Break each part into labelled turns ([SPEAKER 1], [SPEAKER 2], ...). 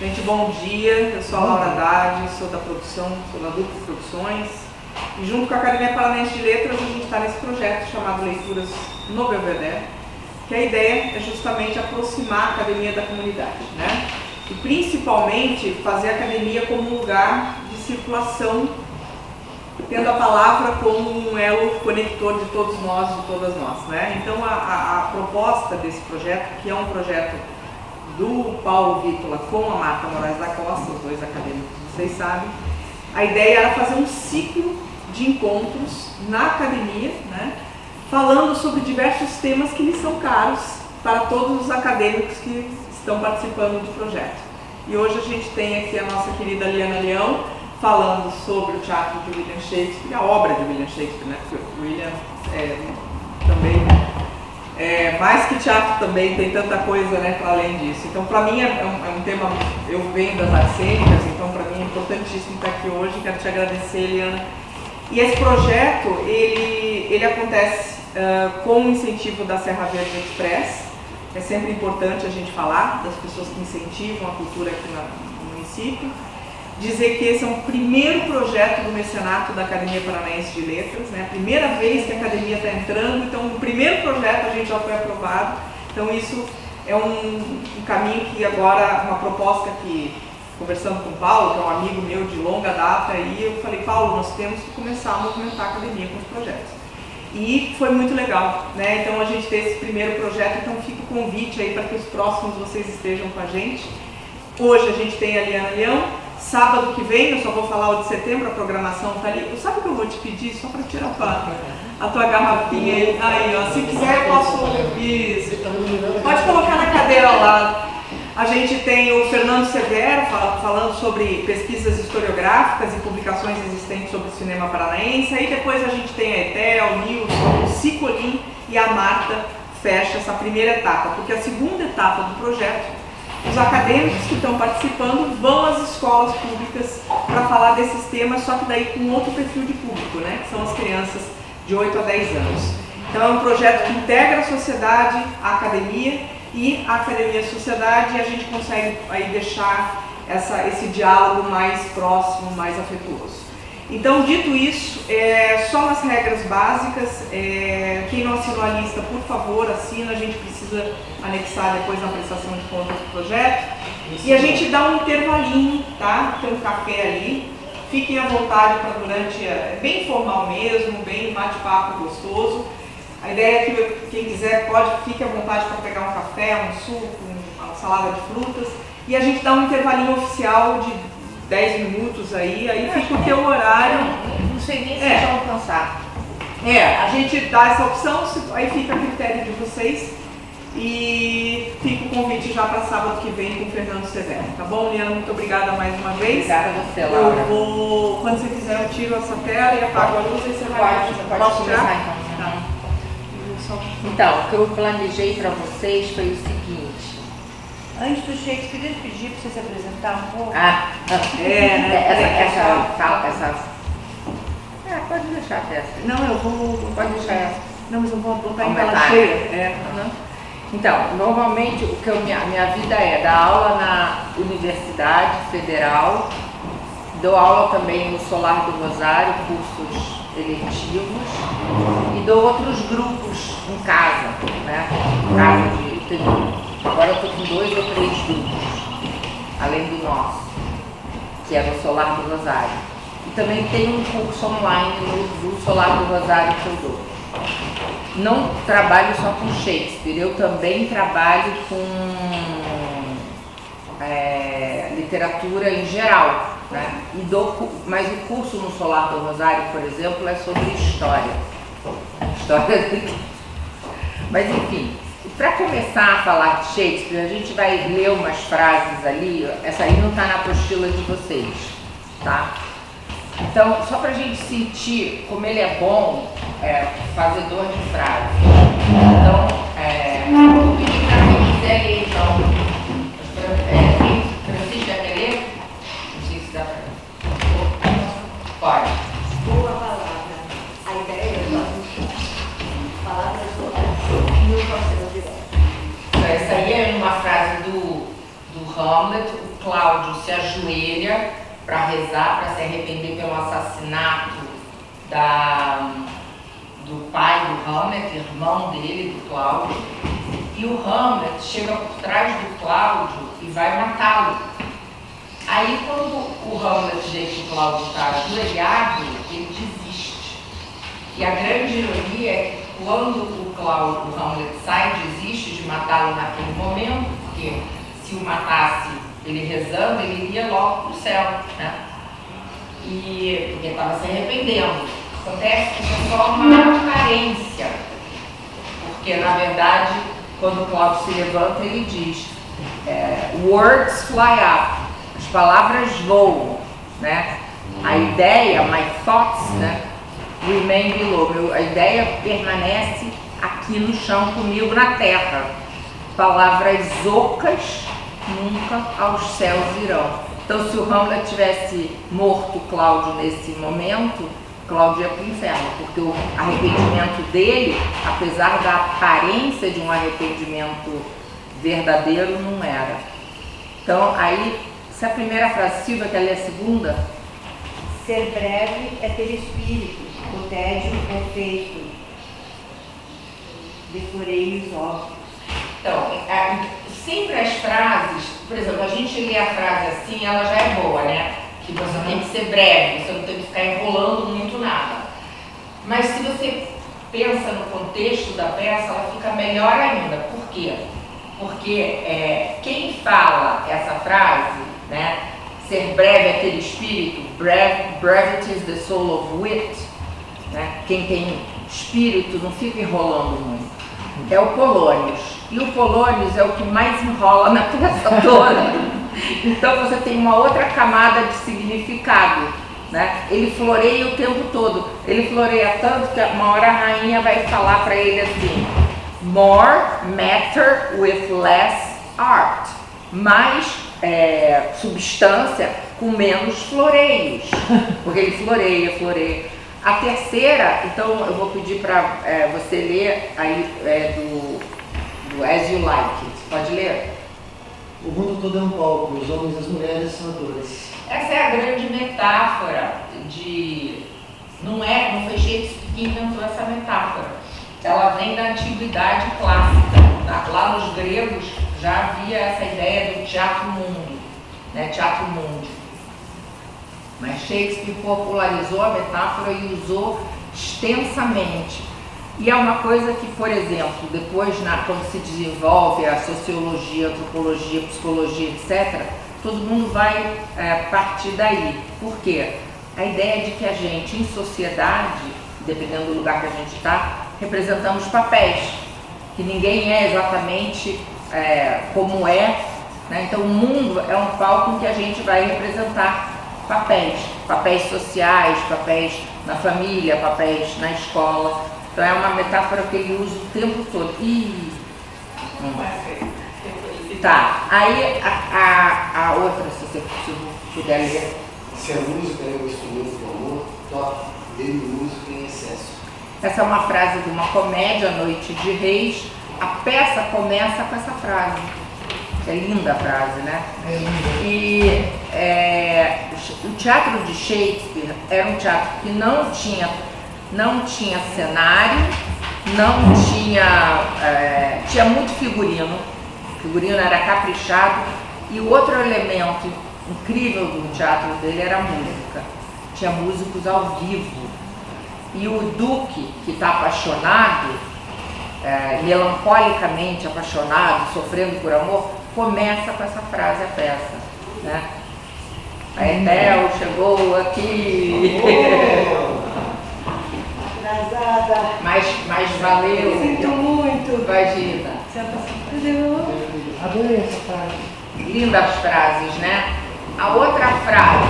[SPEAKER 1] Gente, bom dia, eu sou a Laura Haddad, sou da produção, sou da Duplo Produções e junto com a Academia Paranaense de Letras a gente está nesse projeto chamado Leituras no Belvedere, que a ideia é justamente aproximar a academia da comunidade, né? E principalmente fazer a academia como um lugar de circulação, tendo a palavra como um elo conector de todos nós, de todas nós, né? Então a proposta desse projeto, que é um projeto do Paulo Vítola com a Marta Moraes da Costa, os dois acadêmicos, vocês sabem, a ideia era fazer um ciclo de encontros na academia, né, falando sobre diversos temas que lhes são caros para todos os acadêmicos que estão participando do projeto. E hoje a gente tem aqui a nossa querida Liana Leão falando sobre o teatro de William Shakespeare, a obra de William Shakespeare, né, porque o William também... mais que teatro também tem tanta coisa, né, para além disso. Então, para mim é um tema, eu venho das artes cênicas, então para mim é importantíssimo estar aqui hoje. Quero te agradecer, Eliana. E esse projeto, ele acontece com o incentivo da Serra Verde Express. É sempre importante a gente falar das pessoas que incentivam a cultura aqui no município. Dizer que esse é um primeiro projeto do mecenato da Academia Paranaense de Letras, né? A primeira vez que a academia está entrando, então o primeiro projeto a gente já foi aprovado. Então isso é um caminho que agora, uma proposta que, conversando com o Paulo, que é um amigo meu de longa data, aí eu falei, Paulo, nós temos que começar a movimentar a academia com os projetos. E foi muito legal, né? Então a gente tem esse primeiro projeto, então fica o convite aí para que os próximos vocês estejam com a gente. Hoje a gente tem a Liana Leão. Sábado que vem, eu só vou falar o de setembro, a programação está ali. Sabe o que eu vou te pedir? Só para tirar a tua garrafinha aí. Aí, ó, se quiser eu posso... Isso. Pode colocar na cadeira ao lado. A gente tem o Fernando Severo falando sobre pesquisas historiográficas e publicações existentes sobre o cinema paranaense. Aí depois a gente tem a Etel, o Nilson, o Cicolin e a Marta fecha essa primeira etapa. Porque a segunda etapa do projeto, os acadêmicos que estão participando vão às escolas públicas para falar desses temas, só que daí com outro perfil de público, né? Que são as crianças de 8 a 10 anos. Então é um projeto que integra a sociedade, a academia e a academia e a sociedade, e a gente consegue aí deixar esse diálogo mais próximo, mais afetuoso. Então, dito isso, só umas regras básicas. Quem não assinou a lista, por favor, assina. A gente precisa anexar depois na prestação de contas do projeto. E a gente dá um intervalinho, tá? Tem um café ali. Fiquem à vontade para durante... É bem informal mesmo, bem bate-papo gostoso. A ideia é que quem quiser fique à vontade para pegar um café, um suco, uma salada de frutas. E a gente dá um intervalinho oficial de 10 minutos aí fica o teu horário.
[SPEAKER 2] Não sei nem se vão alcançar.
[SPEAKER 1] A gente dá essa opção, aí fica a critério de vocês. E fica o convite já para sábado que vem com o Fernando Severo, tá bom, Liana? Muito obrigada mais uma vez.
[SPEAKER 2] Obrigada a você, Laura.
[SPEAKER 1] Eu vou, quando você quiser, eu tiro essa tela e apago a luz e você vai.
[SPEAKER 2] Pode começar então.
[SPEAKER 1] Tá.
[SPEAKER 2] Então, o que eu planejei para vocês foi o seguinte.
[SPEAKER 3] Antes do Shakespeare, deixa eu pedir para você se apresentar um pouco.
[SPEAKER 2] Pode deixar essa.
[SPEAKER 1] Não, eu vou.
[SPEAKER 2] Pode deixar essa.
[SPEAKER 1] Não, mas eu vou botar em tela cheia.
[SPEAKER 2] Então, normalmente o que minha vida é dar aula na Universidade Federal, dou aula também no Solar do Rosário, cursos eletivos, e dou outros grupos em casa, né? Agora eu estou com 2 ou 3 grupos, além do nosso, que é no Solar do Rosário. e também tem um curso online do Solar do Rosário que eu dou. Não trabalho só com Shakespeare, eu também trabalho com literatura em geral, né? Mas o curso no Solar do Rosário, por exemplo, é sobre história. Mas enfim, para começar a falar de Shakespeare, a gente vai ler umas frases ali, essa aí não está na apostila de vocês, tá? Então, só para a gente sentir como ele é bom, fazedor de frases. Então, vou pedir para quem quiser ler, então. Francisca, quer ler? Não sei se dá para. Pode.
[SPEAKER 4] Boa palavra. A ideia é palavras boas e o conselho direto.
[SPEAKER 2] Essa aí é uma frase do Hamlet. O Cláudio se ajoelha para rezar, para se arrepender pelo assassinato do pai do Hamlet, irmão dele, do Cláudio. E o Hamlet chega por trás do Cláudio e vai matá-lo. Aí quando o Hamlet vê que o Cláudio está ajoelhado, ele desiste. E a grande ironia é que quando o Hamlet sai, desiste de matá-lo naquele momento, porque se o matasse ele rezando, ele iria logo para o céu, né? E porque estava se arrependendo. Acontece que é só uma carência, porque na verdade, quando o Cláudio se levanta, ele diz: words fly up, as palavras voam, né? A ideia, my thoughts, né, remain below, a ideia permanece aqui no chão comigo na terra. Palavras ocas nunca aos céus irão. Então, se o Hamlet tivesse morto Cláudio nesse momento, Cláudio ia para o inferno, porque o arrependimento dele, apesar da aparência de um arrependimento verdadeiro, não era. Então, aí, essa é a primeira frase. Silvia, quer ler a segunda?
[SPEAKER 3] Ser breve é ter espírito, o tédio é feito de floreios óbvios.
[SPEAKER 2] Então, sempre as frases, por exemplo, a gente lê a frase assim, ela já é boa, né? Que você tem que ser breve, você não tem que ficar enrolando muito nada. Mas se você pensa no contexto da peça, ela fica melhor ainda. Por quê? Porque quem fala essa frase, né? Ser breve é ter espírito, brevity is the soul of wit, né? Quem tem espírito não fica enrolando muito. É o Polônios. E o Polônios é o que mais enrola na peça toda. Então você tem uma outra camada de significado, né? Ele floreia o tempo todo. Ele floreia tanto que uma hora a rainha vai falar para ele assim: more matter with less art. Mais substância com menos floreios. Porque ele floreia. A terceira, então eu vou pedir para você ler aí do As You Like It. Pode ler?
[SPEAKER 5] O mundo todo é um palco, os homens e as mulheres são atores.
[SPEAKER 2] Essa é a grande metáfora de... Não foi Shakespeare que inventou essa metáfora. Ela vem da antiguidade clássica. Lá nos gregos já havia essa ideia do teatro mundo, né? Teatro mundi. Mas Shakespeare popularizou a metáfora e usou extensamente. E é uma coisa que, por exemplo, depois, quando se desenvolve a sociologia, a antropologia, a psicologia, etc., todo mundo vai partir daí. Por quê? A ideia de que a gente, em sociedade, dependendo do lugar que a gente está, representamos papéis, que ninguém é exatamente como é, né? Então o mundo é um palco em que a gente vai representar papéis sociais, papéis na família, papéis na escola. Então é uma metáfora que ele usa o tempo todo. Tá, aí a outra, se você puder ler.
[SPEAKER 5] Se a música é o instrumento do amor, toque, dele o músico em excesso.
[SPEAKER 2] Essa é uma frase de uma comédia, Noite de Reis. A peça começa com essa frase. É linda a frase, né? E o teatro de Shakespeare era um teatro que não tinha cenário, não tinha muito figurino. O figurino era caprichado. E o outro elemento incrível do teatro dele era a música. tinha músicos ao vivo. E o Duque, que está apaixonado, melancolicamente apaixonado, sofrendo por amor, começa com essa frase a peça, né? A Etel chegou aqui.
[SPEAKER 3] Atrasada.
[SPEAKER 2] Mas valeu.
[SPEAKER 3] Sinto muito.
[SPEAKER 2] Imagina.
[SPEAKER 3] Adorei essa frase.
[SPEAKER 2] Lindas frases, né? A outra frase,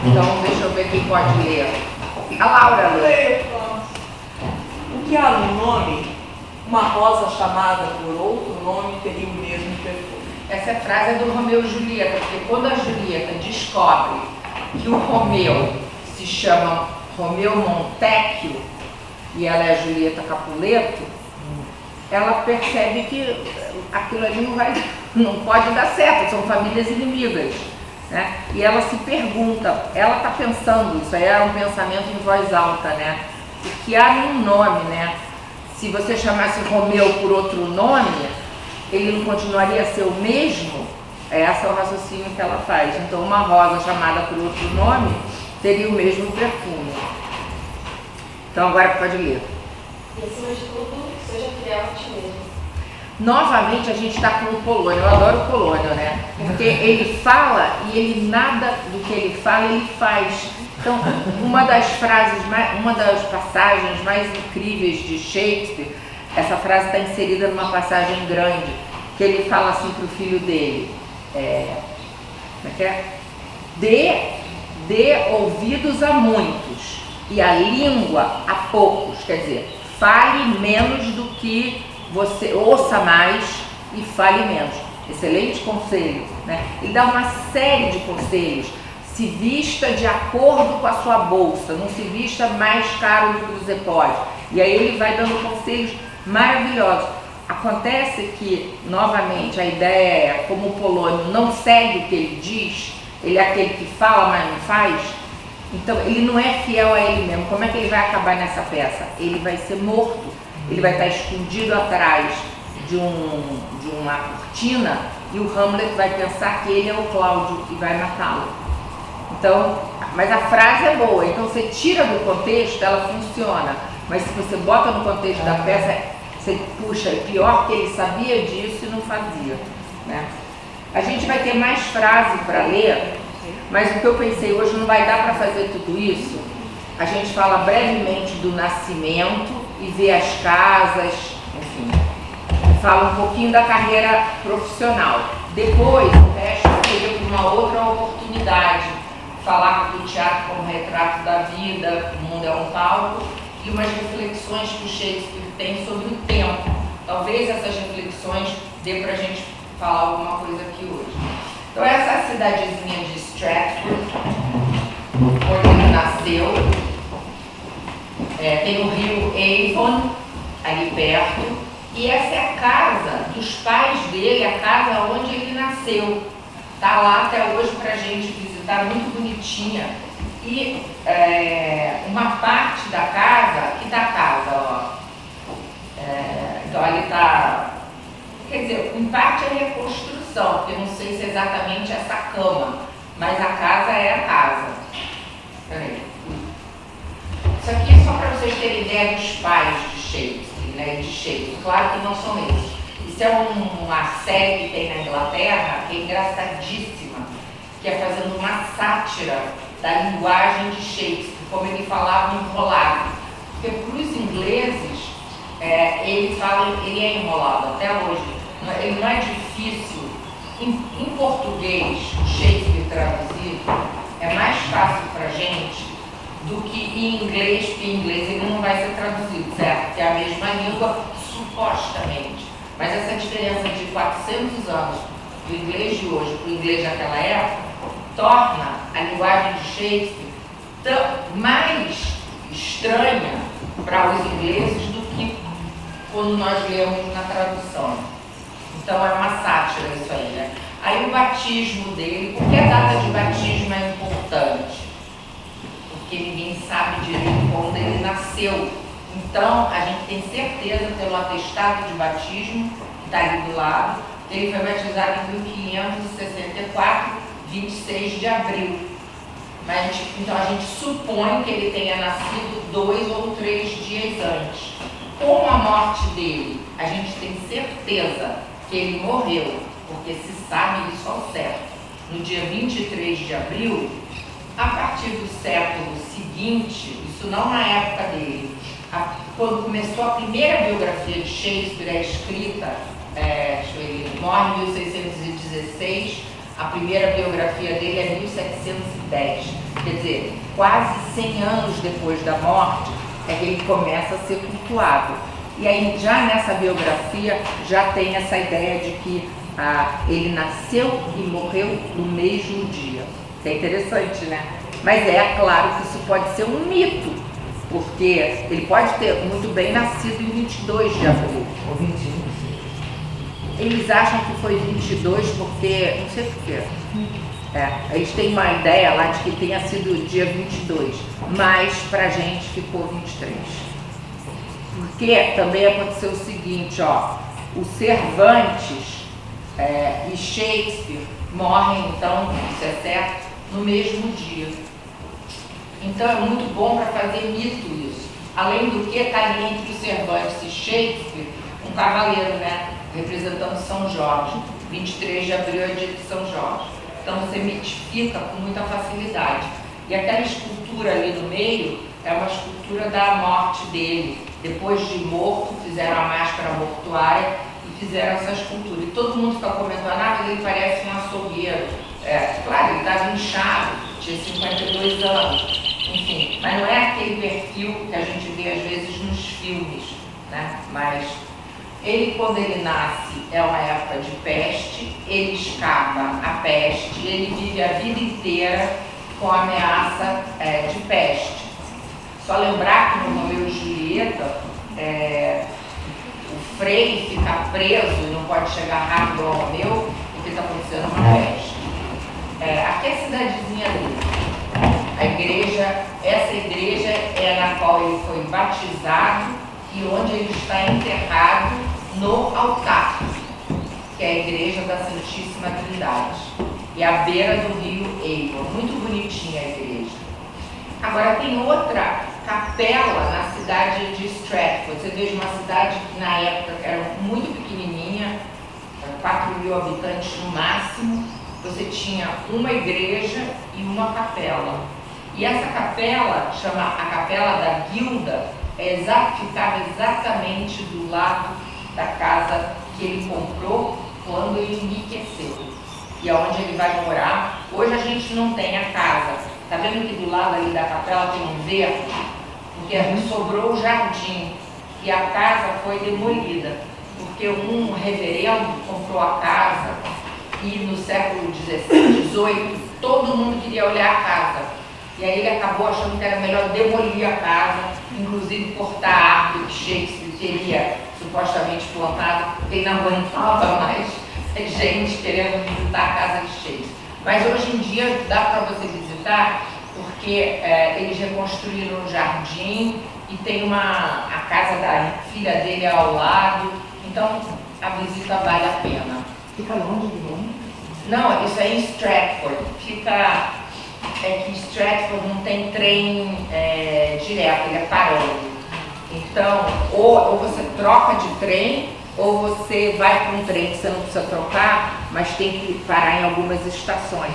[SPEAKER 2] então deixa eu ver quem pode ler. A Laura lê.
[SPEAKER 1] O que há no nome, uma rosa chamada por outro nome teria o mesmo perfume.
[SPEAKER 2] Essa frase é do Romeu e Julieta, porque quando a Julieta descobre que o Romeu se chama Romeu Montecchio e ela é a Julieta Capuleto, ela percebe que aquilo ali não pode dar certo, são famílias inimigas, né? E ela se pergunta, ela está pensando, isso aí é um pensamento em voz alta, né? O que há num nome, né? Se você chamasse Romeu por outro nome, ele não continuaria a ser o mesmo? Esse é o raciocínio que ela faz. Então, uma rosa chamada por outro nome teria o mesmo perfume. Então, agora pode ler.
[SPEAKER 4] E acima de tudo, seja fiel a ti mesmo.
[SPEAKER 2] Novamente, a gente está com o Polônio. Eu adoro o Polônio, né? Porque ele fala e ele nada do que ele fala, ele faz. Então, uma das passagens mais incríveis de Shakespeare, essa frase está inserida numa passagem grande, que ele fala assim para o filho dele, como é que é? Dê ouvidos a muitos e a língua a poucos, quer dizer, fale menos do que você, ouça mais e fale menos. Excelente conselho, né? Ele dá uma série de conselhos. Se vista de acordo com a sua bolsa, não se vista mais caro do que você pode. E aí ele vai dando conselhos maravilhosos. Acontece que, novamente, a ideia é, como o Polônio não segue o que ele diz, ele é aquele que fala, mas não faz, então ele não é fiel a ele mesmo. Como é que ele vai acabar nessa peça? Ele vai ser morto, ele vai estar escondido atrás de uma cortina e o Hamlet vai pensar que ele é o Cláudio e vai matá-lo. Então, mas a frase é boa, então você tira do contexto, ela funciona, mas se você bota no contexto da peça, você puxa, é pior que ele sabia disso e não fazia, né? A gente vai ter mais frase para ler, mas o que eu pensei hoje não vai dar para fazer tudo isso. A gente fala brevemente do nascimento e vê as casas, enfim, fala um pouquinho da carreira profissional. Depois, o resto seria para uma outra oportunidade, falar do teatro como retrato da vida, o mundo é um palco, e umas reflexões que o Shakespeare tem sobre o tempo. Talvez essas reflexões dê para a gente falar alguma coisa aqui hoje. Então essa é a cidadezinha de Stratford, onde ele nasceu. Tem o rio Avon, ali perto, e essa é a casa dos pais dele, a casa onde ele nasceu. Está lá até hoje para a gente visitar, muito bonitinha. E uma parte da casa, aqui da casa, ó. Então ali está, quer dizer, em parte é reconstrução, porque eu não sei se é exatamente essa cama, mas a casa é a casa. Peraí. Isso aqui é só para vocês terem ideia dos pais de Shakespeare, né? De Shakespeare. Claro que não são eles. Isso é uma série que tem na Inglaterra, que é engraçadíssima, que é fazendo uma sátira da linguagem de Shakespeare, como ele falava enrolado. Porque para os ingleses, ele é enrolado até hoje. Ele não é difícil. Em português, Shakespeare traduzido, é mais fácil para a gente do que em inglês, porque em inglês ele não vai ser traduzido, certo? Que é a mesma língua, supostamente. Mas essa diferença de 400 anos do inglês de hoje para o inglês daquela época torna a linguagem de Shakespeare mais estranha para os ingleses do que quando nós lemos na tradução. Então é uma sátira isso aí, né? Aí o batismo dele, por que a data de batismo é importante? Porque ninguém sabe direito quando ele nasceu. Então, a gente tem certeza pelo atestado de batismo, que está ali do lado, que ele foi batizado em 1564, 26 de abril. Então a gente supõe que ele tenha nascido 2 ou 3 dias antes. Como a morte dele, a gente tem certeza que ele morreu, porque se sabe isso ao certo, no dia 23 de abril, a partir do século seguinte, isso não na época dele, quando começou a primeira biografia de Shakespeare, é escrita, ele morre em 1616, a primeira biografia dele é 1710, quer dizer, quase 100 anos depois da morte é que ele começa a ser cultuado. E aí já nessa biografia já tem essa ideia de que ele nasceu e morreu no mesmo dia. Isso é interessante, né? Mas é claro que isso pode ser um mito, porque ele pode ter muito bem nascido em 22 de abril, ou 21. Eles acham que foi 22 porque, não sei porquê, eles têm uma ideia lá de que tenha sido dia 22, mas pra gente ficou 23. Porque também aconteceu o seguinte, o Cervantes e Shakespeare morrem, então, isso é certo, no mesmo dia. Então é muito bom para fazer mito isso. Além do que, está ali entre o Cervantes e Shakespeare um cavaleiro, né? Representando São Jorge. 23 de abril é dia de São Jorge. Então você mitifica com muita facilidade. E aquela escultura ali no meio é uma escultura da morte dele. Depois de morto, fizeram a máscara mortuária e fizeram essa escultura. E todo mundo fica comentando, mas ele parece um açougueiro. Claro, ele estava inchado, tinha 52 anos. Enfim, mas não é aquele perfil que a gente vê às vezes nos filmes, né? Mas ele, quando ele nasce, é uma época de peste, ele escapa a peste, ele vive a vida inteira com a ameaça de peste. Só lembrar que no Romeu e Julieta, o Frei fica preso e não pode chegar rápido ao Romeu, porque está acontecendo uma peste. Aqui é a cidadezinha dele. A igreja, essa igreja é na qual ele foi batizado e onde ele está enterrado no altar, que é a igreja da Santíssima Trindade. E à beira do rio Avon. Muito bonitinha a igreja. Agora tem outra capela na cidade de Stratford. Você veja uma cidade que na época era muito pequenininha, 4.000 habitantes no máximo. Você tinha uma igreja e uma capela. E essa capela, chama a Capela da Guilda, ficava exatamente do lado da casa que ele comprou quando ele enriqueceu. E aonde ele vai morar. Hoje a gente não tem a casa. Está vendo que do lado ali da capela tem um verde? Porque sobrou o jardim e a casa foi demolida. Porque um reverendo comprou a casa e no século XVIII todo mundo queria olhar a casa. E aí ele acabou achando que era melhor demolir a casa, inclusive cortar a árvore que Shakespeare teria supostamente plantado, porque ele não aguentava mais gente querendo visitar a casa de Shakespeare. Mas hoje em dia dá para você visitar, porque eles reconstruíram um jardim e tem a casa da filha dele ao lado, então a visita vale a pena.
[SPEAKER 1] Fica longe de Londres?
[SPEAKER 2] Não, isso é em Stratford. É que Stratford não tem trem direto, ele é parando. Então, ou você troca de trem, ou você vai para um trem que você não precisa trocar, mas tem que parar em algumas estações.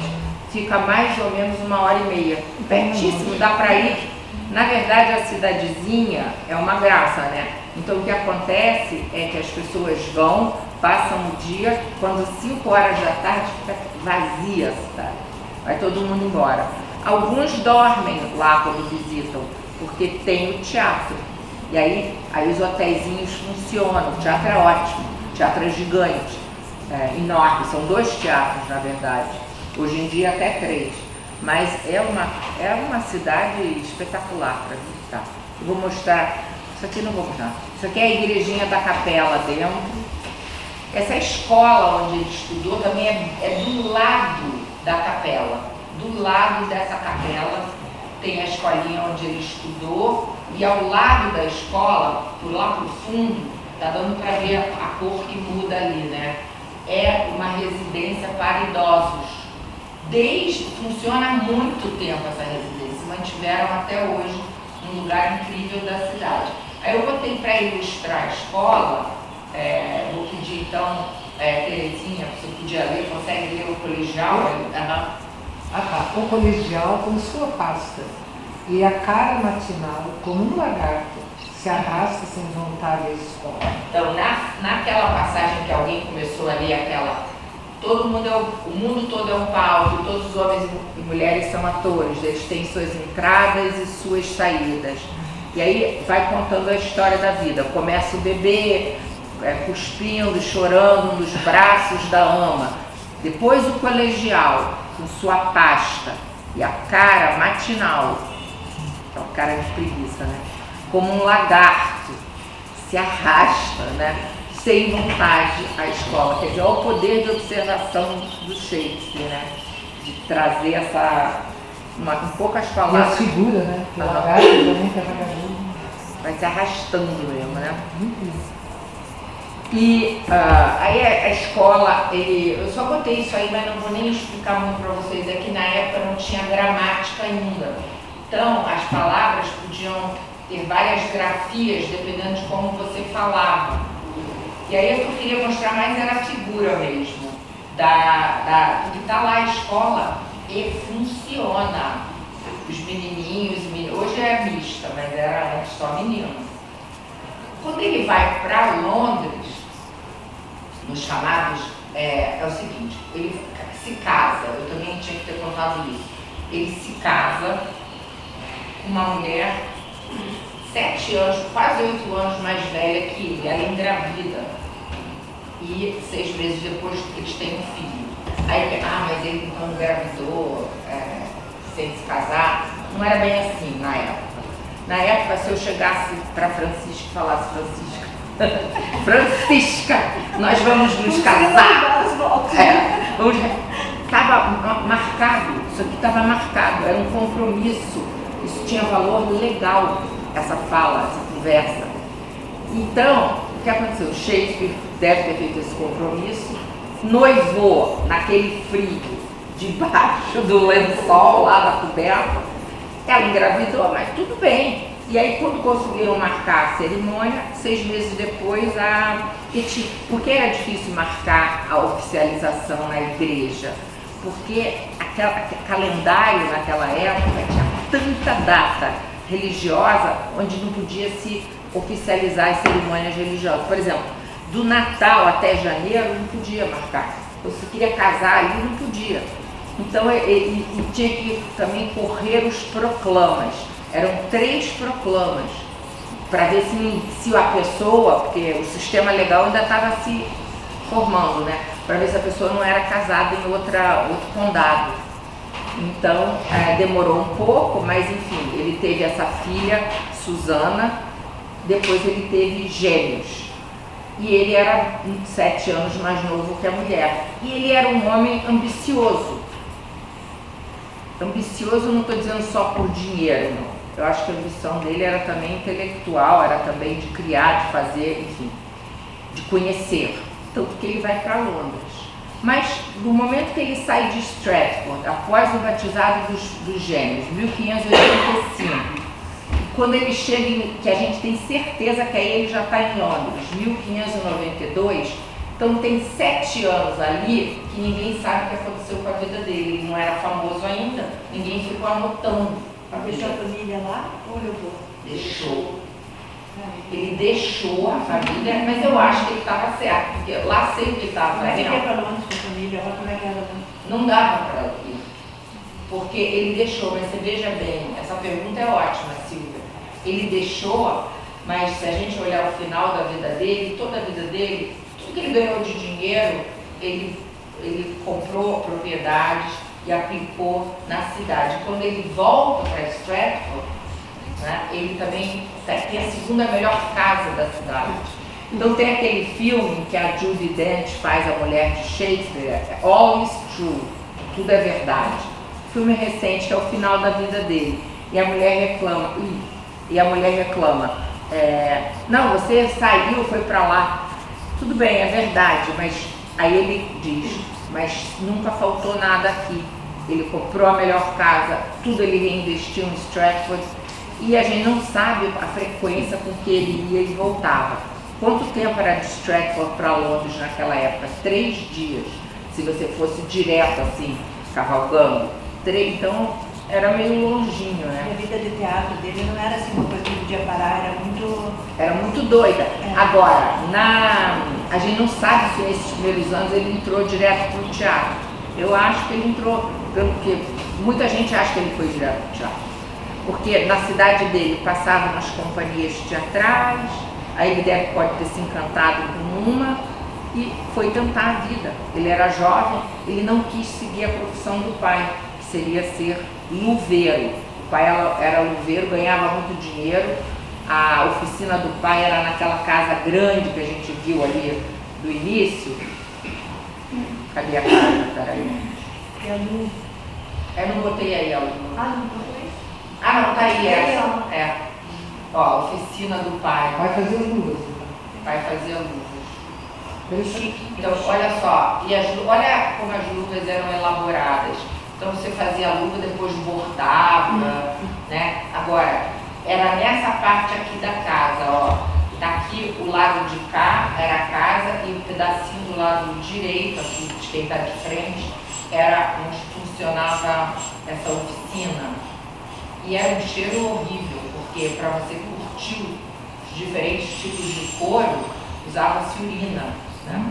[SPEAKER 2] Fica mais ou menos 1h30. Pertíssimo, dá para ir. Na verdade, a cidadezinha é uma graça, né? Então, o que acontece é que as pessoas vão, passam o dia, quando 5 horas da tarde fica vazia a cidade. Vai todo mundo embora. Alguns dormem lá quando visitam, porque tem o teatro. E aí os hotéisinhos funcionam. O teatro é ótimo, o teatro é gigante, enorme. São 2 teatros, na verdade. Hoje em dia até 3. Mas é uma cidade espetacular para visitar. Eu vou mostrar, isso aqui não vou mostrar. Isso aqui é a igrejinha da capela dentro. Essa escola onde ele estudou também é do lado da capela. Do lado dessa capela tem a escolinha onde ele estudou e ao lado da escola, por lá pro fundo, tá dando para ver a cor que muda ali, né? É uma residência para idosos. funciona há muito tempo essa residência, mantiveram até hoje um lugar incrível da cidade. Aí eu botei para ilustrar a escola, vou pedir então, Terezinha, você podia ler, consegue ler o colegial? Aham.
[SPEAKER 6] O colegial com sua pasta e a cara matinal como um lagarto se arrasta sem vontade à escola.
[SPEAKER 2] Então, naquela passagem que alguém começou a ler o mundo todo é um palco, todos os homens e mulheres são atores, eles têm suas entradas e suas saídas. E aí vai contando a história da vida. Começa o bebê cuspindo, chorando nos braços da ama. Depois o colegial, com sua pasta e a cara matinal, então, cara de preguiça, né? Como um lagarto, se arrasta, né? Sem vontade à escola. Quer dizer, olha o poder de observação do Shakespeare, né? De trazer em poucas
[SPEAKER 6] E
[SPEAKER 2] palavras.
[SPEAKER 6] as figuras, né? Que o lagarto também é vagabundo.
[SPEAKER 2] Vai se arrastando mesmo, né?
[SPEAKER 6] Muito.
[SPEAKER 2] E aí a escola, eu só botei isso aí, mas não vou nem explicar muito para vocês, é que na época não tinha gramática ainda. Então, as palavras podiam ter várias grafias, dependendo de como você falava. E aí o que eu queria mostrar mais era a figura mesmo, porque está lá a escola e funciona. Os menininhos, hoje é mista, mas era antes só menino. Quando ele vai para Londres, nos chamados, é o seguinte, ele se casa, eu também tinha que ter contado isso, ele se casa com uma mulher 7 anos, quase 8 anos mais velha que ele, ela engravida. E 6 meses depois eles têm um filho. Aí, mas ele então engravidou sem se casar. Não era bem assim na época. Na época, se eu chegasse para Francisca e falasse, Francisca, nós vamos nos casar. Estava marcado, isso aqui estava marcado, era um compromisso. Isso tinha valor legal, essa fala, essa conversa. Então, o que aconteceu? Shakespeare deve ter feito esse compromisso, noivou naquele frio, debaixo do lençol lá da coberta. Ela engravidou, mas tudo bem. E aí, quando conseguiram marcar a cerimônia, 6 meses depois, porque era difícil marcar a oficialização na igreja, porque aquele calendário naquela época tinha tanta data religiosa onde não podia se oficializar as cerimônias religiosas. Por exemplo, do Natal até janeiro não podia marcar. Você queria casar ali, não podia. Então, ele tinha que também correr os proclamas. Eram 3 proclamas para ver se a pessoa, porque o sistema legal ainda estava se formando, né? Para ver se a pessoa não era casada em outro condado. Então, demorou um pouco, mas enfim, ele teve essa filha, Susana, depois ele teve gêmeos. E ele era 7 anos mais novo que a mulher. E ele era um homem ambicioso. Ambicioso não estou dizendo só por dinheiro, não. Eu acho que a ambição dele era também intelectual, era também de criar, de fazer, enfim, de conhecer. Tanto que ele vai para Londres. Mas no momento que ele sai de Stratford, após o batizado dos gêmeos, 1585, quando ele chega, que a gente tem certeza que aí ele já está em Londres, 1592, então tem 7 anos ali que ninguém sabe o que aconteceu com a vida dele. Ele não era famoso ainda, ninguém ficou anotando.
[SPEAKER 3] Deixou a família lá ou levou?
[SPEAKER 2] Deixou. Ele deixou a família, mas eu acho que ele estava certo, porque lá sempre estava.
[SPEAKER 3] Como é que ele ia para Londres com a família? Olha como é que era.
[SPEAKER 2] Não dava para ir, porque ele deixou, mas você veja bem, essa pergunta é ótima, Silvia. Ele deixou, mas se a gente olhar o final da vida dele, toda a vida dele, tudo que ele ganhou de dinheiro, ele comprou propriedades e aplicou na cidade. Quando ele volta para Stratford, né, ele também tem a segunda melhor casa da cidade. Então tem aquele filme que a Judi Dench faz, a mulher de Shakespeare, All is True, tudo é verdade. Filme recente, que é o final da vida dele. E a mulher reclama, não, você saiu, foi para lá. Tudo bem, é verdade, mas aí ele diz, mas nunca faltou nada aqui. ele comprou a melhor casa, tudo ele reinvestiu em Stratford, e a gente não sabe a frequência com que ele ia e voltava. Quanto tempo era de Stratford para Londres naquela época? 3 dias, se você fosse direto assim, cavalgando. Então era meio longinho,
[SPEAKER 3] E a
[SPEAKER 2] né?
[SPEAKER 3] vida de teatro dele não era assim uma coisa que podia parar,
[SPEAKER 2] Era muito doida. Agora, a gente não sabe se nesses primeiros anos ele entrou direto para o teatro. Eu acho que ele entrou, porque muita gente acha que ele foi direto para o teatro. Porque na cidade dele passavam nas companhias teatrais, aí ele pode ter se encantado com uma e foi tentar a vida. Ele era jovem, ele não quis seguir a profissão do pai, que seria ser luveiro. O pai era luveiro, ganhava muito dinheiro. A oficina do pai era naquela casa grande que a gente viu ali do início. Cadê a casa? Peraí. Eu não botei aí a luz. Ah, não, tá aí essa. É. Ó, oficina do pai.
[SPEAKER 6] Vai fazer luvas.
[SPEAKER 2] Vai fazer luvas.
[SPEAKER 6] Interessante.
[SPEAKER 2] Então, olha só, olha como as luvas eram elaboradas. Então você fazia a luva, depois bordava, né? Agora, era nessa parte aqui da casa, ó. Daqui o lado de cá era a casa e o pedacinho do lado direito, aqui de quem está de frente, era onde funcionava essa oficina. E era um cheiro horrível, porque para você curtir os diferentes tipos de couro, usava-se urina, né?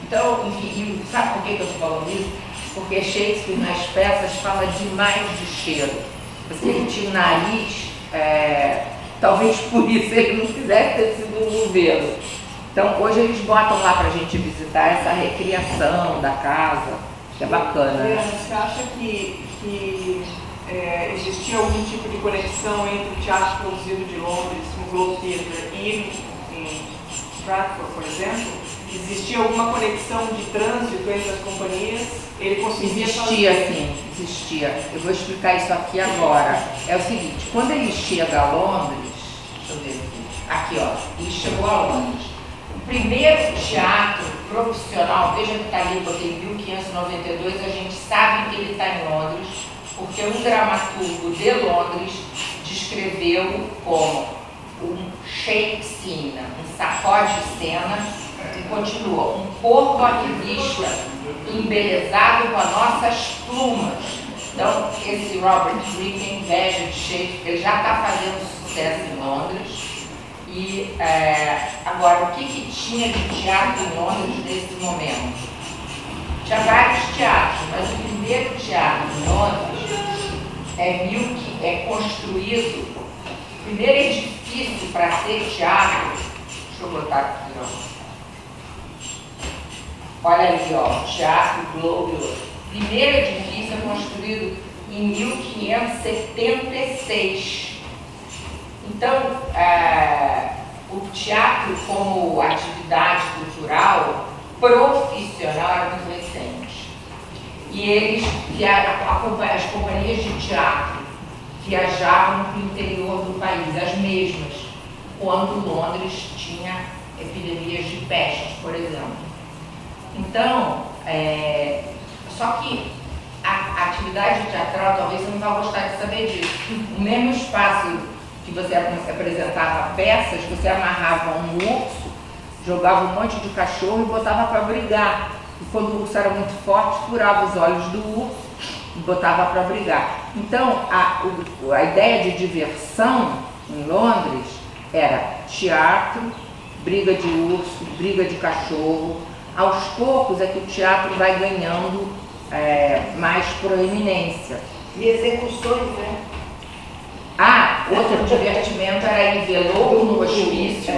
[SPEAKER 2] Então, enfim, sabe por que eu estou falando isso? Porque Shakespeare nas peças fala demais de cheiro. Porque ele tinha um nariz, talvez por isso ele não quisesse ter sido um luveiro. Então hoje eles botam lá pra gente visitar essa recriação da casa, que é bacana.
[SPEAKER 1] Adriana, você acha que existia algum tipo de conexão entre o teatro produzido de Londres, no Globe Theatre, e em Stratford, por exemplo? Existia alguma conexão de trânsito entre as companhias? Ele conseguia
[SPEAKER 2] Existia, sim, existia. Eu vou explicar isso aqui agora. É o seguinte, quando ele chega a Londres, deixa eu ver aqui, ó, ele chegou a Londres. O primeiro teatro profissional, veja que está ali, botei 1592, a gente sabe que ele está em Londres, porque um dramaturgo de Londres descreveu como um shake scene, um sacode cena, e continua, um corpo à revista, embelezado com as nossas plumas. Então, esse Robert Fripp tem inveja de Shakespeare, ele já está fazendo sucesso em Londres. E agora, o que tinha de teatro em Londres nesse momento? Tinha vários teatros, mas o primeiro teatro em Londres é construído, o primeiro edifício para ter teatro, deixa eu botar aqui, ó. Olha ali, ó, Teatro Globe. O primeiro edifício é construído em 1576. Então, o teatro como atividade cultural profissional era muito recente. E as companhias de teatro viajavam para o interior do país, as mesmas, quando Londres tinha epidemias de peste, por exemplo. Então, só que a atividade teatral, talvez você não vai gostar de saber disso. O mesmo espaço que você apresentava peças, você amarrava um urso, jogava um monte de cachorro e botava para brigar. E quando o urso era muito forte, furava os olhos do urso e botava para brigar. Então, a ideia de diversão em Londres era teatro, briga de urso, briga de cachorro. Aos poucos é que o teatro vai ganhando mais proeminência.
[SPEAKER 3] E execuções, né?
[SPEAKER 2] Outro divertimento era ir velouro no hospício,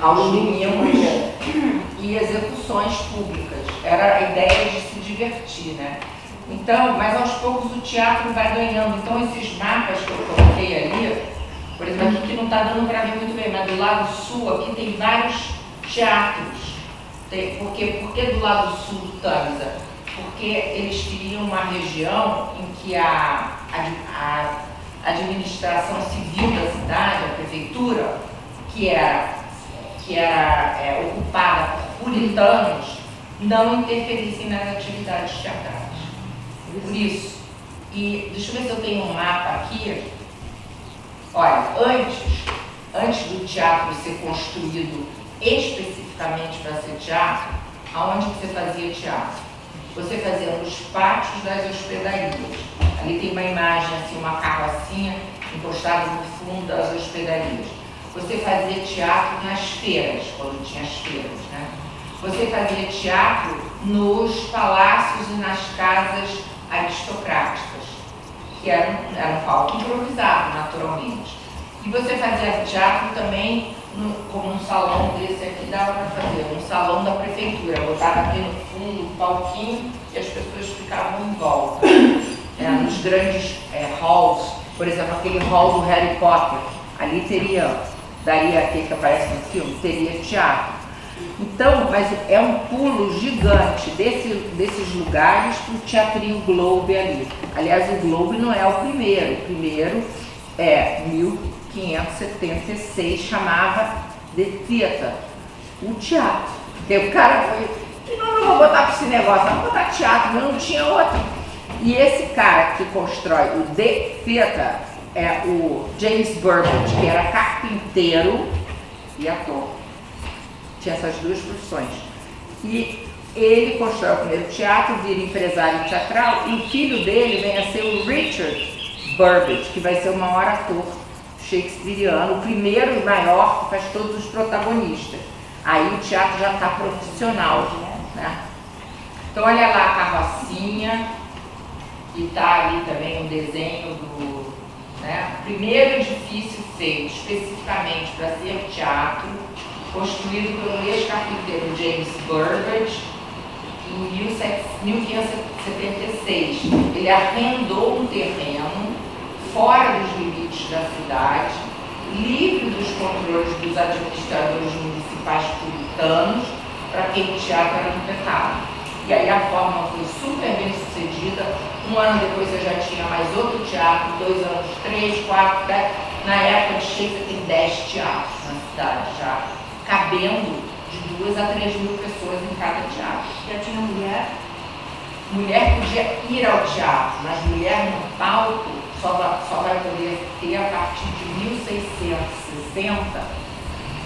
[SPEAKER 2] aos domingos, e execuções públicas. Era a ideia de se divertir, né? Então, mas aos poucos o teatro vai ganhando. Então esses mapas que eu coloquei ali, por exemplo, aqui que não está dando para ver muito bem, mas do lado sul aqui tem vários teatros. Por que do lado sul do Tamisa? Porque eles queriam uma região em que a administração civil da cidade, a prefeitura, que era ocupada por puritanos, não interferissem nas atividades teatrais. Por isso. E deixa eu ver se eu tenho um mapa aqui. Olha, antes do teatro ser construído especificamente para ser teatro, aonde você fazia teatro? Você fazia nos pátios das hospedarias. Ali tem uma imagem, assim, uma carrocinha encostada no fundo das hospedarias. Você fazia teatro nas feiras, quando tinha as feiras, né? Você fazia teatro nos palácios e nas casas aristocráticas, que era um palco improvisado, naturalmente. E você fazia teatro também como um salão desse aqui, dava para fazer, um salão da prefeitura. Botava aqui no fundo um palquinho e as pessoas ficavam em volta. Nos grandes halls, por exemplo, aquele hall do Harry Potter, ali daria aquele que aparece no filme, teria teatro. Então, mas é um pulo gigante desses lugares para o Teatrinho Globe ali. Aliás, o Globe não é o primeiro é 1576, chamava The Theatre, o teatro. Porque o cara foi, não vou botar para esse negócio, não vou botar teatro, não tinha outro. E esse cara que constrói o The Theatre é o James Burbage, que era carpinteiro e ator. Tinha essas duas profissões. E ele constrói o primeiro teatro, vira empresário teatral, e o filho dele vem a ser o Richard Burbage, que vai ser o maior ator shakespeariano, o primeiro e maior que faz todos os protagonistas. Aí o teatro já está profissional, né? Então olha lá a carrocinha, e está ali também um desenho do primeiro edifício feito especificamente para ser teatro, construído pelo ex-carpinteiro James Burbage em 1576. Ele arrendou um terreno fora dos limites da cidade, livre dos controles dos administradores municipais puritanos, para quem o teatro era impecável. E aí a forma foi super bem sucedida. Um ano depois você já tinha mais outro teatro, 2 anos, 3, 4, 10. Na época de Shakespeare tem 10 teatros na cidade já, cabendo de 2 a 3 mil pessoas em cada teatro.
[SPEAKER 3] Já tinha mulher?
[SPEAKER 2] Mulher podia ir ao teatro, mas mulher no palco só vai poder ter a partir de 1660,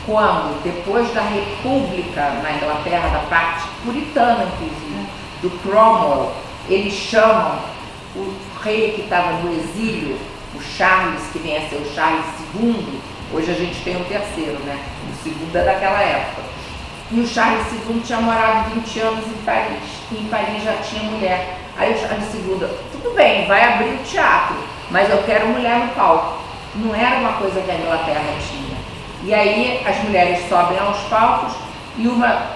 [SPEAKER 2] quando, depois da República na Inglaterra, da parte puritana, inclusive, do Cromwell, eles chamam o rei que estava no exílio, o Charles, que vem a ser o Charles II, hoje a gente tem o terceiro, né? O segundo é daquela época. E o Charles II tinha morado 20 anos em Paris, e em Paris já tinha mulher. Aí o Charles II, tudo bem, vai abrir o teatro, mas eu quero mulher no palco. Não era uma coisa que a Inglaterra tinha. E aí as mulheres sobem aos palcos e uma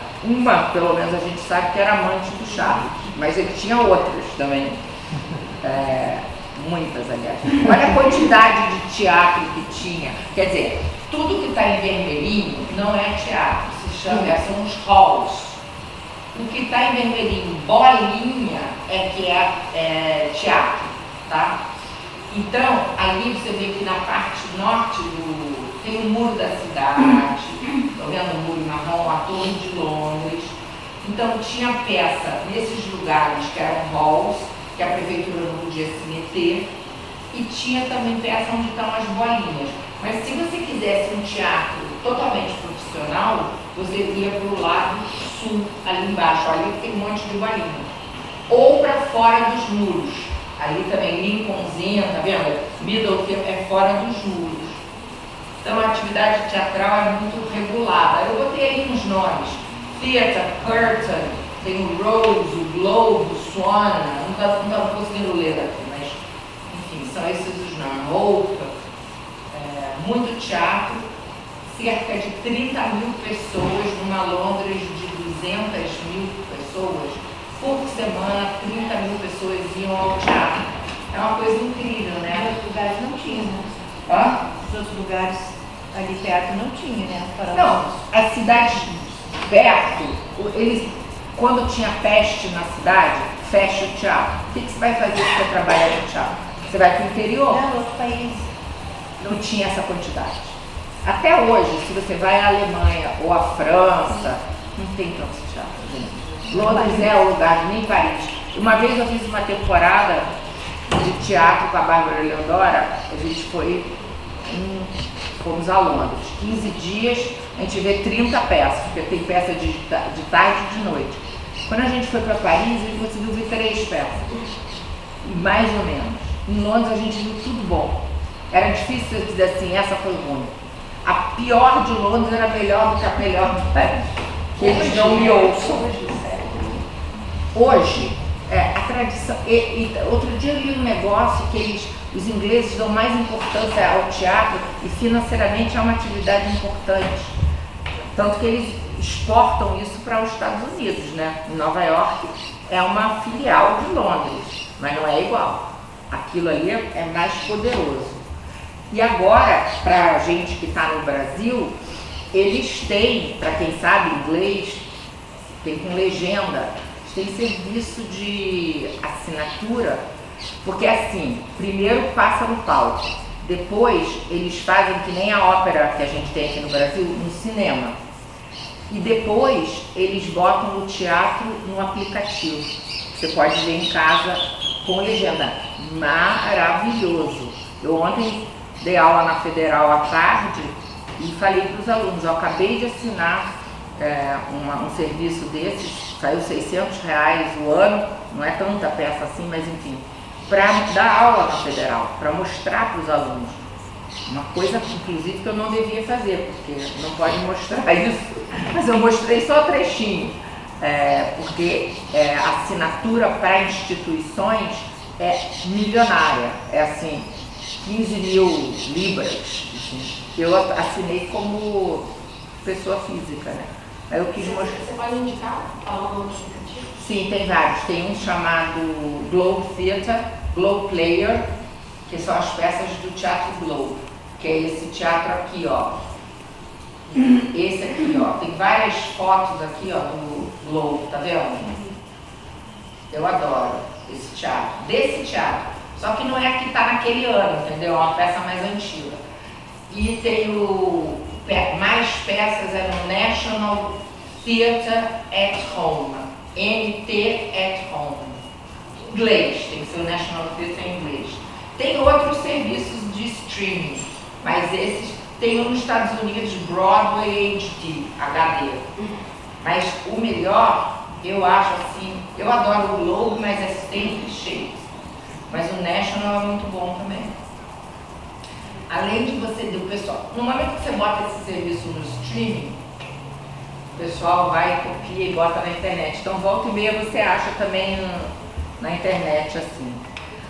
[SPEAKER 2] pelo menos a gente sabe que era amante do Charles, mas ele tinha outras também, muitas aliás. Olha a quantidade de teatro que tinha, quer dizer, tudo que está em vermelhinho não é teatro, são os halls. O que está em vermelhinho, bolinha, que é teatro, tá? Então, ali você vê que na parte norte tem o muro da cidade, estão vendo o muro marrom, a Torre de Londres. Então tinha peça nesses lugares que eram halls, que a prefeitura não podia se meter, e tinha também peça onde estão as bolinhas. Mas se você quisesse um teatro totalmente profissional, você ia para o lado sul, ali embaixo, ali tem um monte de bolinha. Ou para fora dos muros. Ali também Lincoln's Inn, tá vendo? Middleton é fora dos muros. Então a atividade teatral é muito regulada. Eu botei aí uns nomes. Theatre, Curtain, tem o Rose, o Globe, o Swan, não estava conseguindo ler daqui, mas enfim, são esses os nomes. Hope, muito teatro, cerca de 30 mil pessoas numa Londres de 200 mil pessoas. Por semana, 30 mil pessoas iam ao teatro. É uma coisa incrível, né?
[SPEAKER 3] Em outros lugares não tinha, né? Os outros lugares ali perto não tinha, né?
[SPEAKER 2] Não, as cidades perto, quando tinha peste na cidade, fecha o teatro. O que você vai fazer se você trabalhar no teatro? Você vai para o interior?
[SPEAKER 3] Não, outro país.
[SPEAKER 2] Não tinha essa quantidade. Até hoje, se você vai à Alemanha ou à França, não tem tanto teatro, gente. Londres é o lugar, nem Paris. Uma vez eu fiz uma temporada de teatro com a Bárbara Leodora, a gente fomos a Londres. 15 dias, a gente vê 30 peças, porque tem peça de tarde e de noite. Quando a gente foi para Paris, a gente conseguiu ver 3 peças, mais ou menos. Em Londres a gente viu tudo bom. Era difícil dizer assim, essa foi ruim. A pior de Londres era melhor do que a melhor de Paris. Que eles não me ouçam. Hoje, a tradição. Outro dia eu li um negócio que os ingleses dão mais importância ao teatro e financeiramente é uma atividade importante. Tanto que eles exportam isso para os Estados Unidos, né? Em Nova York é uma filial de Londres, mas não é igual. Aquilo ali é mais poderoso. E agora, para a gente que está no Brasil, eles têm, para quem sabe inglês, tem com legenda, tem serviço de assinatura, porque assim, primeiro passa no palco, depois eles fazem que nem a ópera que a gente tem aqui no Brasil, no cinema, e depois eles botam o teatro no aplicativo. Você pode ver em casa com legenda. Maravilhoso! Eu ontem dei aula na Federal à tarde e falei para os alunos, eu acabei de assinar um serviço desses, saiu R$600 o ano, não é tanta peça assim, mas enfim, para dar aula na Federal, para mostrar para os alunos. Uma coisa, inclusive, que eu não devia fazer, porque não pode mostrar isso, mas eu mostrei só trechinho, porque a assinatura para instituições é milionária, é assim, 15 mil libras. Eu assinei como pessoa física, né? Aí eu quis mostrar.
[SPEAKER 4] Você pode indicar o nome do aplicativo?
[SPEAKER 2] Sim, tem vários. Tem um chamado Globe Theatre, Globe Player, que são as peças do Teatro Globe, que é esse teatro aqui, ó. Esse aqui, ó. Tem várias fotos aqui, ó, do Globe, tá vendo? Eu adoro esse teatro, desse teatro. Só que não é que tá naquele ano, entendeu? É uma peça mais antiga. E tem mais peças no National Theatre at Home, NT at Home. Inglês, tem que ser o National Theatre em inglês. Tem outros serviços de streaming, mas esses tem um nos Estados Unidos, Broadway HD. Mas o melhor, eu acho assim, eu adoro o Globo, mas é sempre cheio. Mas o National é muito bom também. Além de do pessoal, no momento que você bota esse serviço no streaming, o pessoal vai, copia e bota na internet. Então, volta e meia você acha também na internet assim.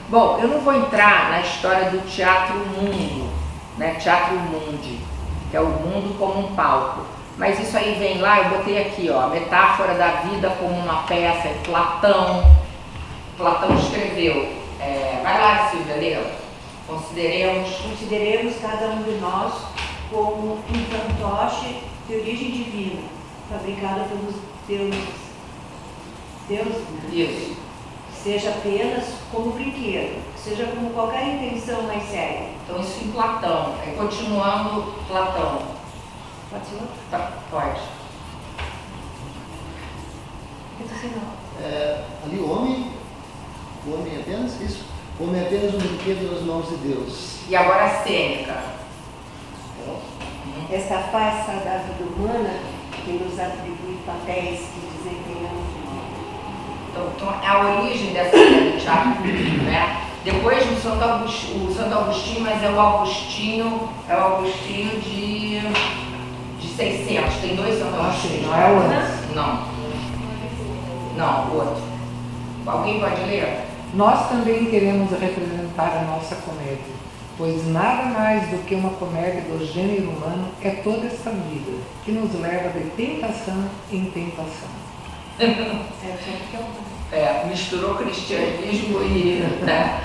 [SPEAKER 2] Bom, eu não vou entrar na história do Teatro Mundo, né? Teatro Mundi, que é o mundo como um palco. Mas isso aí vem lá, eu botei aqui, ó, a metáfora da vida como uma peça, Platão escreveu. Vai lá, Silvia, lê.
[SPEAKER 3] Consideremos cada um de nós como um fantoche de origem divina, fabricado pelos deuses. Deuses, né?
[SPEAKER 2] Isso.
[SPEAKER 3] Seja apenas como brinquedo, seja como qualquer intenção mais séria.
[SPEAKER 2] Então isso em Platão. Continuando Platão.
[SPEAKER 3] Pode ser outro?
[SPEAKER 2] Tá, pode.
[SPEAKER 3] Eu tô sem nada.
[SPEAKER 5] Ali o homem é apenas isso. O homem é apenas um brinquedo nas mãos de Deus.
[SPEAKER 2] E agora a Sêneca.
[SPEAKER 3] Esta farsa da vida humana que nos atribui papéis que desempenhamos.
[SPEAKER 2] Então a origem dessa ideia do teatro, né? Depois o Santo Agostinho, mas é o Agostinho de 600. Tem 2 Santo Agostinhos.
[SPEAKER 6] Não é o antes.
[SPEAKER 2] Não, o outro. Alguém pode ler?
[SPEAKER 6] Nós também queremos representar a nossa comédia, pois nada mais do que uma comédia do gênero humano é toda essa vida, que nos leva de tentação em tentação.
[SPEAKER 2] Misturou cristianismo né,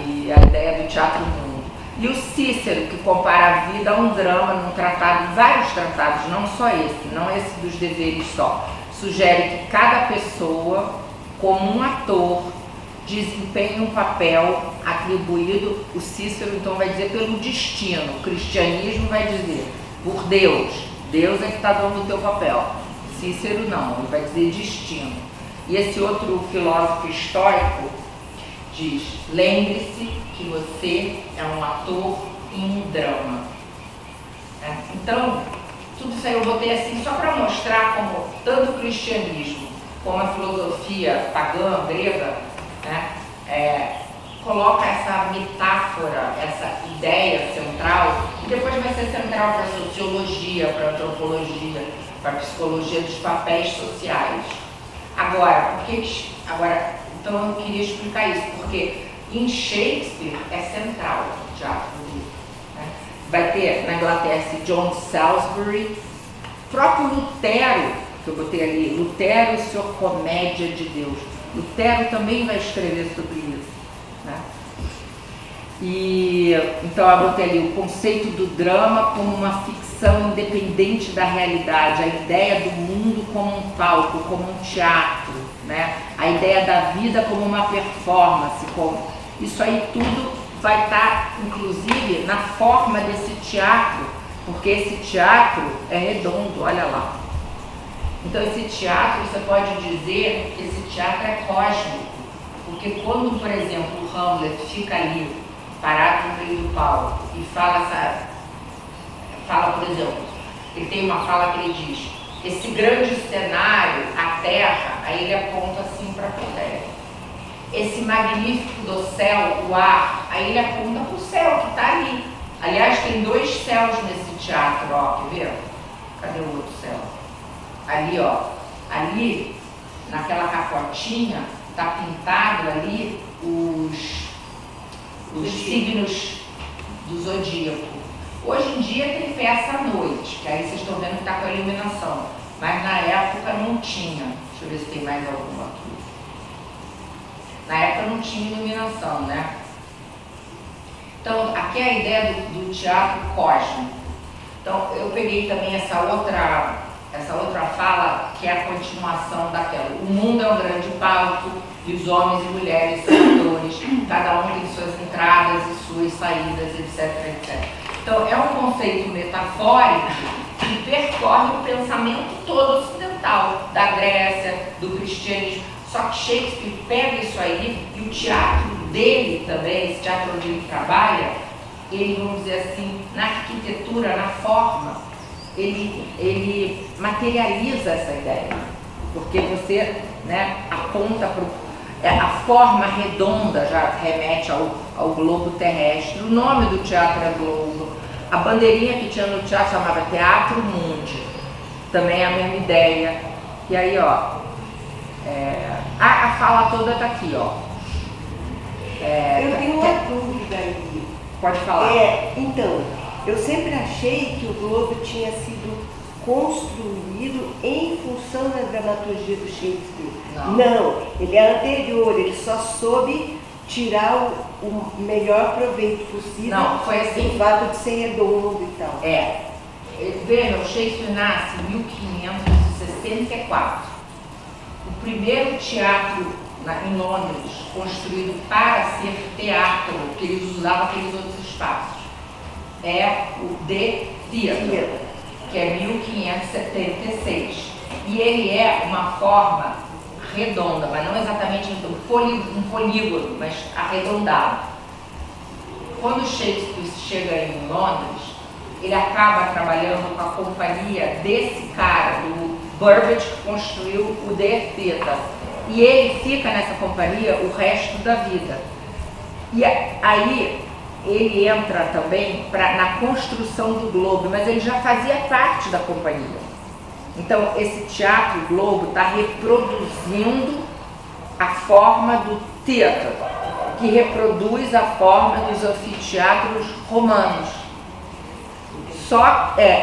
[SPEAKER 2] e a ideia do teatro mundo. E o Cícero, que compara a vida a um drama num tratado, vários tratados, não só esse, não esse dos deveres só, sugere que cada pessoa, como um ator, desempenha um papel atribuído, o Cícero então vai dizer pelo destino, o cristianismo vai dizer por Deus, Deus é que está dando o teu papel. Cícero não, ele vai dizer destino. E esse outro filósofo estoico diz: lembre-se que você é um ator em um drama. Então, tudo isso aí eu botei assim só para mostrar como tanto o cristianismo como a filosofia pagã, grega, né, coloca essa metáfora, essa ideia central, e depois vai ser central para a sociologia, para a antropologia, para a psicologia dos papéis sociais. Agora, então eu queria explicar isso, porque em Shakespeare é central o teatro dele, né? Vai ter na Inglaterra esse John Salisbury, próprio Lutero, que eu botei ali, Lutero, o Senhor Comédia de Deus. Lutero também vai escrever sobre isso, né? E então eu botei ali o conceito do drama como uma ficção independente da realidade, a ideia do mundo como um palco, como um teatro, né? A ideia da vida como uma performance, como isso aí tudo vai estar, inclusive, na forma desse teatro, porque esse teatro é redondo, olha lá. Então esse teatro, você pode dizer que esse teatro é cósmico, porque quando, por exemplo, o Hamlet fica ali, parado no meio do palco, e fala, por exemplo, ele tem uma fala que ele diz: esse grande cenário, a terra, aí ele aponta assim para a plateia. Esse magnífico do céu, o ar, aí ele aponta para o céu que está ali. Aliás, tem 2 céus nesse teatro, ó, quer ver? Cadê o outro céu? Ali, ó, ali, naquela capotinha, está pintado ali os signos do zodíaco. Hoje em dia tem peça à noite, que aí vocês estão vendo que está com a iluminação, mas na época não tinha. Deixa eu ver se tem mais alguma aqui. Na época não tinha iluminação, né? Então, aqui é a ideia do teatro cósmico. Então, eu peguei também essa outra fala, que é a continuação daquela. O mundo é um grande palco e os homens e mulheres são atores, cada um tem suas entradas e suas saídas, etc, etc. Então, é um conceito metafórico que percorre o pensamento todo ocidental, da Grécia, do cristianismo. Só que Shakespeare pega isso aí, e o teatro dele também, esse teatro onde ele trabalha, ele, vamos dizer assim, na arquitetura, na forma, ele materializa essa ideia. Porque você, né, aponta para a forma redonda, já remete ao globo terrestre. O nome do teatro é Globo. A bandeirinha que tinha no teatro chamava Teatro Mundi. Também é a mesma ideia. E aí, ó, a fala toda está aqui, ó.
[SPEAKER 7] Eu tenho uma dúvida aí.
[SPEAKER 2] Pode falar.
[SPEAKER 7] Então, eu sempre achei que o Globo tinha sido construído em função da dramaturgia do Shakespeare. Não, ele é anterior, ele só soube tirar o melhor proveito possível.
[SPEAKER 2] Não, foi assim.
[SPEAKER 7] O fato de ser redondo e tal.
[SPEAKER 2] Veja, o Shakespeare nasce em 1564. O primeiro teatro em Londres, construído para ser teatro, que eles usavam aqueles outros espaços, é o The Theatre, que é 1576. E ele é uma forma redonda, mas não exatamente um polígono, mas arredondado. Quando Shakespeare chega em Londres, ele acaba trabalhando com a companhia desse cara, do Burbage, que construiu o The Theatre. E ele fica nessa companhia o resto da vida. E aí ele entra também na construção do Globo, mas ele já fazia parte da companhia. Então esse Teatro Globo está reproduzindo a forma do teatro, que reproduz a forma dos anfiteatros romanos.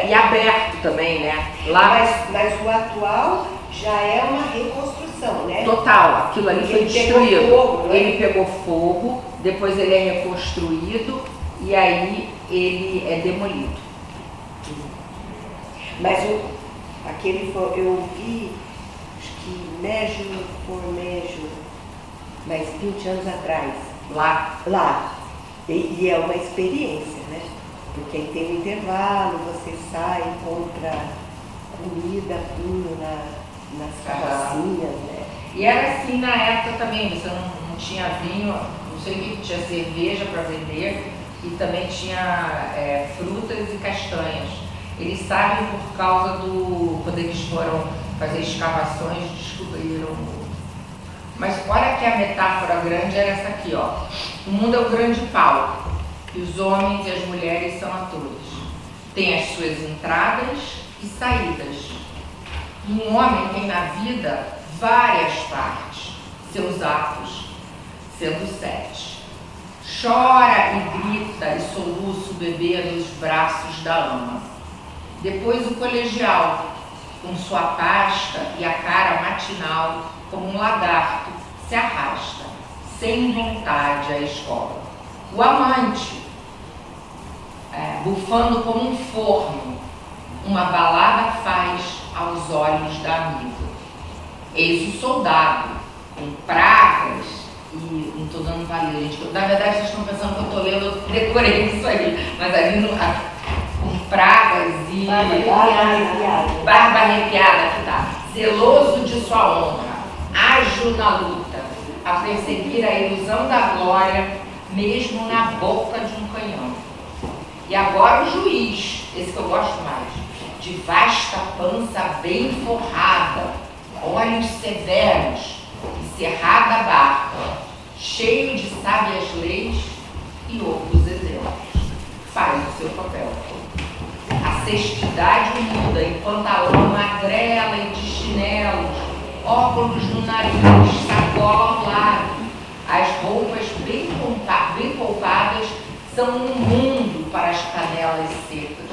[SPEAKER 2] E aberto também, né?
[SPEAKER 7] Mas o atual já é uma reconstrução, né?
[SPEAKER 2] Total, aquilo ali foi destruído.
[SPEAKER 7] Fogo, né?
[SPEAKER 2] Ele pegou fogo, depois ele é reconstruído e aí ele é demolido.
[SPEAKER 7] Mas eu vi, acho que Major por Major, mas 20 anos atrás. Lá. E é uma experiência, né? Porque aí tem um intervalo, você sai, compra comida, vinho nas carrocinhas, né?
[SPEAKER 2] E era assim na época também, você não tinha vinho, não sei o que, tinha cerveja para vender e também tinha frutas e castanhas. Eles sabem por causa quando eles foram fazer escavações, descobriram. Mas olha que a metáfora grande era essa aqui, ó. O mundo é um grande palco e os homens e as mulheres são atores. Tem as suas entradas e saídas. Um homem tem na vida várias partes, seus atos, sendo 7. Chora e grita e soluça o bebê nos braços da ama. Depois o colegial, com sua pasta e a cara matinal, como um lagarto, se arrasta, sem vontade, à escola. O amante, bufando como um forno, uma balada faz aos olhos da amiga. Eis o soldado, com pragas e... não estou dando valor, gente. Na verdade, vocês estão pensando que eu estou lendo, eu decorei isso aí, mas ali com pragas e... barba arrepiada, que tá. Zeloso de sua honra, ágil na luta, a perseguir a ilusão da glória, mesmo na boca de um canhão. E agora o juiz, esse que eu gosto mais, de vasta pança bem forrada, olhos severos e cerrada barba, cheio de sábias leis e outros exemplos. Faz o seu papel. A cestidade muda em pantalão magrela e de chinelos, óculos no nariz, sacola ao lado. As roupas bem poupadas são um mundo para as canelas secas.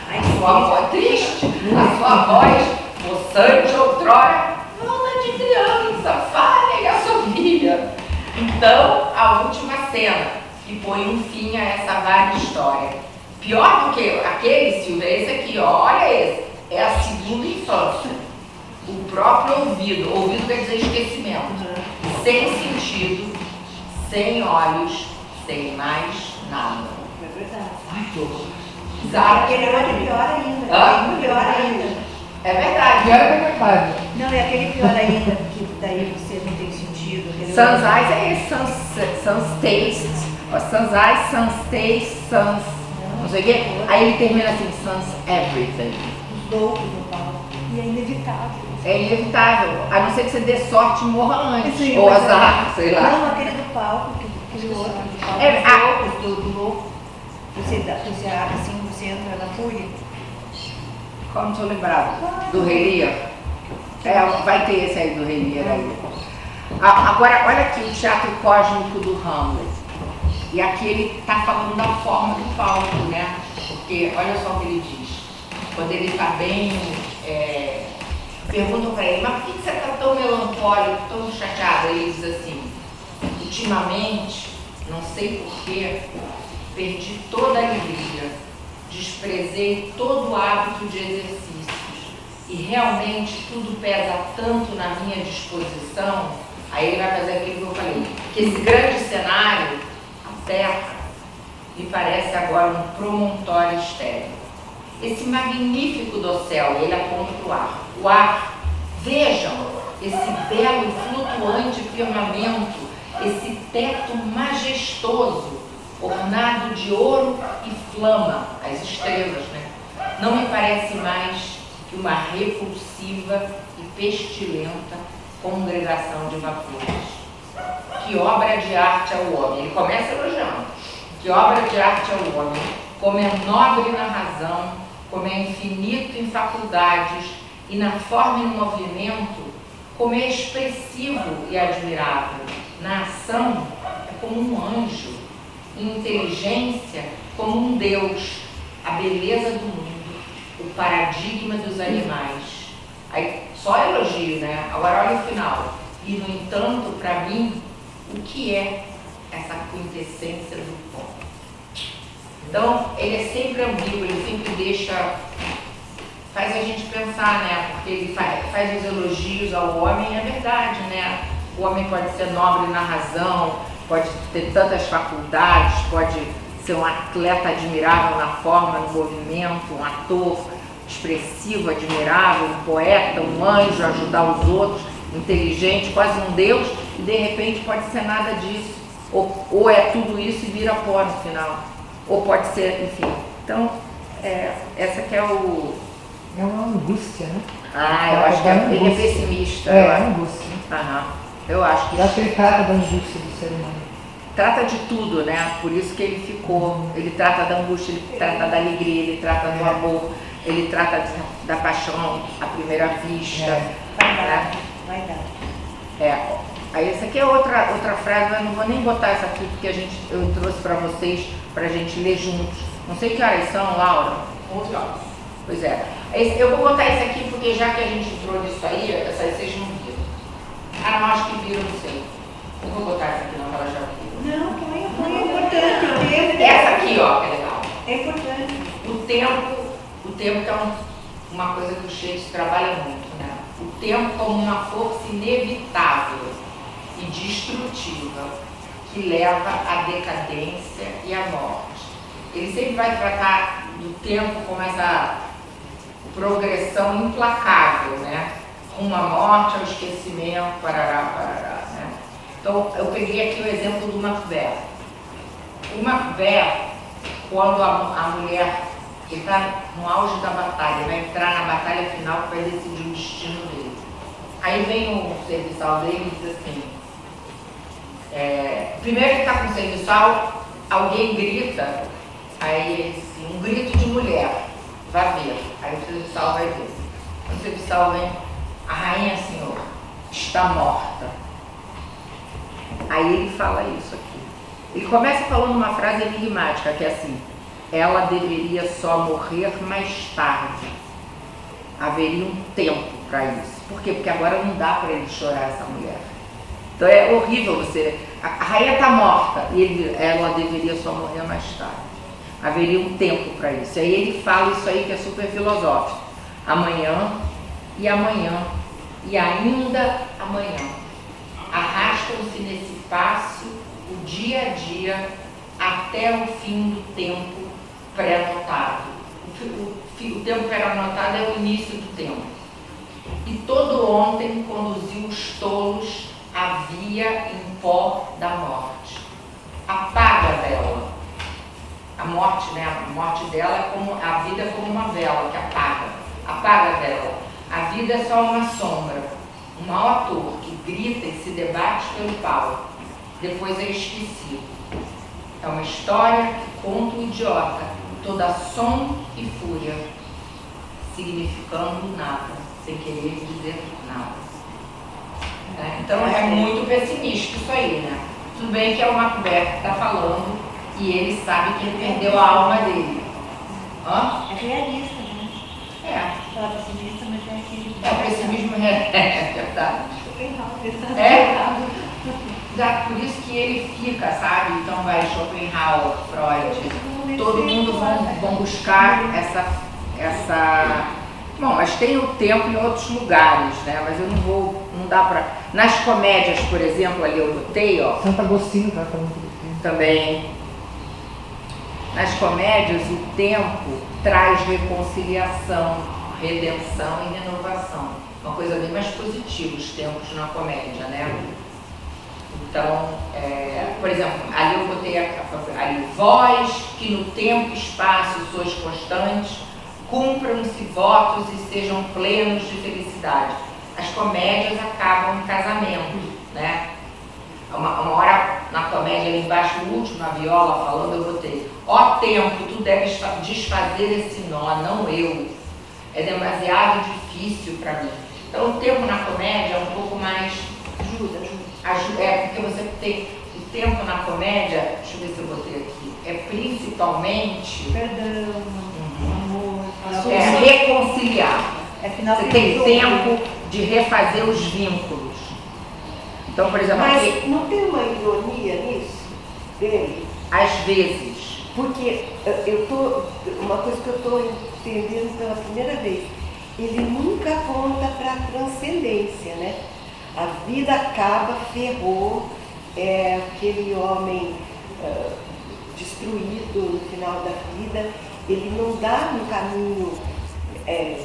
[SPEAKER 2] A sua voz triste, a sua voz possante outrora, fala de criança, falha e assovia. Então, a última cena, que põe um fim a essa vaga história. Pior do que aquele, Silvia, é esse aqui, ó, olha esse, é a segunda infância. O próprio ouvido quer dizer esquecimento, sem sentido, sem olhos, sem mais nada.
[SPEAKER 3] É verdade.
[SPEAKER 2] Ai, que horror. Exato.
[SPEAKER 3] Aquele outro é pior ainda.
[SPEAKER 2] Hã?
[SPEAKER 3] Pior ainda.
[SPEAKER 2] É verdade.
[SPEAKER 6] Pior é verdade.
[SPEAKER 3] Não, é aquele pior ainda, que daí você não tem sentido.
[SPEAKER 2] Sans eyes é esse, sans taste. Ó, sans eyes, sans taste, sans... não sei o quê. Aí ele termina assim, sans everything.
[SPEAKER 3] Os loucos no palco. E é inevitável.
[SPEAKER 2] É inevitável, a não ser que você dê sorte e morra antes.
[SPEAKER 3] Sim,
[SPEAKER 2] ou
[SPEAKER 3] mas
[SPEAKER 2] azar, sei lá.
[SPEAKER 3] Não, aquele do palco, aquele outro do palco.
[SPEAKER 2] É,
[SPEAKER 3] Os loucos, do louco. Você abre assim, você entra na fúria.
[SPEAKER 2] Como não sou lembrado? Do Rei Lear? Vai ter esse aí do Rei Lear aí. Agora, olha aqui o teatro cósmico do Hamlet. E aqui ele está falando da forma do palco, né? Porque olha só o que ele diz. Quando ele está bem... perguntam para ele, mas por que você está tão melancólico, tão chateado? Ele diz assim, ultimamente, não sei porquê, perdi toda a alegria, desprezei todo o hábito de exercícios e realmente tudo pesa tanto na minha disposição. Aí ele vai fazer aquilo que eu falei, que esse grande cenário, a Terra, me parece agora um promontório estéril. Esse magnífico dossel, ele aponta para o ar. O ar, vejam, esse belo e flutuante firmamento, esse teto majestoso, ornado de ouro e flama, as estrelas, né? Não me parece mais que uma repulsiva e pestilenta congregação de vapores. Que obra de arte é o homem? Ele começa elogiando. Que obra de arte é o homem? Como é nobre na razão, como é infinito em faculdades e na forma e no movimento, como é expressivo e admirável. Na ação é como um anjo, em inteligência como um Deus, a beleza do mundo, o paradigma dos animais. Aí só elogio, né? Agora olha o final. E no entanto, para mim, o que é essa quintessência do pó? Então, ele é sempre ambíguo, ele sempre faz a gente pensar, né? Porque ele faz os elogios ao homem, é verdade, né? O homem pode ser nobre na razão, pode ter tantas faculdades, pode ser um atleta admirável na forma, no movimento, um ator expressivo, admirável, um poeta, um anjo, ajudar os outros. inteligente, quase um Deus, e de repente pode ser nada disso. Ou é tudo isso e vira pó no final. Ou pode ser, enfim. Então, essa que é o...
[SPEAKER 6] É uma angústia, né?
[SPEAKER 2] eu acho que ele é pessimista.
[SPEAKER 6] É, angústia.
[SPEAKER 2] Eu acho que...
[SPEAKER 6] Eu acho que ele trata da angústia do ser humano.
[SPEAKER 2] Trata de tudo, né? Por isso que ele ficou. Ele trata da angústia, ele trata da alegria, ele trata do amor, ele trata da paixão à primeira vista. Né?
[SPEAKER 7] Vai dar.
[SPEAKER 2] Aí essa aqui é outra frase, mas não vou nem botar essa aqui porque eu trouxe para vocês, pra gente ler juntos. Não sei que horas são, Laura?
[SPEAKER 1] 11 horas.
[SPEAKER 2] Pois é. Eu vou botar esse aqui porque já que a gente entrou nisso aí, essa aí vocês não viram. Não, acho que viram, não sei. Não vou botar essa aqui não, que ela já viu.
[SPEAKER 7] Não, põe, é importante. O tempo.
[SPEAKER 2] Essa aqui, ó, que é legal.
[SPEAKER 7] É importante.
[SPEAKER 2] O tempo que é uma coisa que o Shakespeare trabalha muito, né? O tempo como uma força inevitável e destrutiva que leva à decadência e à morte. Ele sempre vai tratar do tempo como essa progressão implacável, né? Uma morte ao esquecimento, parará, né? Então, eu peguei aqui o exemplo do Macbeth. O Macbeth, quando a mulher está no auge da batalha, vai entrar na batalha final que vai decidir o destino dele. Aí vem o serviçal dele e diz assim, primeiro ele está com o serviçal, alguém grita, aí ele diz assim, um grito de mulher, vai ver. Aí o serviçal vai ver. O serviçal vem, a rainha, senhor, está morta. Aí ele fala isso aqui. Ele começa falando uma frase enigmática, que é assim, ela deveria só morrer mais tarde. Haveria um tempo para isso. Por quê? Porque agora não dá para ele chorar essa mulher. Então é horrível você... A rainha está morta e ela deveria só morrer mais tarde. Haveria um tempo para isso. Aí ele fala isso aí que é super filosófico. Amanhã e amanhã e ainda amanhã. Arrastam-se nesse passo o dia a dia até o fim do tempo pré-anotado. O tempo pré-anotado é o início do tempo. E todo ontem conduziu os tolos à via em pó da morte. Apaga a vela. A morte, né? A morte dela é como a vida é como uma vela que apaga. Apaga a vela. A vida é só uma sombra. Um mau ator que grita e se debate pelo pau. Depois é esquecido. É uma história que conta o idiota, toda som e fúria, significando nada, sem querer dizer nada. Então é muito pessimista isso aí, né? Tudo bem que é o Macbeth que está falando e ele sabe que ele perdeu a alma dele.
[SPEAKER 7] É realista, né? Fala pessimista, mas é aquele...
[SPEAKER 2] O pessimismo é verdade. Por isso que ele fica, sabe? Então vai Schopenhauer, Freud, todo mundo vão buscar essa... Bom, mas tem o tempo em outros lugares, né? Mas eu não dá pra... Nas comédias, por exemplo, ali eu botei, ó.
[SPEAKER 6] Santo Agostinho trata muito do tempo.
[SPEAKER 2] Também. Nas comédias, o tempo traz reconciliação, redenção e renovação. Uma coisa bem mais positiva, os tempos na comédia, né? Então, por exemplo, ali eu botei ali, vós que no tempo e espaço sois constantes, cumpram-se votos e sejam plenos de felicidade. As comédias acabam em casamento, né? Uma hora na comédia ali embaixo, o último, a viola falando, eu botei: ó tempo, tu deves desfazer esse nó, não eu. É demasiado difícil para mim. Então o tempo na comédia é um pouco mais... Ajuda, porque você tem o tempo na comédia, deixa eu ver se eu botei aqui, é principalmente...
[SPEAKER 3] Perdão, amor.
[SPEAKER 2] Reconciliar. Você tem
[SPEAKER 3] Resolver.
[SPEAKER 2] tempo de refazer os vínculos. Então, por exemplo,
[SPEAKER 7] Mas
[SPEAKER 2] aqui,
[SPEAKER 7] não tem uma ironia nisso dele?
[SPEAKER 2] às vezes,
[SPEAKER 7] Porque uma coisa que eu estou entendendo pela primeira vez, ele nunca aponta para a transcendência, né? A vida acaba, ferrou, aquele homem destruído no final da vida, ele não dá um caminho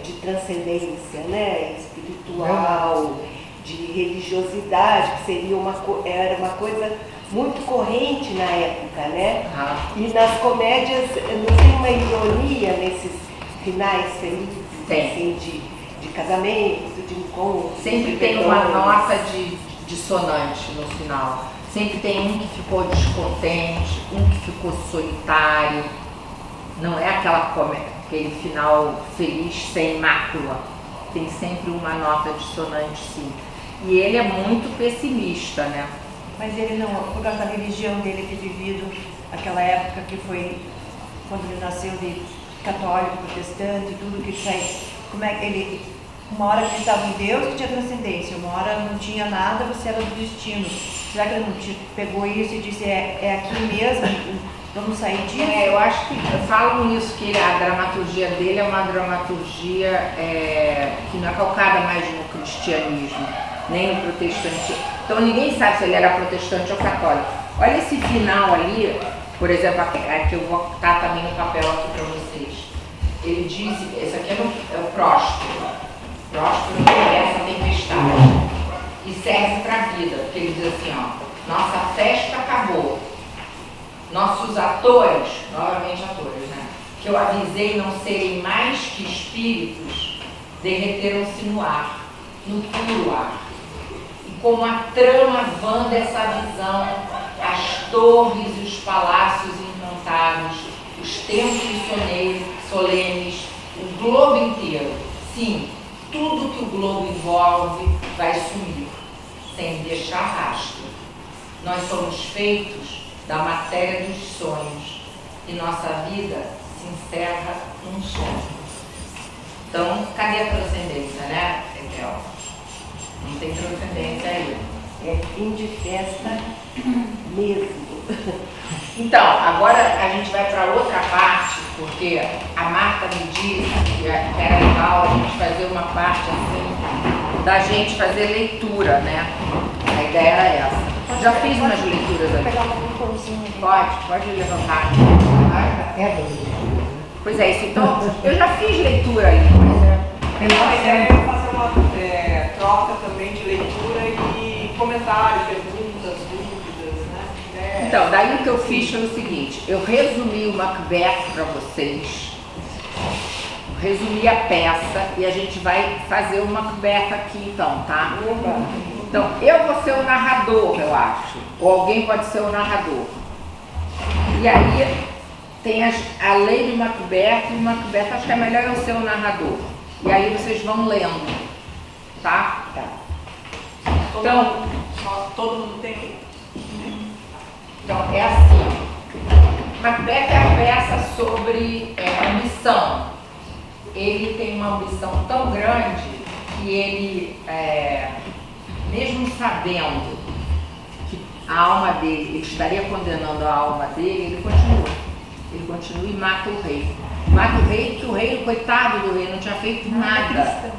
[SPEAKER 7] de transcendência, né? Espiritual, de religiosidade, que seria era uma coisa muito corrente na época, né? E nas comédias não tem uma ironia nesses finais felizes, assim, de casamento, de encontro.
[SPEAKER 2] Sempre tem uma nota de dissonante no final. Sempre tem um que ficou descontente, um que ficou solitário. Não é aquele final feliz sem mácula. Tem sempre uma nota dissonante, sim. E ele é muito pessimista, né?
[SPEAKER 3] Mas ele não, por causa da religião dele ter vivido aquela época que foi quando ele nasceu de católico, protestante, tudo que sai. Como é que ele. Uma hora que ele estava em Deus, que tinha transcendência, uma hora não tinha nada, você era do destino. Será que ele não pegou isso e disse, é aqui mesmo, vamos sair disso?
[SPEAKER 2] Eu acho que falam isso, que a dramaturgia dele é uma dramaturgia que não é calcada mais no cristianismo, nem no protestantismo. Então ninguém sabe se ele era protestante ou católico. Olha esse final ali, por exemplo, que eu vou botar também no papel aqui para vocês. Ele diz, esse aqui é o Próspero. Próspero começa a tempestade e serve para a vida, porque ele diz assim, ó, nossa festa acabou, nossos atores, novamente atores, né, que eu avisei não serem mais que espíritos, derreteram-se no ar, no puro ar. E como a trama vã dessa visão, as torres e os palácios encantados, os templos solenes, o globo inteiro, sim, tudo que o globo envolve vai sumir, sem deixar rastro. Nós somos feitos da matéria dos sonhos e nossa vida se encerra num sonho. Então, cadê a transcendência, né, Etel? Não tem transcendência aí.
[SPEAKER 7] É fim de festa mesmo.
[SPEAKER 2] Então, agora a gente vai para outra parte, porque a Marta me disse que era legal a gente fazer uma parte assim, da gente fazer leitura, né? A ideia era essa. Já fiz umas leituras aqui.
[SPEAKER 3] Pegar um pãozinho.
[SPEAKER 2] Pode levantar.
[SPEAKER 6] É das leituras, né?
[SPEAKER 2] Pois é, isso. Então, eu já fiz leitura aí, mas
[SPEAKER 1] A ideia é fazer uma troca também de leitura e comentário, perguntas, dúvidas, né?
[SPEAKER 2] Então, daí o que eu fiz foi o seguinte, eu resumi o Macbeth para vocês, resumi a peça e a gente vai fazer o Macbeth aqui então, tá? Então, eu vou ser o narrador, eu acho, ou alguém pode ser o narrador. E aí tem a lei do Macbeth e o Macbeth, acho que é melhor eu ser o narrador. E aí vocês vão lendo, tá? Então,
[SPEAKER 1] todo mundo tem.
[SPEAKER 2] Então, é assim, Macbeth é a peça sobre ambição. Ele tem uma ambição tão grande que ele, mesmo sabendo que a alma dele, ele estaria condenando a alma dele, ele continua e mata o rei. Mata o rei, que o rei, coitado do rei, não tinha feito nada.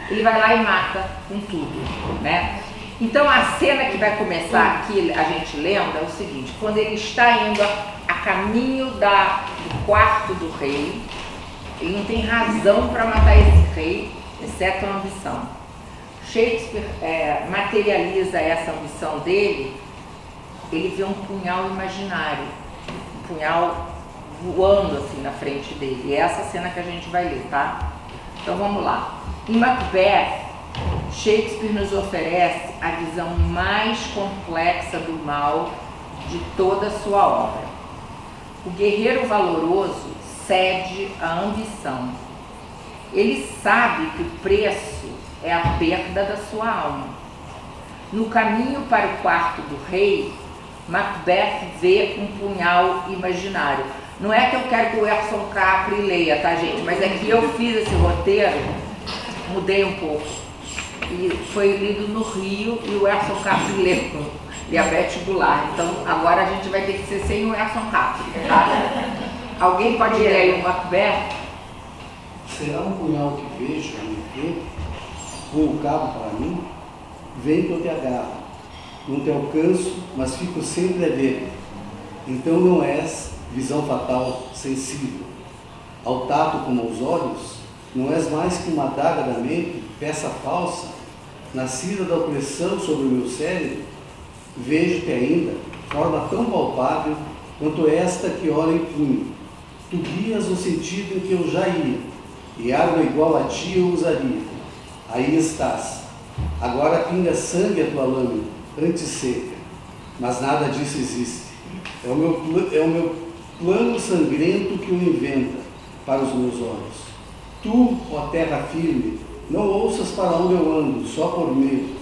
[SPEAKER 2] Ele vai lá e mata com tudo, né? Então a cena que vai começar aqui, a gente lendo, é o seguinte, quando ele está indo a caminho do quarto do rei, ele não tem razão para matar esse rei, exceto a ambição. Shakespeare materializa essa ambição dele, ele vê um punhal imaginário, um punhal voando assim na frente dele. E é essa cena que a gente vai ler, tá? Então vamos lá. Em Macbeth, Shakespeare nos oferece a visão mais complexa do mal de toda a sua obra. O guerreiro valoroso cede à ambição. Ele sabe que o preço é a perda da sua alma. No caminho para o quarto do rei, Macbeth vê um punhal imaginário. Não é que eu quero que o Erson Capri leia, tá, gente? Mas é que eu fiz esse roteiro, mudei um pouco. E foi lido no Rio e o Erson Capri leu, e a Beth Goulart. Então agora a gente vai ter que ser sem o Erson Capri, tá? Alguém pode ler aí o Macbeth?
[SPEAKER 8] Será um punhal que vejo a meu peito, ou um cabo para mim? Vem que eu te agarro. Não te alcanço, mas fico sempre a ver. Então não és visão fatal, sensível. Ao tato como aos olhos, não és mais que uma adaga da mente, peça falsa, nascida da opressão sobre o meu cérebro, vejo-te ainda, forma tão palpável quanto esta que ora em punho. Tu guias no sentido em que eu já ia, e arma igual a ti eu usaria. Aí estás. Agora pinga sangue a tua lâmina, antes seca, mas nada disso existe. É o meu plano sangrento que o inventa para os meus olhos. Tu, ó terra firme, não ouças para onde eu ando, só por medo.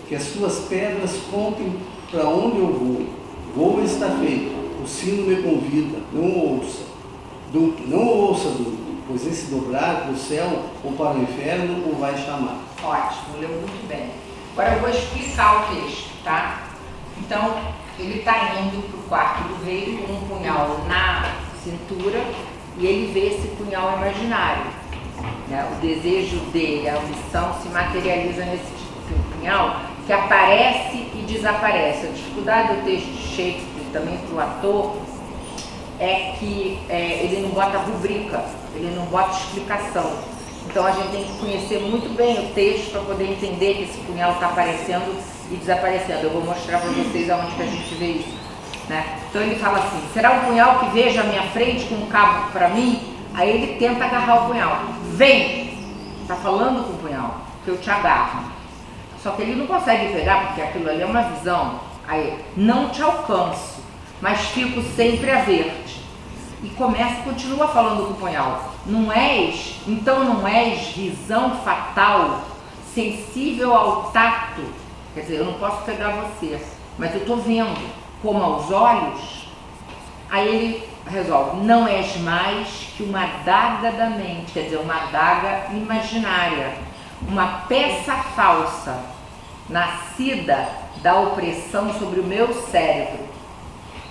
[SPEAKER 8] Que as tuas pedras contem para onde eu vou. Voo está feito, o sino me convida, não ouça. Não ouça, pois esse dobrar para o céu ou para o inferno o vai chamar.
[SPEAKER 2] Ótimo, leu muito bem. Agora eu vou explicar o texto, tá? Então, ele está indo para o quarto do rei com um punhal na cintura e ele vê esse punhal imaginário. Né? O desejo dele, a ambição se materializa nesse tipo de punhal que aparece e desaparece. A dificuldade do texto de Shakespeare, também para o ator, é que ele não bota rubrica, ele não bota explicação. Então a gente tem que conhecer muito bem o texto para poder entender que esse punhal está aparecendo e desaparecendo. Eu vou mostrar para vocês aonde que a gente vê isso. Né? Então ele fala assim: será um punhal que veja à minha frente com um cabo para mim? Aí ele tenta agarrar o punhal. Vem! Está falando com o punhal, que eu te agarro. Só que ele não consegue pegar, porque aquilo ali é uma visão. Aí, não te alcanço, mas fico sempre a ver-te. E continua falando com o punhal. Então não és visão fatal, sensível ao tato. Quer dizer, eu não posso pegar você, mas eu estou vendo, como aos olhos. Aí ele resolve: não és mais que uma adaga da mente, quer dizer, uma adaga imaginária, uma peça falsa, nascida da opressão sobre o meu cérebro.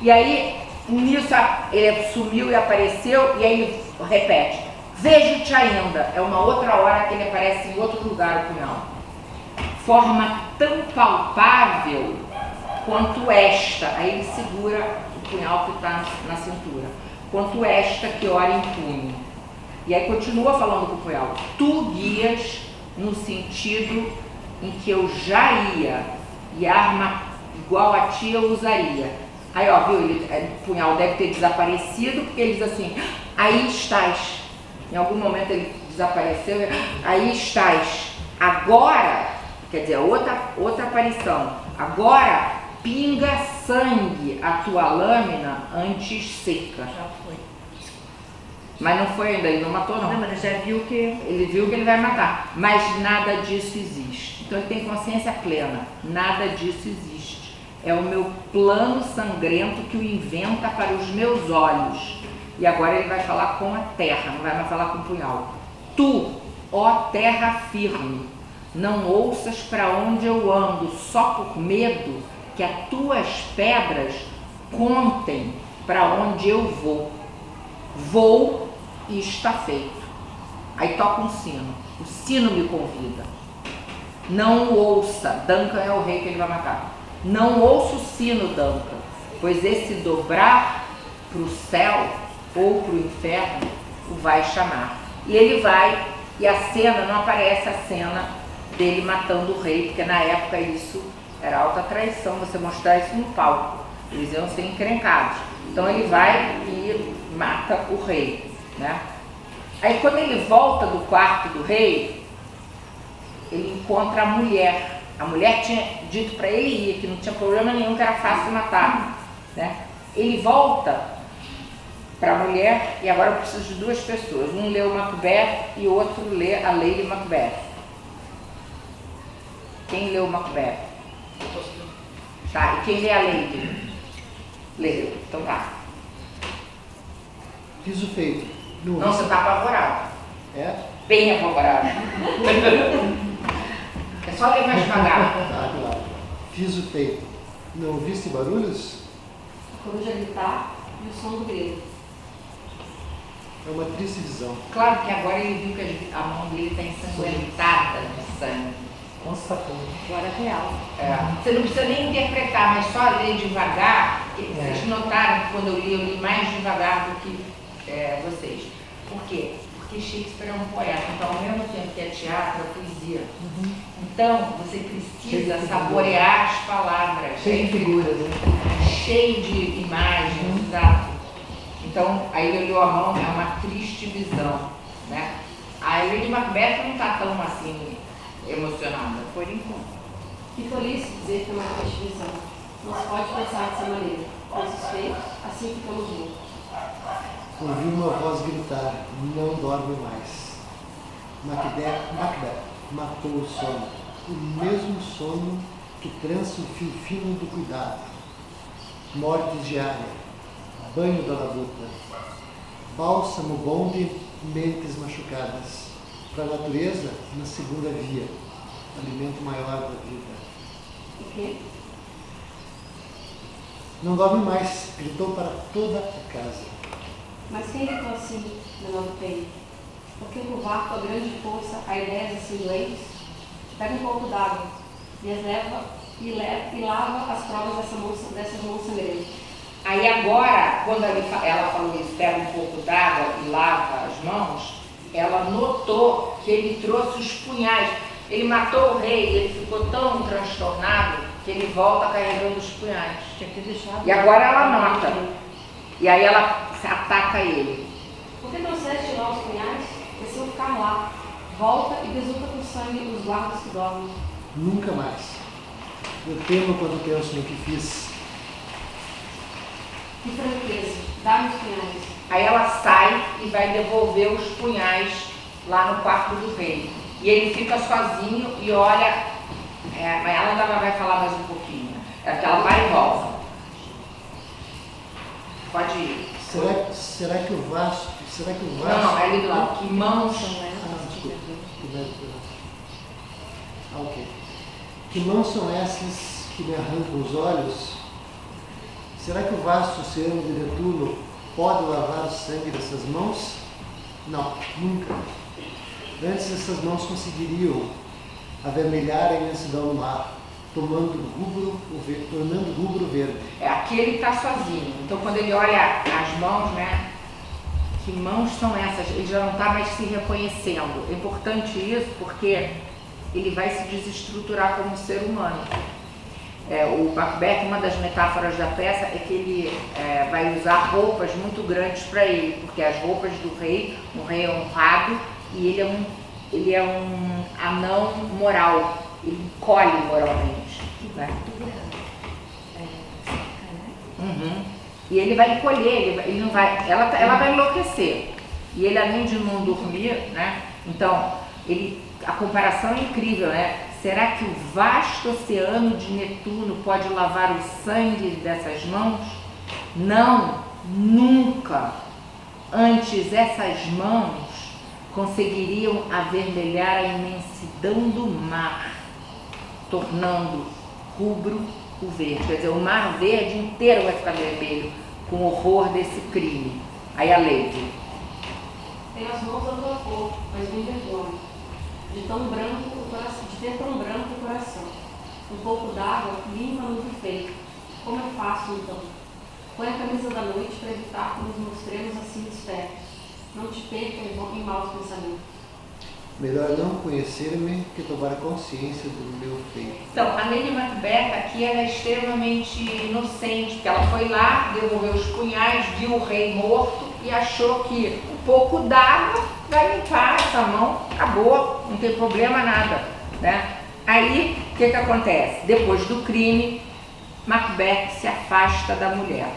[SPEAKER 2] E aí, nisso, ele sumiu e apareceu, e aí ele repete: vejo-te ainda. É uma outra hora que ele aparece em outro lugar, o punhal. Forma tão palpável quanto esta. Aí ele segura o punhal que está na cintura. Quanto esta que ora em punho. E aí continua falando com o punhal: tu guias no sentido em que eu já ia, e arma igual a ti eu usaria. Aí, ó, viu, o punhal deve ter desaparecido, porque ele diz assim: aí estás. Em algum momento ele desapareceu, aí estás. Agora, quer dizer, outra aparição. Agora pinga sangue a tua lâmina antes seca.
[SPEAKER 3] Já foi.
[SPEAKER 2] Mas não foi ainda, ele não matou não.
[SPEAKER 3] Não, mas já viu que...
[SPEAKER 2] Ele viu que ele vai matar, mas nada disso existe. Então ele tem consciência plena, nada disso existe. É o meu plano sangrento que o inventa para os meus olhos. E agora ele vai falar com a terra, não vai mais falar com o punhal. Tu, ó terra firme, não ouças para onde eu ando, só por medo que as tuas pedras contem para onde eu vou. Vou e está feito. Aí toca um sino. O sino me convida. Não ouça. Duncan é o rei que ele vai matar. Não ouça o sino, Duncan, pois esse dobrar para o céu ou para o inferno o vai chamar. E ele vai, e a cena, não aparece a cena dele matando o rei, porque na época isso era alta traição, você mostrar isso no palco. Eles iam ser encrencados. Então ele vai e mata o rei, né? Aí quando ele volta do quarto do rei, ele encontra a mulher. A mulher tinha dito para ele ir, que não tinha problema nenhum, que era fácil matar, né? Ele volta para a mulher e agora eu preciso de duas pessoas. Um lê o Macbeth e o outro lê a Lady Macbeth. Quem lê o Macbeth? Tá, e quem lê a Lady? Lê, então tá.
[SPEAKER 5] Fiz o feito.
[SPEAKER 2] Não, você está apavorado.
[SPEAKER 5] É?
[SPEAKER 2] Bem apavorado. É só ler mais devagar.
[SPEAKER 5] Ah, claro. Fiz o feito. Não ouviste barulhos?
[SPEAKER 4] A coruja gritar e o som do grilo.
[SPEAKER 5] É uma triste visão.
[SPEAKER 2] Claro que agora ele viu que a mão dele está ensanguentada de sangue.
[SPEAKER 6] Constatou.
[SPEAKER 4] Agora é real.
[SPEAKER 2] Você não precisa nem interpretar, mas só ler devagar. Vocês notaram que quando eu li mais devagar do que vocês. Por quê? porque Shakespeare é um poeta, então ao mesmo tempo que é teatro, é poesia. Então você precisa saborear as palavras.
[SPEAKER 6] Cheio de figuras, né?
[SPEAKER 2] Cheio de imagens, exato. Então, aí ele olhou a mão, é uma triste visão, né? A Lady Macbeth não está tão assim emocionada, por enquanto.
[SPEAKER 4] Fico feliz de dizer que é uma triste visão. Não se pode pensar dessa maneira. Nossos feitos, assim ficamos juntos.
[SPEAKER 5] Ouvi uma voz gritar, não dorme mais. Macbeth matou o sono, o mesmo sono que trança o fio fino do cuidado. Mortes diária, banho da labuta, bálsamo bom de mentes machucadas. Para a natureza, na segunda via, alimento maior da vida.
[SPEAKER 4] O quê?
[SPEAKER 5] Não dorme mais, gritou para toda a casa.
[SPEAKER 4] Mas quem gritou assim, meu novo peito? Porque curvar com a grande força a ideias assim doentes? Pega um pouco d'água e as leva e lava as provas dessas mãos sangrentas.
[SPEAKER 2] Aí agora, quando ela falou isso, pega um pouco d'água e lava as mãos, ela notou que ele trouxe os punhais. Ele matou o rei, ele ficou tão transtornado que ele volta carregando os punhais.
[SPEAKER 3] Tinha que deixar.
[SPEAKER 2] E agora ela nota. E aí ela ataca ele.
[SPEAKER 4] Por que trouxeste lá os punhais? Precisam ficar lá. Volta e besuca com sangue os guardas que dormem.
[SPEAKER 5] Nunca mais. Eu temo quando penso no que fiz.
[SPEAKER 4] Que franqueza, dá-me os punhais.
[SPEAKER 2] Aí ela sai e vai devolver os punhais lá no quarto do rei. E ele fica sozinho e olha, mas ela ainda vai falar mais um pouquinho. É que ela vai e volta. Pode ir.
[SPEAKER 5] Será que o vasto...
[SPEAKER 2] Não, é ali do lado. Que mãos são
[SPEAKER 5] desculpa. Ok. Que mãos são essas que me arrancam os olhos? Será que o vasto oceano de Netuno pode lavar o sangue dessas mãos? Não, nunca. Antes essas mãos conseguiriam avermelhar a imensidão do mar, tornando rubro verde.
[SPEAKER 2] Aqui ele está sozinho. Então quando ele olha as mãos, né? Que mãos são essas? Ele já não está mais se reconhecendo. É importante isso porque ele vai se desestruturar como ser humano. O Macbeth, uma das metáforas da peça é que ele vai usar roupas muito grandes para ele, porque as roupas do rei, um rei é honrado e ele é um anão moral, ele encolhe moralmente. Né? Uhum. E ele vai encolher, ele não vai, ela vai enlouquecer. E ele, além de não dormir, né? Então, a comparação é incrível, né? Será que o vasto oceano de Netuno pode lavar o sangue dessas mãos? Não, nunca. Antes, essas mãos conseguiriam avermelhar a imensidão do mar, tornando rubro o verde. Quer dizer, o mar verde inteiro vai ficar vermelho com o horror desse crime. Aí a Lady.
[SPEAKER 4] Tenho as mãos da tua cor, mas me envergonho. De ter tão branco o coração. Um pouco d'água limpa-nos o peito. Como é fácil, então? Põe a camisa da noite para evitar que nos mostremos assim despertos. Não te perca em maus pensamentos.
[SPEAKER 5] Melhor não conhecer-me que tomar consciência do meu feito.
[SPEAKER 2] Então, a Lady Macbeth aqui ela é extremamente inocente, porque ela foi lá, devolveu os punhais, viu o rei morto e achou que um pouco d'água vai limpar essa mão, acabou, não tem problema nada, né? Aí, o que acontece? Depois do crime, Macbeth se afasta da mulher.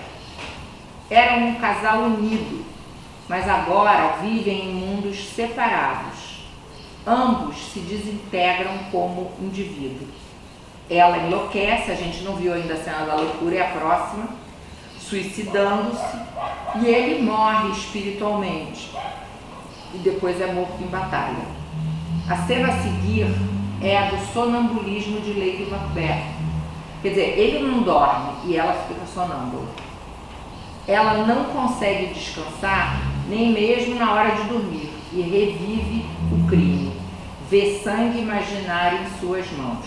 [SPEAKER 2] Eram um casal unido, mas agora vivem em mundos separados. Ambos se desintegram como indivíduo. Ela enlouquece, a gente não viu ainda a cena da loucura, é a próxima, suicidando-se, e ele morre espiritualmente e depois é morto em batalha. A cena a seguir é a do sonambulismo de Lady Macbeth. Quer dizer, ele não dorme e ela fica sonâmbula. Ela não consegue descansar nem mesmo na hora de dormir e revive o crime. Vê sangue imaginário em suas mãos.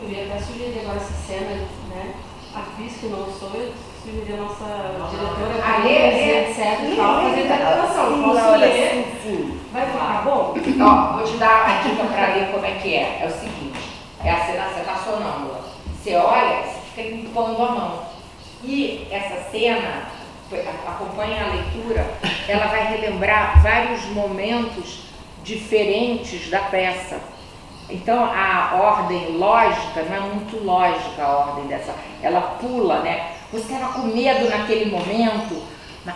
[SPEAKER 4] Eu ia até sugerir agora essa cena, né? A atriz que não sou eu, sugerir a nossa diretora,
[SPEAKER 2] A ler,
[SPEAKER 4] etc. e tal, fazer interpretação. Posso
[SPEAKER 7] Laura,
[SPEAKER 4] ler?
[SPEAKER 7] sim.
[SPEAKER 4] Vai ficar bom?
[SPEAKER 2] Ó, vou te dar a dica para ler como é que é. É o seguinte, é a cena, você tá sonâmbula. Você olha, você fica limpando a mão. E essa cena, acompanha a leitura, ela vai relembrar vários momentos diferentes da peça. Então a ordem lógica não é muito lógica, a ordem dessa, ela pula, né? Você estava com medo naquele momento,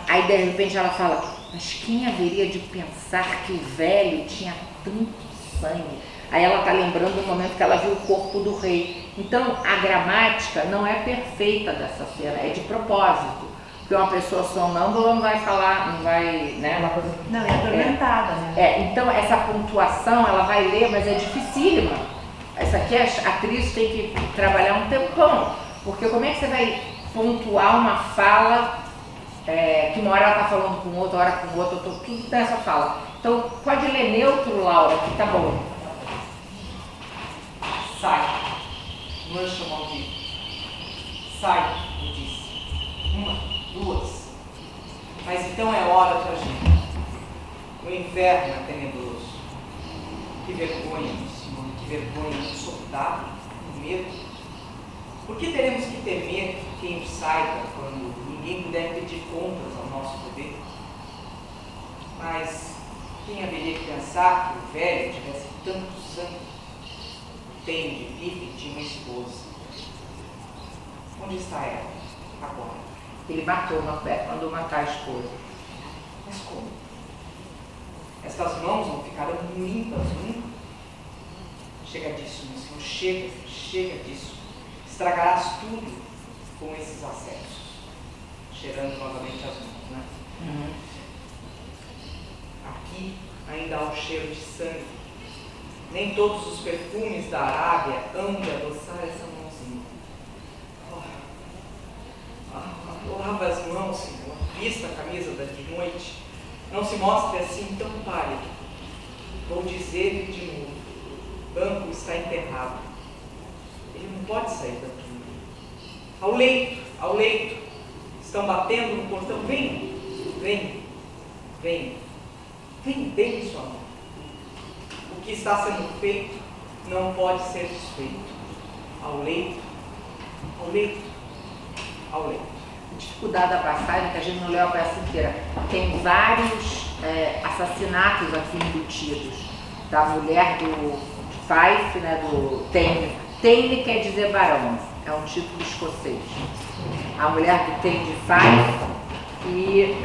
[SPEAKER 2] aí de repente ela fala, mas quem haveria de pensar que o velho tinha tanto sangue? Aí ela está lembrando do momento que ela viu o corpo do rei. Então a gramática não é perfeita dessa cena, é de propósito. Porque uma pessoa sonâmbula não vai falar, não vai, né?
[SPEAKER 3] Não, é atormentada, né?
[SPEAKER 2] Então essa pontuação ela vai ler, mas é dificílima. Essa aqui a atriz tem que trabalhar um tempão. Porque como é que você vai pontuar uma fala que uma hora ela está falando com outra, hora com outra, tudo nessa fala. Então pode ler neutro, Laura, que tá bom. Sai. Lancha maldito. Sai, eu disse. Uma, duas. Mas então é hora de agir. O inverno é tenebroso. Que vergonha, Simone, que vergonha, um soldado, um medo. Por que teremos que temer quem saiba quando ninguém puder pedir contas ao nosso poder? Mas quem haveria que pensar que o velho tivesse tanto sangue? Tem de vive de uma esposa. Onde está ela agora? Ele matou uma pé, mandou matar a esposa. Mas como? Essas mãos não ficarão limpas nunca? Chega disso, meu senhor, chega, chega disso. Estragarás tudo com esses acessos. Cheirando novamente as mãos, né? Aqui ainda há o cheiro de sangue. Nem todos os perfumes da Arábia hão de adoçar essa mãozinha. Lava as mãos, Senhor. Vista a camisa de noite. Não se mostre assim tão pálido. Vou dizer-lhe de novo. O banco está enterrado. Ele não pode sair da tumba. Ao leito, ao leito. Estão batendo no portão. Vem, vem, vem. Vem bem, sua mão. O que está sendo feito não pode ser desfeito. Ao leito, ao leito, ao leito. A dificuldade da passagem, que a gente não leu a peça inteira, tem vários assassinatos aqui embutidos. Da mulher do Fife, né, do Taine. Taine quer dizer barão, é um título escocês. A mulher do Taine Fife e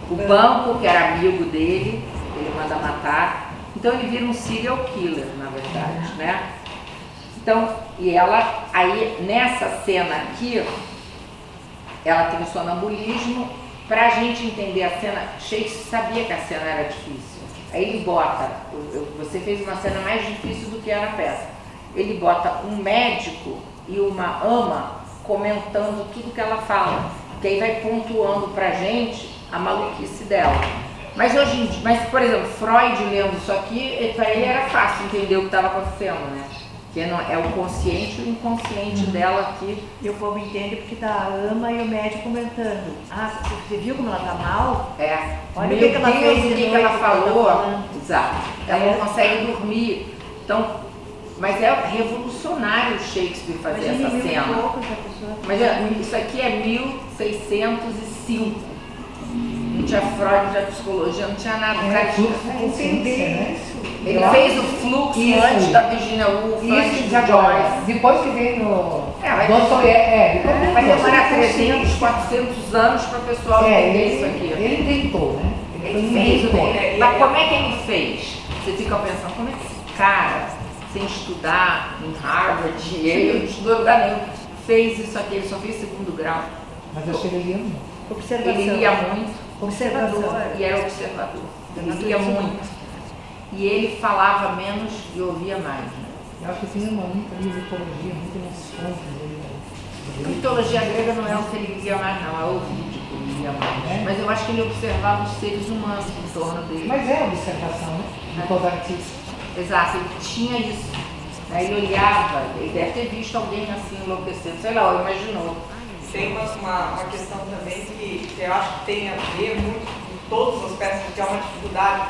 [SPEAKER 2] o banco, que era amigo dele, ele manda matar. Então ele vira um serial killer, na verdade, né? Então, e ela, aí nessa cena aqui, ela tem o sonambulismo. Para a gente entender a cena, Shakespeare sabia que a cena era difícil. Aí ele bota, você fez uma cena mais difícil do que era a peça. Ele bota um médico e uma ama comentando tudo que ela fala, que aí vai pontuando pra gente a maluquice dela. Mas hoje em dia, por exemplo, Freud lendo isso aqui, para ele era fácil entender o que estava acontecendo, né? Que é o consciente e o inconsciente dela aqui.
[SPEAKER 3] E o povo entende porque tá a ama e o médico comentando. Ah, você viu como ela tá mal? Olha
[SPEAKER 2] Meu
[SPEAKER 3] o que ela
[SPEAKER 2] Deus,
[SPEAKER 3] fez,
[SPEAKER 2] o que ela falou. Exato. Ela não consegue dormir. Então, mas é revolucionário o Shakespeare fazer essa cena. Mas isso aqui é 1605. Não tinha Freud, não tinha psicologia, não tinha nada. Ele fez o fluxo antes da Virginia Woolf, antes de Joyce.
[SPEAKER 6] Depois que veio no...
[SPEAKER 2] Vai demorar 300, 400 anos para o pessoal entender isso aqui.
[SPEAKER 6] Ele tentou, né?
[SPEAKER 2] Ele fez, mas como é que ele fez? Você fica pensando, como é que esse cara, sem estudar em Harvard, ele não estudou em lugar nenhum, fez isso aqui? Ele só fez segundo grau.
[SPEAKER 6] Mas eu achei que ele lia muito.
[SPEAKER 3] Observação.
[SPEAKER 2] Ele lia muito.
[SPEAKER 3] Observador.
[SPEAKER 2] E era observador. Ele lia muito. E ele falava menos e ouvia mais. Né?
[SPEAKER 6] Eu acho que tinha muita mitologia, muita emoção dele.
[SPEAKER 2] A mitologia grega não é o que ele lia mais, não, é o vídeo que ele lia mais. Mas eu acho que ele observava os seres humanos em torno dele.
[SPEAKER 6] Mas é a observação, né? De todo artista.
[SPEAKER 2] Exato, ele tinha isso. Ele olhava, ele deve ter visto alguém assim enlouquecendo, sei lá, imaginou.
[SPEAKER 1] tem uma questão também que eu acho que tem a ver muito com todas as peças, que é uma dificuldade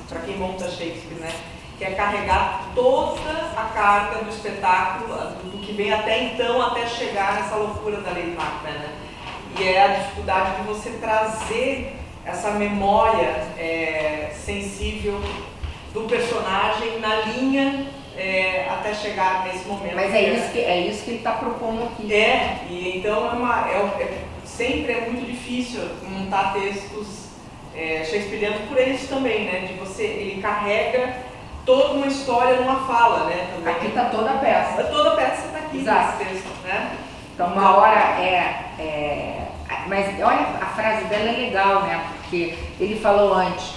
[SPEAKER 1] para quem monta Shakespeare, né? Que é carregar toda a carga do espetáculo, do que vem até então, até chegar nessa loucura da Lady Macbeth, né? E é a dificuldade de você trazer essa memória sensível do personagem na linha até chegar nesse momento.
[SPEAKER 2] Mas é isso que ele está propondo aqui.
[SPEAKER 1] E então sempre é muito difícil montar textos shakespearianos por isso também, né? Ele carrega toda uma história numa fala, né? Também.
[SPEAKER 2] Aqui está toda a peça.
[SPEAKER 1] Toda a peça está aqui
[SPEAKER 2] Exato.
[SPEAKER 1] nesse texto, né?
[SPEAKER 2] Então uma hora mas olha, a frase dela é legal, né? Porque ele falou antes,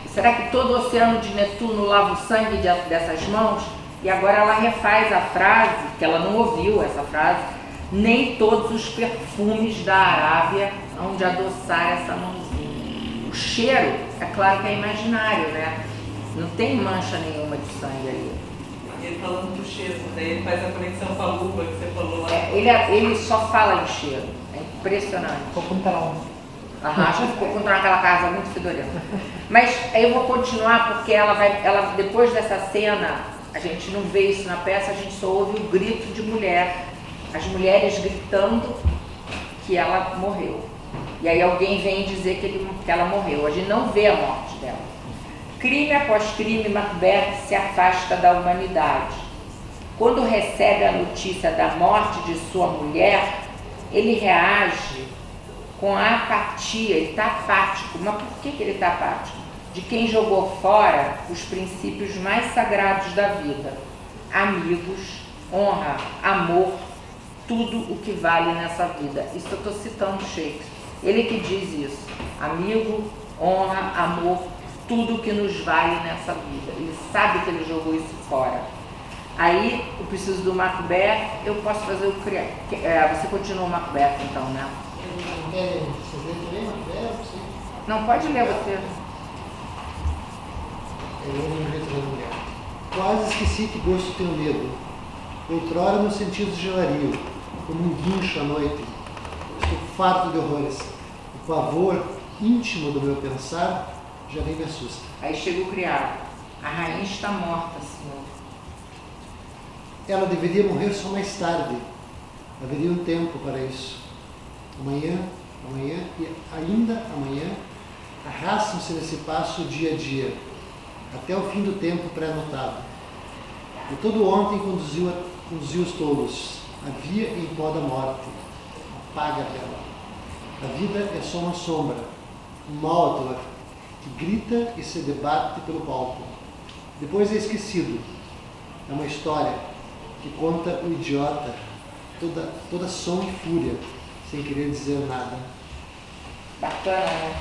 [SPEAKER 2] será que todo o oceano de Netuno lava o sangue dessas mãos? E agora ela refaz a frase, que ela não ouviu essa frase, nem todos os perfumes da Arábia hão de adoçar essa mãozinha. O cheiro, é claro que é imaginário, né? Não tem mancha nenhuma de sangue ali.
[SPEAKER 1] Ele falando do cheiro, daí ele faz a conexão com a luva que você falou lá.
[SPEAKER 2] Ele só fala de cheiro, é impressionante.
[SPEAKER 6] Vou contar um.
[SPEAKER 2] Acho que ficou contra aquela casa muito fedorenta. Mas aí eu vou continuar porque ela depois dessa cena, a gente não vê isso na peça, a gente só ouve o grito de mulher. As mulheres gritando que ela morreu. E aí alguém vem dizer que ela morreu. A gente não vê a morte dela. Crime após crime, Macbeth se afasta da humanidade. Quando recebe a notícia da morte de sua mulher, ele reage com a apatia, ele está apático. Mas por que ele está apático? De quem jogou fora os princípios mais sagrados da vida. Amigos, honra, amor, tudo o que vale nessa vida. Isso eu estou citando Shakespeare. Ele que diz isso. Amigo, honra, amor, tudo o que nos vale nessa vida. Ele sabe que ele jogou isso fora. Aí, eu preciso do Macbeth, eu posso fazer o criado. Você continua o Macbeth então, né?
[SPEAKER 5] Vocês leem também, Macbeth?
[SPEAKER 2] Não, pode ler você.
[SPEAKER 5] Quase esqueci que gosto tenho medo. Outrora meus sentidos gelariam, como um guincho à noite. Estou farto de horrores. O pavor íntimo do meu pensar já nem me assusta.
[SPEAKER 2] Aí chega o criado. A rainha está morta, senhor.
[SPEAKER 5] Ela deveria morrer só mais tarde. Haveria um tempo para isso. Amanhã e ainda amanhã, arrastam-se nesse passo dia a dia, até o fim do tempo pré-anotado. E todo ontem conduziu os tolos, a via em pó da morte, apaga dela. A vida é só uma sombra, um Mordor que grita e se debate pelo palco. Depois é esquecido. É uma história que conta o idiota, toda som e fúria, sem querer dizer nada.
[SPEAKER 2] Bacana, né?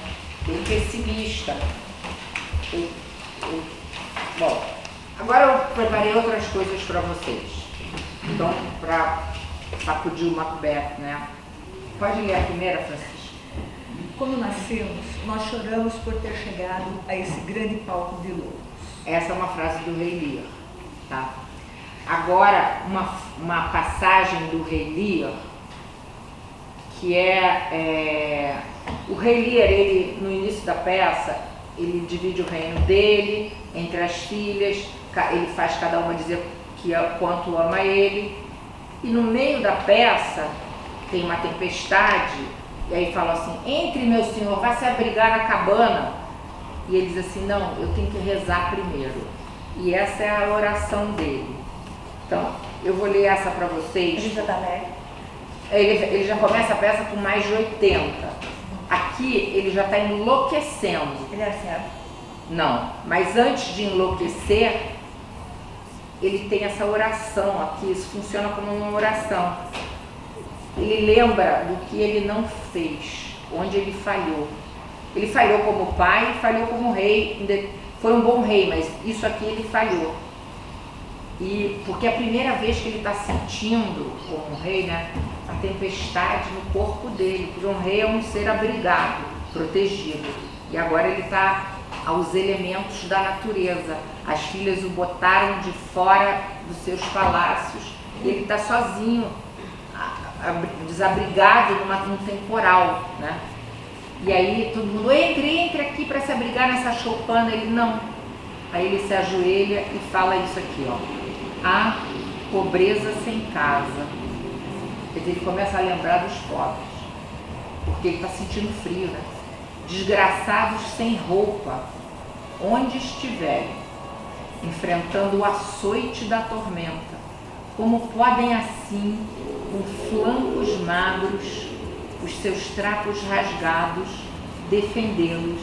[SPEAKER 2] Bem pessimista. Bom, agora eu preparei outras coisas para vocês. Então, para sacudir o Macbeth, né? Pode ler a primeira, Francisca?
[SPEAKER 3] Quando nascemos, nós choramos por ter chegado a esse grande palco de lobos.
[SPEAKER 2] Essa é uma frase do Rei Lear, tá? Agora, uma passagem do Rei Lear, que o Rei Lear, ele, no início da peça, ele divide o reino dele entre as filhas, ele faz cada uma dizer quanto ama ele, e no meio da peça tem uma tempestade, e aí fala assim, entre meu senhor, vá se abrigar na cabana, e ele diz assim, não, eu tenho que rezar primeiro, e essa é a oração dele. Então, eu vou ler essa para vocês.
[SPEAKER 3] Ele já está velho?
[SPEAKER 2] Ele já começa a peça com mais de 80. Aqui ele já está enlouquecendo.
[SPEAKER 3] Ele é cego?
[SPEAKER 2] Não, mas antes de enlouquecer, ele tem essa oração aqui, isso funciona como uma oração. Ele lembra do que ele não fez, onde ele falhou. Ele falhou como pai, falhou como rei, foi um bom rei, mas isso aqui ele falhou. E porque é a primeira vez que ele está sentindo, como rei, né, a tempestade no corpo dele, porque um rei é um ser abrigado, protegido. E agora ele está aos elementos da natureza. As filhas o botaram de fora dos seus palácios e ele está sozinho. desabrigado num temporal, né? E aí todo mundo, entre aqui para se abrigar nessa choupana. Ele não. Aí ele se ajoelha e fala isso aqui, ó. Há pobreza sem casa. Quer dizer, ele começa a lembrar dos pobres, porque ele está sentindo frio, né? Desgraçados sem roupa, onde estiverem, enfrentando o açoite da tormenta, como podem assim, com flancos magros, os seus trapos rasgados, defendê-los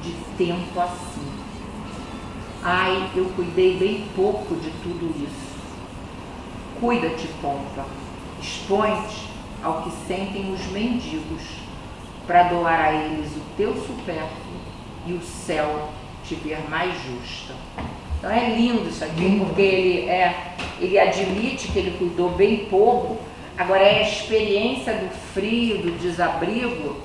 [SPEAKER 2] de tempo assim. Ai, eu cuidei bem pouco de tudo isso. Cuida-te, pompa, expõe-te ao que sentem os mendigos, para doar a eles o teu supérfluo e o céu te ver mais justa. Então é lindo isso aqui, porque ele admite que ele cuidou bem pouco. Agora é a experiência do frio, do desabrigo,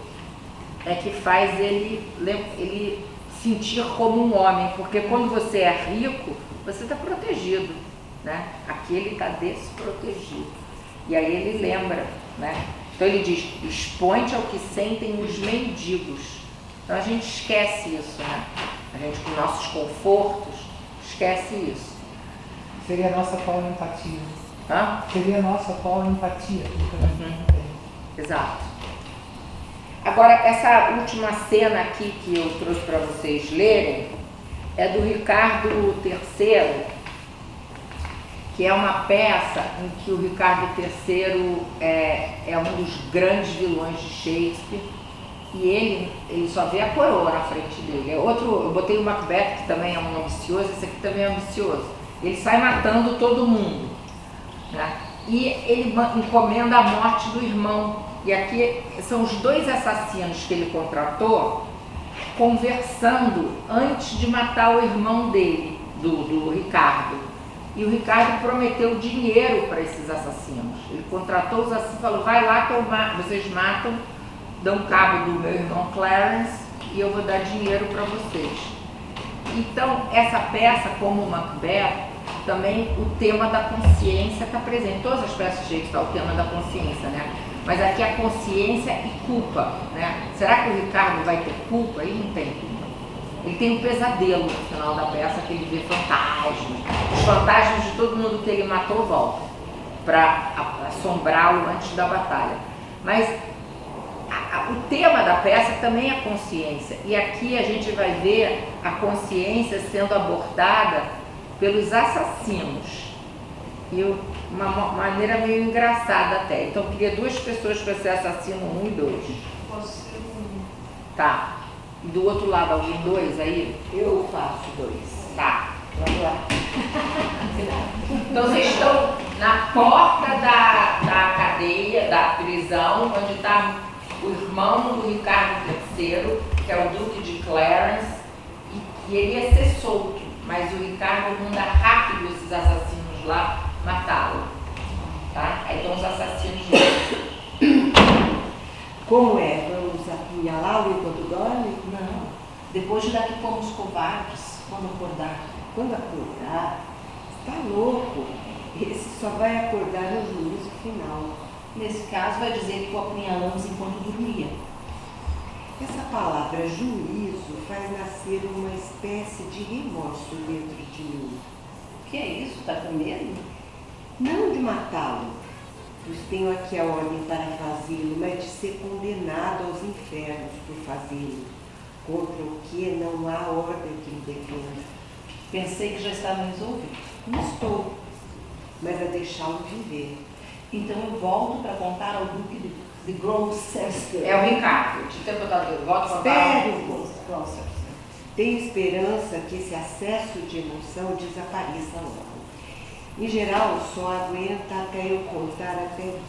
[SPEAKER 2] é que faz ele sentir como um homem, porque quando você é rico, você está protegido, né? Aqui ele está desprotegido. E aí ele lembra, né? Então ele diz, expõe-te ao que sentem os mendigos. Então a gente esquece isso, né? A gente com nossos confortos esquece isso.
[SPEAKER 6] Seria a nossa atual empatia.
[SPEAKER 2] Hã?
[SPEAKER 6] Seria a nossa atual empatia.
[SPEAKER 2] Exato. Agora, essa última cena aqui que eu trouxe para vocês lerem é do Ricardo III, que é uma peça em que o Ricardo III é um dos grandes vilões de Shakespeare, e ele só vê a coroa na frente dele. Eu botei o Macbeth, que também é um ambicioso, esse aqui também é ambicioso. Ele sai matando todo mundo, né? E ele encomenda a morte do irmão. E aqui são os dois assassinos que ele contratou conversando antes de matar o irmão dele, do Ricardo. E o Ricardo prometeu dinheiro para esses assassinos. Ele contratou os assassinos e falou, vai lá que vocês matam, dão cabo do meu irmão Clarence e eu vou dar dinheiro para vocês. Então, essa peça, como o Macbeth, também o tema da consciência está presente. Todas as peças de Shakespeare, o tema da consciência, né? Mas aqui a consciência e culpa, né? Será que o Ricardo vai ter culpa? Ele não tem culpa. Ele tem um pesadelo no final da peça, que ele vê fantasmas. Os fantasmas de todo mundo que ele matou voltam para assombrá-lo antes da batalha. Mas o tema da peça também é a consciência. E aqui a gente vai ver a consciência sendo abordada pelos assassinos. E uma maneira meio engraçada até. Então eu queria 2 pessoas para ser assassino 1 e 2.
[SPEAKER 3] Você
[SPEAKER 2] Tá. E do outro lado, alguém 2 aí?
[SPEAKER 7] Eu faço 2.
[SPEAKER 2] Tá. Vamos lá. Então vocês estão na porta da cadeia, da prisão, onde está o irmão do Ricardo III, que é o Duque de Clarence, e ele ia ser solto, mas o Ricardo manda rápido esses assassinos lá matá-lo. Tá? Aí estão os assassinos lá.
[SPEAKER 7] Como é? Vamos apunhalá-lo enquanto dorme?
[SPEAKER 3] Não. Depois de daqui fomos covardes, quando acordar.
[SPEAKER 7] Quando acordar? Está louco. Esse só vai acordar no juízo final.
[SPEAKER 3] Nesse caso, vai dizer que o apunhalamos enquanto dormia.
[SPEAKER 7] Essa palavra juízo faz nascer uma espécie de remorso dentro de mim.
[SPEAKER 3] O que é isso? Tá com medo?
[SPEAKER 7] Não de matá-lo, pois tenho aqui a ordem para fazê-lo, mas de ser condenado aos infernos por fazê-lo, contra o que não há ordem que me defenda.
[SPEAKER 3] Pensei que já estava resolvido.
[SPEAKER 7] Não estou, mas a deixá-lo viver.
[SPEAKER 3] Então eu volto para contar ao Duque de Gloucester.
[SPEAKER 2] É o Ricardo. Deixa eu tentar volto a contar.
[SPEAKER 7] Espere, Gloucester. Tenho esperança que esse acesso de emoção desapareça logo. Em geral, só aguenta até eu contar até 20.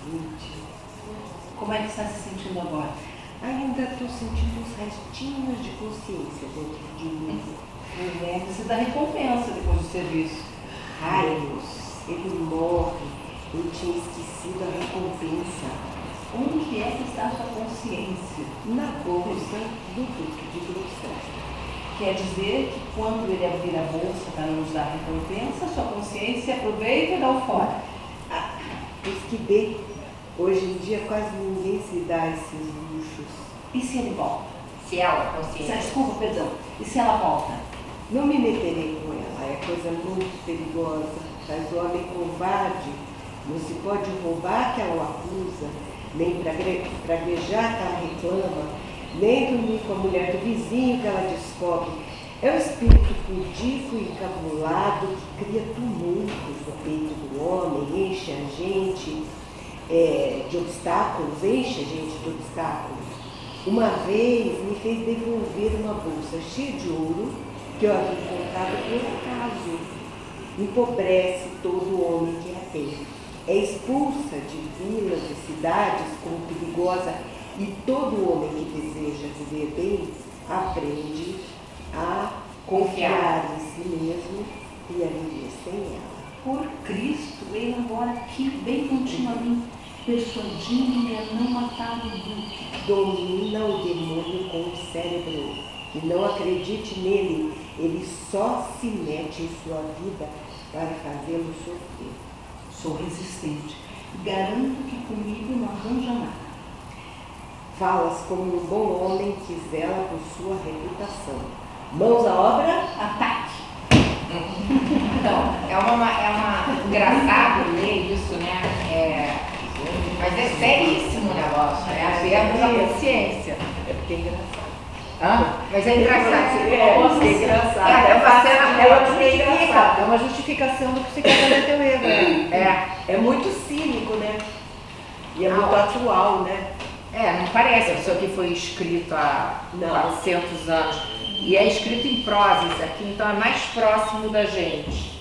[SPEAKER 3] Como é que está se sentindo agora?
[SPEAKER 7] Ainda estou sentindo uns restinhos de consciência dentro de mim.
[SPEAKER 3] O lembre-se da recompensa depois do serviço.
[SPEAKER 7] Raios, ele morre. Eu tinha esquecido a recompensa.
[SPEAKER 3] Onde é que está a sua consciência?
[SPEAKER 7] Na bolsa do Duque de Gloucester.
[SPEAKER 3] Quer dizer que quando ele abrir a bolsa para nos dar a recompensa, sua consciência aproveita e dá o fora.
[SPEAKER 7] Os que dê. Hoje em dia quase ninguém se dá esses luxos.
[SPEAKER 3] E se ele volta?
[SPEAKER 2] Se ela consciente.
[SPEAKER 3] Desculpa, perdão. E se ela volta?
[SPEAKER 7] Não me meterei com ela, é coisa muito perigosa. Faz o homem covarde. Não se pode roubar que ela o acusa, nem praguejar que ela reclama, nem dormir com a mulher do vizinho que ela descobre. É o espírito pudico e encabulado que cria tumultos no peito do homem, enche a gente de obstáculos, enche a gente de obstáculos. Uma vez me fez devolver uma bolsa cheia de ouro que eu havia encontrado por acaso. Empobrece todo homem que a tem. É expulsa de vilas e cidades como perigosa, e todo homem que deseja viver bem aprende a confiar em si mesmo e a viver sem ela.
[SPEAKER 3] Por Cristo, ele agora aqui bem continuamente persuadindo-me a não matar o Duque.
[SPEAKER 7] Domina o demônio com o cérebro e não acredite nele, ele só se mete em sua vida para fazê-lo sofrer.
[SPEAKER 3] Sou resistente e garanto que comigo não arranja nada.
[SPEAKER 7] Falas como um bom homem que zela por sua reputação. Mãos à obra,
[SPEAKER 3] Ataque!
[SPEAKER 2] Então, é engraçado ler isso, né? Mas é seríssimo o negócio, é a perda da consciência.
[SPEAKER 7] é porque é engraçado.
[SPEAKER 2] Mas é engraçado.
[SPEAKER 7] É engraçado.
[SPEAKER 3] É uma justificação do psiquiatra do teu erro.
[SPEAKER 7] É muito cínico, né? E é muito atual, né?
[SPEAKER 2] Não parece isso aqui foi escrito há
[SPEAKER 7] Não.
[SPEAKER 2] 400 anos. E é escrito em prosa isso aqui, então é mais próximo da gente.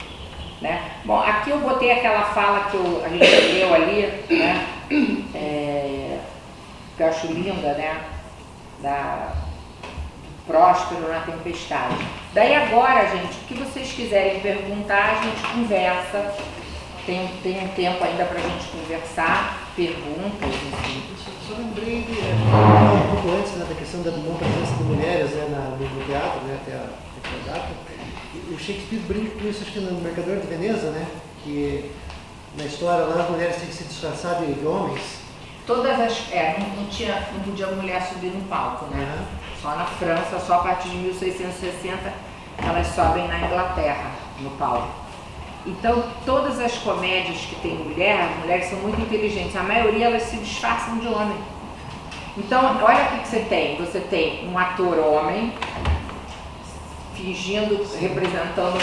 [SPEAKER 2] Né? Bom, aqui eu botei aquela fala que a gente leu ali, né? Que eu acho linda, né? Próspero na tempestade. Daí agora, gente, o que vocês quiserem perguntar, a gente conversa. Tem um tempo ainda pra gente conversar, perguntas, enfim.
[SPEAKER 5] Só lembrei um pouco antes, né, da questão da não presença de mulheres, né, no teatro, né, até a data. O Shakespeare brinca com isso, acho que no Mercador de Veneza, né, que na história lá as mulheres têm que se disfarçar de homens.
[SPEAKER 2] Todas as. Não podia mulher subir no palco, né? Só na França, só a partir de 1660 elas sobem na Inglaterra, no palco. Então, todas as comédias que tem mulher, as mulheres são muito inteligentes, a maioria elas se disfarçam de homem. Então, olha o que você tem. Você tem um ator homem, fingindo, representando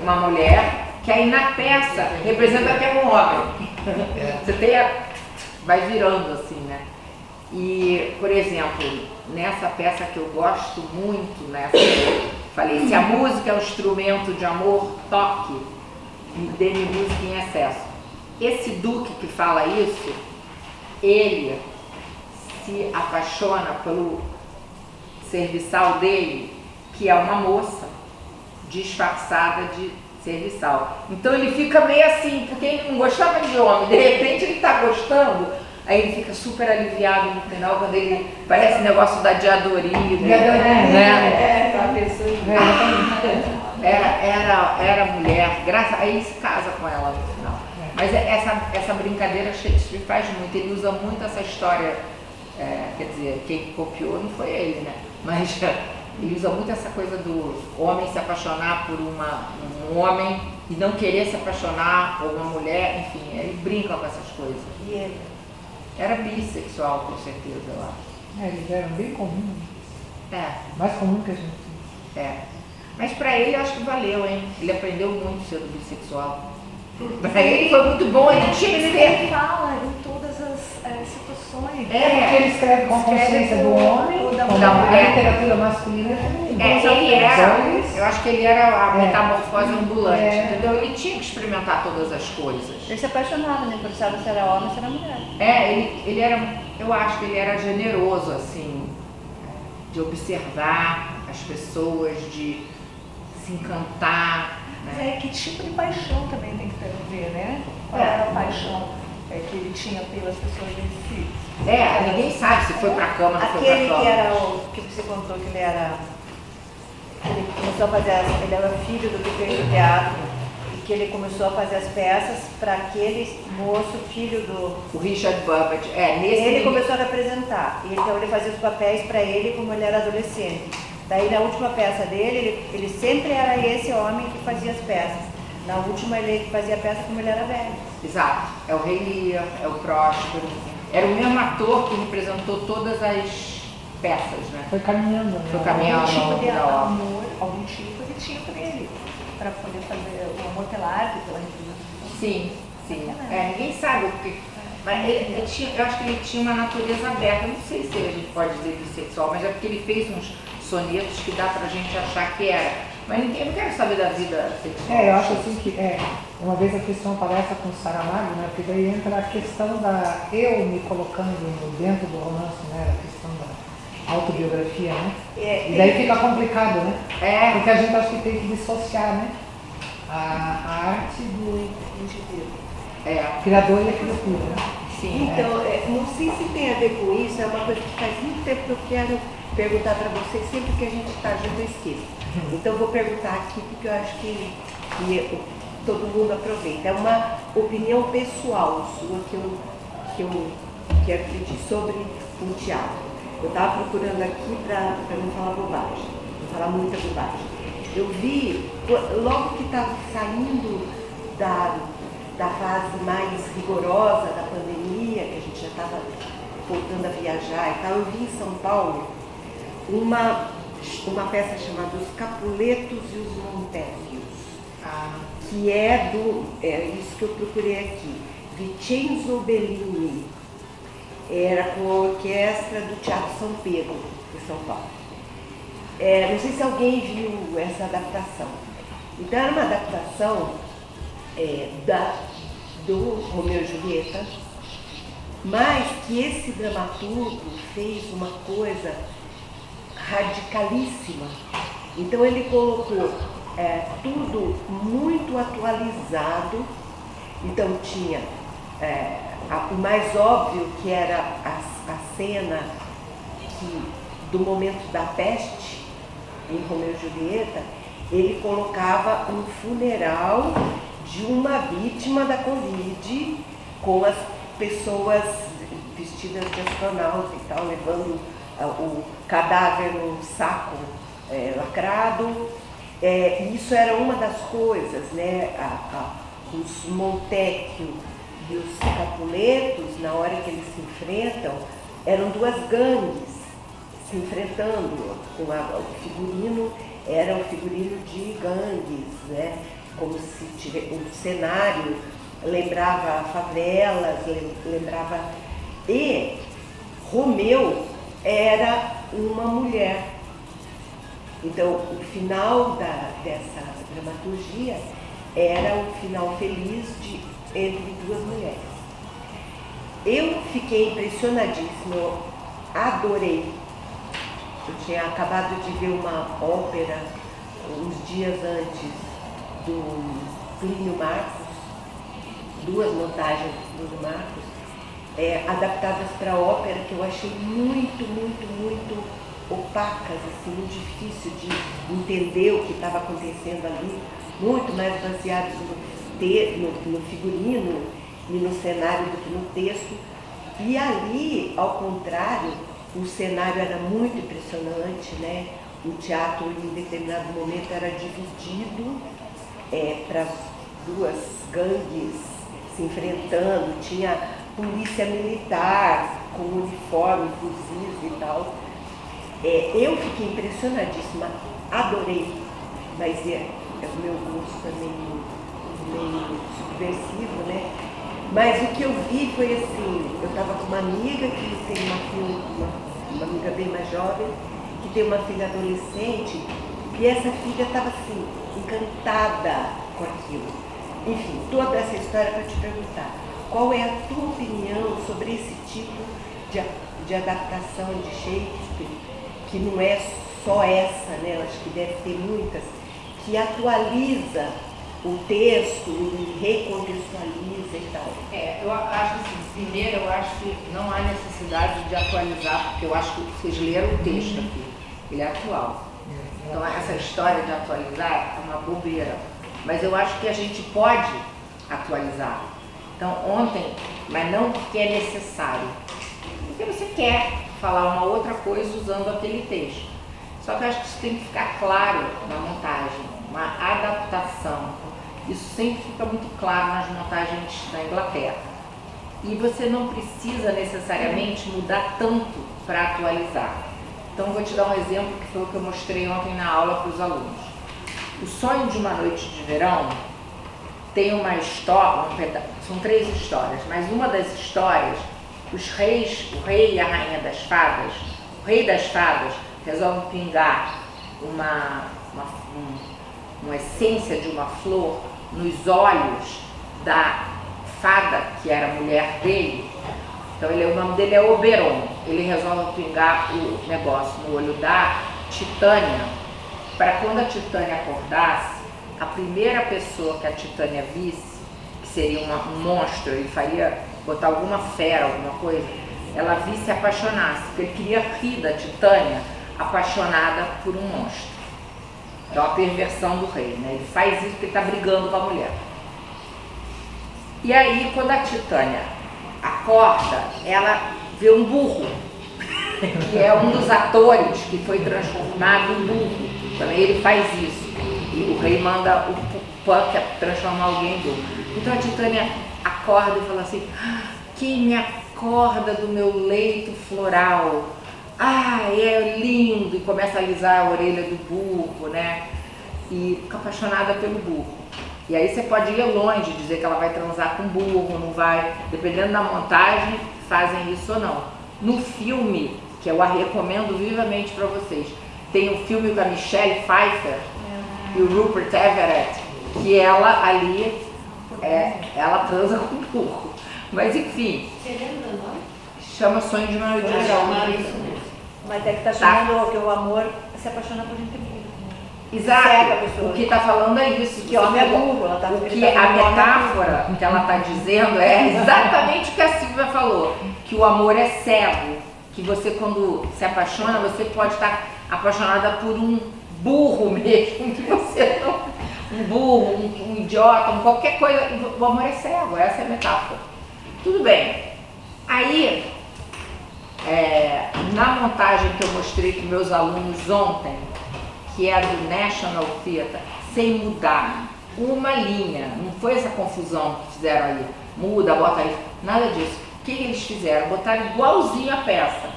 [SPEAKER 2] uma mulher, que aí na peça representa que é um homem. Você tem vai virando assim, né? E, por exemplo, nessa peça que eu gosto muito, falei, se a música é um instrumento de amor, toque, dê-me música em excesso. Esse Duque que fala isso, ele se apaixona pelo serviçal dele, que é uma moça disfarçada de serviçal. Então ele fica meio assim, porque ele não gostava de homem, de repente ele está gostando, aí ele fica super aliviado no final, quando ele parece negócio da Diadoria, era mulher, aí ele se casa com ela no final. Mas essa brincadeira Shakespeare faz muito, ele usa muito essa história, quer dizer, quem copiou não foi ele, né? Mas ele usa muito essa coisa do homem se apaixonar por um homem e não querer se apaixonar por uma mulher, enfim, ele brinca com essas coisas.
[SPEAKER 7] E ele?
[SPEAKER 2] Era bissexual, com certeza, eu acho.
[SPEAKER 6] Eles eram bem comuns.
[SPEAKER 2] Mais
[SPEAKER 6] comum que a gente.
[SPEAKER 2] Mas pra ele eu acho que valeu, hein? Ele aprendeu muito sendo bissexual. Pra ele foi muito bom, ele tinha que ser.
[SPEAKER 3] Ele fala em todas as situações.
[SPEAKER 6] Porque ele escreve com a consciência do homem,
[SPEAKER 3] ou da
[SPEAKER 6] a
[SPEAKER 2] mulher.
[SPEAKER 6] literatura masculina é feminina.
[SPEAKER 2] Ele era, eu acho que ele era a metamorfose ambulante, entendeu? Ele tinha que experimentar todas as coisas.
[SPEAKER 3] Ele se apaixonava, né? Por saber se era homem ou se era mulher.
[SPEAKER 2] Ele era, eu acho que ele era generoso, assim, de observar as pessoas, de se encantar.
[SPEAKER 3] Mas aí que tipo de paixão também tem que ver, né? Qual era a paixão que ele tinha pelas pessoas em si?
[SPEAKER 2] Ninguém sabe se foi pra cama, não foi pra
[SPEAKER 3] Aquele
[SPEAKER 2] cama.
[SPEAKER 3] que era que você contou que ele era. Ele começou a fazer, ele era filho do que fez o teatro. que ele começou a fazer as peças para aquele moço, filho do...
[SPEAKER 2] O Richard Burbage. Nesse
[SPEAKER 3] Ele começou a representar, e então ele fazia os papéis para ele como ele era adolescente. Daí na última peça dele, ele sempre era esse homem que fazia as peças. Na última ele fazia a peça como ele era velho.
[SPEAKER 2] Exato. É o Rei Lear, é o Próspero. Era o mesmo ator que representou todas as peças, né?
[SPEAKER 6] Foi caminhando, né?
[SPEAKER 2] Foi caminhando.
[SPEAKER 3] Algum tipo de
[SPEAKER 2] da obra.
[SPEAKER 3] amor, algum tipo ele tinha por ele, para poder fazer o amor pela arte, pela representação.
[SPEAKER 2] Sim, sim. Ninguém sabe o que. Mas ele tinha, eu acho que ele tinha uma natureza aberta. Eu não sei se a gente pode dizer bissexual, mas é porque ele fez uns sonetos que dá pra gente achar que era. Mas eu não quero saber da vida sexual.
[SPEAKER 6] Eu acho assim que uma vez a questão aparece com o Saramago, né? Porque daí entra a questão da eu me colocando dentro do romance, né? A questão da autobiografia, né? E daí fica complicado, né? Porque a gente acha que tem que dissociar, né? A arte do indivíduo. Criador e a criatura, né?
[SPEAKER 2] Sim.
[SPEAKER 7] Então, não sei se tem a ver com isso, é uma coisa que faz muito tempo que eu quero perguntar para vocês, sempre que a gente está junto eu esqueço. Então eu vou perguntar aqui porque eu acho que todo mundo aproveita. É uma opinião pessoal sua que eu quero pedir sobre o teatro. Eu estava procurando aqui para não falar bobagem, não falar muita bobagem. Eu vi, logo que estava saindo da fase mais rigorosa da pandemia, que a gente já estava voltando a viajar e tal, eu vi em São Paulo uma peça chamada Os Capuletos e os Montecchios, que é isso que eu procurei aqui, Vincenzo Bellini, era com a orquestra do Teatro São Pedro, de São Paulo. Não sei se alguém viu essa adaptação. Então era uma adaptação do Romeu e Julieta, mas que esse dramaturgo fez uma coisa radicalíssima. Então ele colocou tudo muito atualizado. Então tinha o mais óbvio, que era a cena do momento da peste em Romeu e Julieta. Ele colocava um funeral de uma vítima da Covid, com as pessoas vestidas de astronauta e tal, levando o cadáver num saco lacrado. Isso era uma das coisas, né? Os Montecchio e os Capuletos, na hora que eles se enfrentam, eram duas gangues se enfrentando. O figurino era um figurino de gangues, né? Como se o cenário lembrava favelas, lembrava... E Romeu era uma mulher. Então, o final dessa dramaturgia era o final feliz entre duas mulheres. Eu fiquei impressionadíssima, eu adorei. Eu tinha acabado de ver uma ópera uns dias antes do Plínio Marcos, duas montagens do Plínio Marcos, adaptadas para ópera, que eu achei muito, muito, muito opacas, assim, muito difícil de entender o que estava acontecendo ali, muito mais baseadas no figurino e no cenário do que no texto. E ali, ao contrário, o cenário era muito impressionante, né? O teatro, em determinado momento, era dividido para as duas gangues se enfrentando, tinha polícia militar com uniforme, fuzis e tal. Eu fiquei impressionadíssima, adorei, mas o meu gosto também meio subversivo, né? Mas o que eu vi foi assim, eu estava com uma amiga que tem uma filha, uma amiga bem mais jovem, que tem uma filha adolescente, e essa filha estava assim, encantada com aquilo. Enfim, toda essa história para te perguntar, qual é a tua opinião sobre esse tipo de adaptação de Shakespeare, que não é só essa, né? Eu acho que deve ter muitas, que atualiza o texto e recontextualiza e tal.
[SPEAKER 2] Eu acho assim, primeiro eu acho que não há necessidade de atualizar, porque eu acho que vocês leram o texto aqui, ele é atual. Então essa história de atualizar é uma bobeira. mas eu acho que a gente pode atualizar. Então, ontem, mas não porque é necessário, porque você quer falar uma outra coisa usando aquele texto. Só que eu acho que isso tem que ficar claro na montagem, uma adaptação. Isso sempre fica muito claro nas montagens da Inglaterra. E você não precisa necessariamente mudar tanto para atualizar. Então, vou te dar um exemplo que foi o que eu mostrei ontem na aula para os alunos. O Sonho de uma Noite de Verão tem uma história, são 3 histórias, mas uma das histórias, o rei e a rainha das fadas, o rei das fadas resolve pingar uma essência de uma flor nos olhos da fada, que era a mulher dele. Então o nome dele é Oberon. Ele resolve pingar o negócio no olho da Titânia, para quando a Titânia acordasse, a primeira pessoa que a Titânia visse, que seria um monstro, ele faria botar alguma fera, alguma coisa, ela visse e apaixonasse, porque ele queria rir da Titânia apaixonada por um monstro. É uma perversão do rei, né? Ele faz isso porque ele está brigando com a mulher. E aí, quando a Titânia acorda, ela vê um burro, que é um dos atores que foi transformado em burro. Também ele faz isso. E o rei manda o Puck transformar alguém em burro. Então a Titânia acorda e fala assim: quem me acorda do meu leito floral? É lindo! E começa a alisar a orelha do burro, né? E fica apaixonada pelo burro. E aí você pode ir longe, dizer que ela vai transar com o burro, não vai. Dependendo da montagem, fazem isso ou não. No filme, que eu a recomendo vivamente para vocês, tem um filme com a Michelle Pfeiffer e o Rupert Everett, que ela ali, ela transa com o burro. Mas enfim,
[SPEAKER 4] Você lembra o nome?
[SPEAKER 2] chama Sonho de uma Noite de Verão.
[SPEAKER 3] Mas é que tá chamando que o amor se apaixona por gente.
[SPEAKER 2] Exato,
[SPEAKER 3] Cega a pessoa.
[SPEAKER 2] o que está falando é isso.
[SPEAKER 3] Que homem é burro, ela tá
[SPEAKER 2] o que a metáfora que ela está dizendo é exatamente o que a Silvia falou, que o amor é cego, que você quando se apaixona, você pode estar apaixonada por um burro mesmo, que você não, um burro, um idiota, qualquer coisa, o amor é cego, essa é a metáfora. Tudo bem. Aí, na montagem que eu mostrei para meus alunos ontem, que é a do National Theatre, sem mudar uma linha, não foi essa confusão que fizeram ali, muda, bota aí, nada disso. O que eles fizeram? Botaram igualzinho a peça.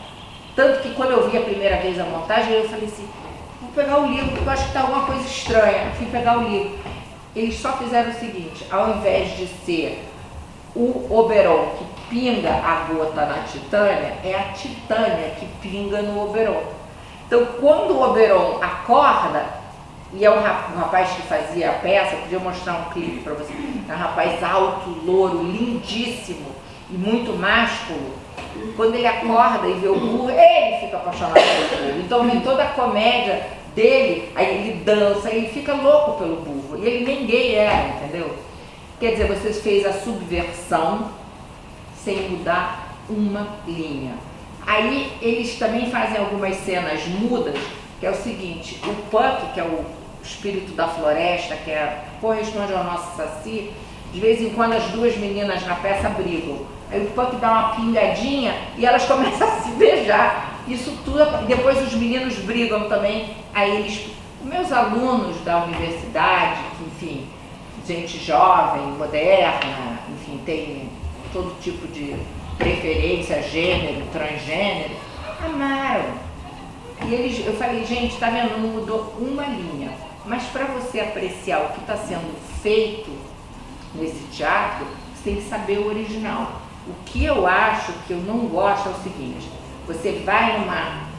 [SPEAKER 2] Tanto que quando eu vi a primeira vez a montagem, eu falei assim, vou pegar o livro, porque eu acho que está alguma coisa estranha. Eu fui pegar o livro. Eles só fizeram o seguinte, ao invés de ser o Oberon que pinga a gota na Titânia, é a Titânia que pinga no Oberon. Então, quando o Oberon acorda, e é um rapaz que fazia a peça, eu podia mostrar um clipe para você, é um rapaz alto, louro, lindíssimo e muito másculo. Quando ele acorda e vê o burro, ele fica apaixonado pelo burro. Então, em toda a comédia dele, aí ele dança, ele fica louco pelo burro. E ele nem gay era, entendeu? Quer dizer, você fez a subversão sem mudar uma linha. Aí eles também fazem algumas cenas mudas, que é o seguinte, o Puck, que é o espírito da floresta, que corresponde ao nosso Saci, de vez em quando as duas meninas na peça brigam. Aí o Puck dá uma pingadinha e elas começam a se beijar. Isso tudo, depois os meninos brigam também. Aí eles, meus alunos da universidade, enfim, gente jovem, moderna, enfim, tem todo tipo de preferência, gênero, transgênero, amaram. E eu falei, gente, tá vendo, não mudou uma linha. Mas para você apreciar o que está sendo feito nesse teatro, você tem que saber o original. O que eu acho que eu não gosto é o seguinte, você vai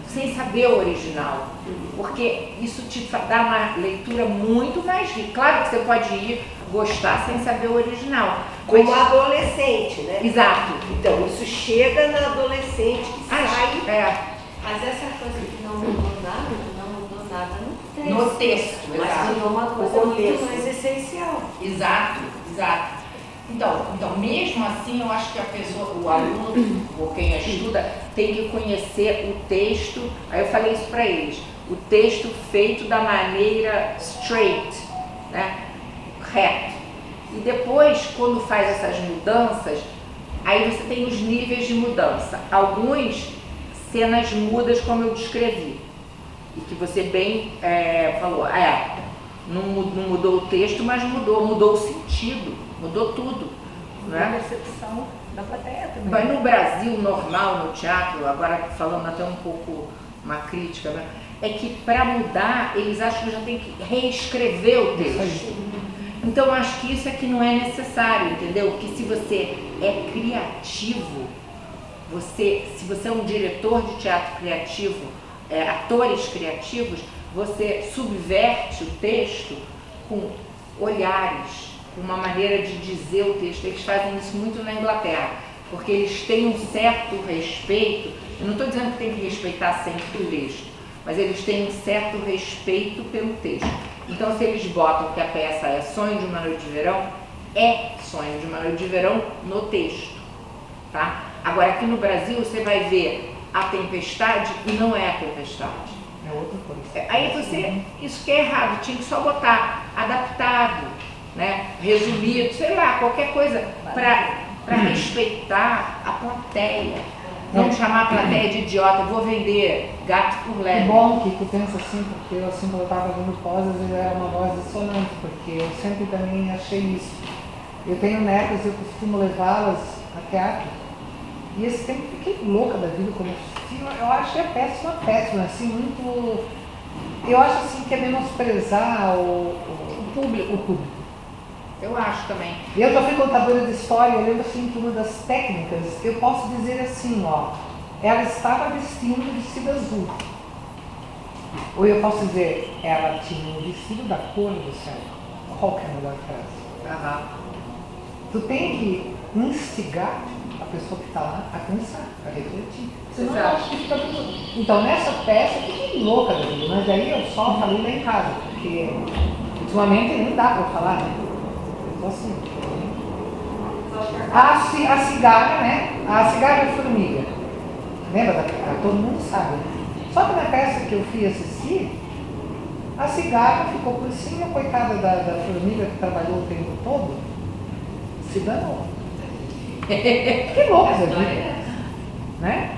[SPEAKER 2] sem saber o original, porque isso te dá uma leitura muito mais rica. Claro que você pode ir gostar sem saber o original.
[SPEAKER 7] Como adolescente, né?
[SPEAKER 2] Exato.
[SPEAKER 7] Então, isso chega na adolescente que sai.
[SPEAKER 4] Mas essa coisa que não mudou nada
[SPEAKER 2] No texto,
[SPEAKER 4] mas
[SPEAKER 2] exato.
[SPEAKER 4] virou uma coisa muito mais essencial.
[SPEAKER 2] Exato. Então, mesmo assim, eu acho que a pessoa, o aluno, ou quem estuda, tem que conhecer o texto. Aí eu falei isso para eles, o texto feito da maneira straight, né? reto. E depois, quando faz essas mudanças, aí você tem os níveis de mudança. Alguns, cenas mudas, como eu descrevi. E que você bem falou, não mudou o texto, mas mudou o sentido, mudou tudo.
[SPEAKER 3] A
[SPEAKER 2] Né?
[SPEAKER 3] percepção da plateia também.
[SPEAKER 2] Mas no Brasil, normal, no teatro, agora falando até um pouco uma crítica, né? É que para mudar, eles acham que já tem que reescrever o texto. Então eu acho que isso é que não é necessário, entendeu? Que se você é criativo, se você é um diretor de teatro criativo, atores criativos, você subverte o texto com olhares, com uma maneira de dizer o texto. Eles fazem isso muito na Inglaterra, porque eles têm um certo respeito. Eu não estou dizendo que tem que respeitar sempre o texto, mas eles têm um certo respeito pelo texto. Então, se eles botam que a peça é Sonho de uma Noite de Verão, é Sonho de uma Noite de Verão no texto, tá? Agora, aqui no Brasil, você vai ver A Tempestade e não é A Tempestade.
[SPEAKER 6] É outra coisa.
[SPEAKER 2] Aí isso que é errado, tinha que só botar adaptado, né? Resumido, sei lá, qualquer coisa para respeitar a plateia. Não chamar a plateia de idiota, vou vender gato por
[SPEAKER 6] Que
[SPEAKER 2] lebre.
[SPEAKER 6] bom que tu pensa assim, porque eu assim, quando eu estava vendo pós, às vezes era uma voz dissonante, porque eu sempre também achei isso. Eu tenho netas, eu costumo levá-las a teatro, e esse tempo fiquei louca da vida quando eu achei péssima, assim, muito... Eu acho assim que é menosprezar o público.
[SPEAKER 2] Eu acho também.
[SPEAKER 6] Eu já fui contadora de história, eu lembro assim que uma das técnicas, eu posso dizer assim, ó, ela estava vestindo um vestido azul. Ou eu posso dizer, ela tinha um vestido da cor do céu. Qual que é a melhor frase? Tu tem que instigar a pessoa que está lá a pensar, a refletir. Senão eu acho que fica tudo... Então nessa peça eu fiquei louca da vida, mas aí eu só falei lá em casa, porque ultimamente nem dá para falar, né? Assim. A cigarra, né? A cigarra e a formiga. Lembra da todo mundo sabe. Só que na peça que eu fui assistir, a cigarra ficou por cima, coitada da formiga que trabalhou o tempo todo, se danou. Que louco essa vida, né?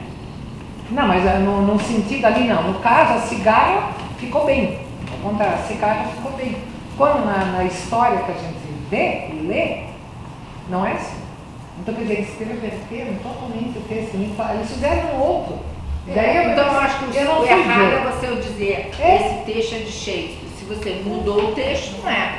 [SPEAKER 6] Não, mas no sentido ali não. No caso, a cigarra ficou bem. Ao contrário, a cigarra ficou bem. Quando na história que a gente lê, não é assim. Então, quer dizer, eles perverteram totalmente o texto, eles fizeram um outro.
[SPEAKER 2] Então, eu acho que o errado é você dizer esse texto é de Shakespeare. Se você mudou o texto, não é.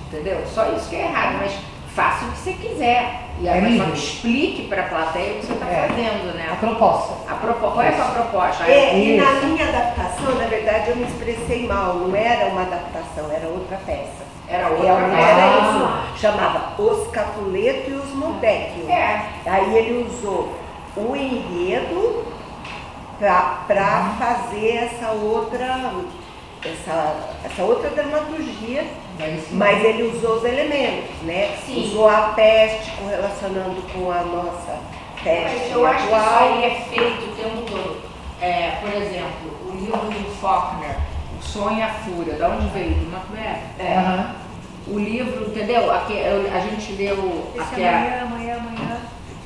[SPEAKER 2] Entendeu? Só isso que é errado, mas faça o que você quiser. E aí só explique para a plateia o que você está fazendo, né?
[SPEAKER 6] A proposta.
[SPEAKER 2] Qual é a sua proposta?
[SPEAKER 7] E na minha adaptação, na verdade, eu me expressei mal. Não era uma adaptação, era outra peça.
[SPEAKER 2] Era outra
[SPEAKER 7] Realmente
[SPEAKER 2] peça.
[SPEAKER 7] era isso. Chamava Os Capuleto e os Montecchio. Aí ele usou o enredo para fazer essa outra dramaturgia, mas ele usou os elementos, né?
[SPEAKER 2] Sim.
[SPEAKER 7] Usou a peste correlacionando com a nossa peste
[SPEAKER 2] Eu acho que isso
[SPEAKER 7] atual.
[SPEAKER 2] aí é feito o tempo todo. Por exemplo, o livro do Faulkner, O Sonho e a Fúria, de onde veio? Do Macbeth. O livro, entendeu? Aqui, a gente leu
[SPEAKER 3] Esse amanhã.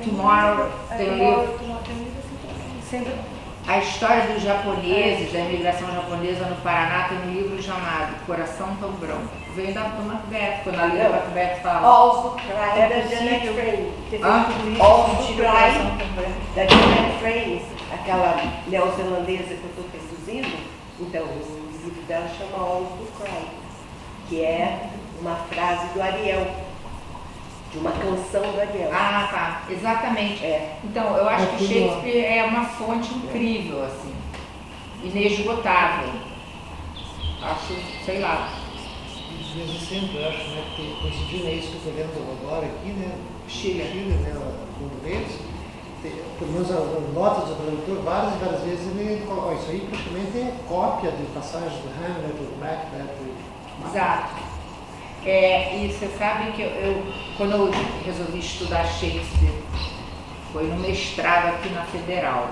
[SPEAKER 2] Tomorrow, tem um livro.
[SPEAKER 3] Tem um livro assim, sempre.
[SPEAKER 2] A história dos japoneses, da imigração japonesa no Paraná, tem um livro chamado Coração Tão Branco. Veio do Macbeth, quando a Lila Macbeth fala.
[SPEAKER 7] All's do Cry da Janet Frame. All's do Cry da Janet Frame, aquela neozelandesa que eu estou traduzindo. Então, o livro dela chama All's do Cry, que é uma frase do Ariel, de uma canção do Ariel.
[SPEAKER 2] Ah, tá, exatamente. Então, eu acho que Shakespeare é uma fonte incrível, assim, inesgotável. Acho, sei lá.
[SPEAKER 5] Desde sempre, eu acho, né, que coincidiu, é isso que eu estou vendo agora aqui, né?
[SPEAKER 2] Chile,
[SPEAKER 5] né, um deles. Pelo menos as notas do tradutor, várias vezes ele coloca, isso aí praticamente é cópia de passagem do Hamlet, do Macbeth.
[SPEAKER 2] Exato. E você sabe que quando eu resolvi estudar Shakespeare, foi no mestrado aqui na Federal.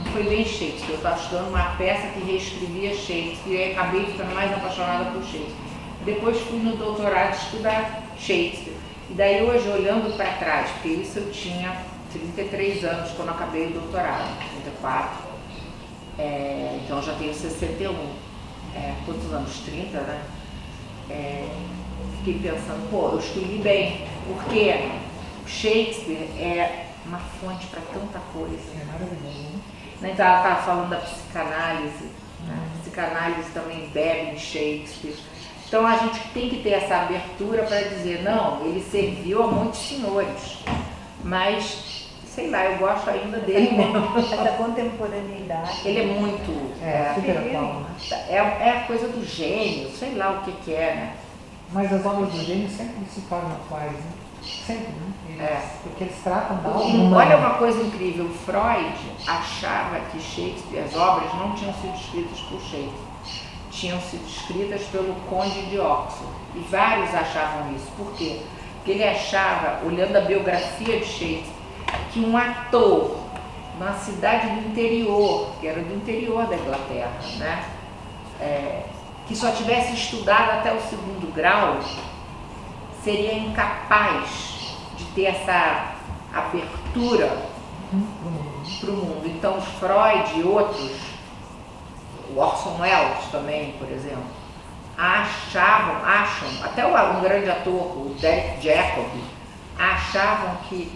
[SPEAKER 2] Não foi bem Shakespeare, eu estava estudando uma peça que reescrevia Shakespeare e acabei ficando mais apaixonada por Shakespeare. Depois fui no doutorado estudar Shakespeare. E daí hoje, olhando para trás, porque isso eu tinha 33 anos quando eu acabei o doutorado, 34, então eu já tenho 61. Quantos anos? 30, né? Fiquei pensando, pô, eu escolhi bem, porque Shakespeare é uma fonte para tanta coisa.
[SPEAKER 6] É maravilhoso, né?
[SPEAKER 2] Então ela estava falando da psicanálise, né? A psicanálise também bebe em Shakespeare. Então a gente tem que ter essa abertura para dizer, não, ele serviu a muitos senhores, mas, sei lá, eu gosto ainda dele mesmo.
[SPEAKER 3] Essa contemporaneidade.
[SPEAKER 2] Ele é muito...
[SPEAKER 6] Super atual, né?
[SPEAKER 2] É a coisa do gênio, sei lá o que é, né?
[SPEAKER 6] Mas as obras do gênio sempre se tornam atuais, né? Sempre, né? Porque eles tratam da alma
[SPEAKER 2] E
[SPEAKER 6] humana.
[SPEAKER 2] olha uma coisa incrível, Freud achava que Shakespeare, as obras não tinham sido escritas por Shakespeare, tinham sido escritas pelo Conde de Oxford. E vários achavam isso. Por quê? Porque ele achava, olhando a biografia de Shakespeare, que um ator numa cidade do interior, que era do interior da Inglaterra, né? Que só tivesse estudado até o 2º grau, seria incapaz de ter essa abertura para o mundo. Então, os Freud e outros, o Orson Welles também, por exemplo, acham, até um grande ator, o Derek Jacobi, achavam que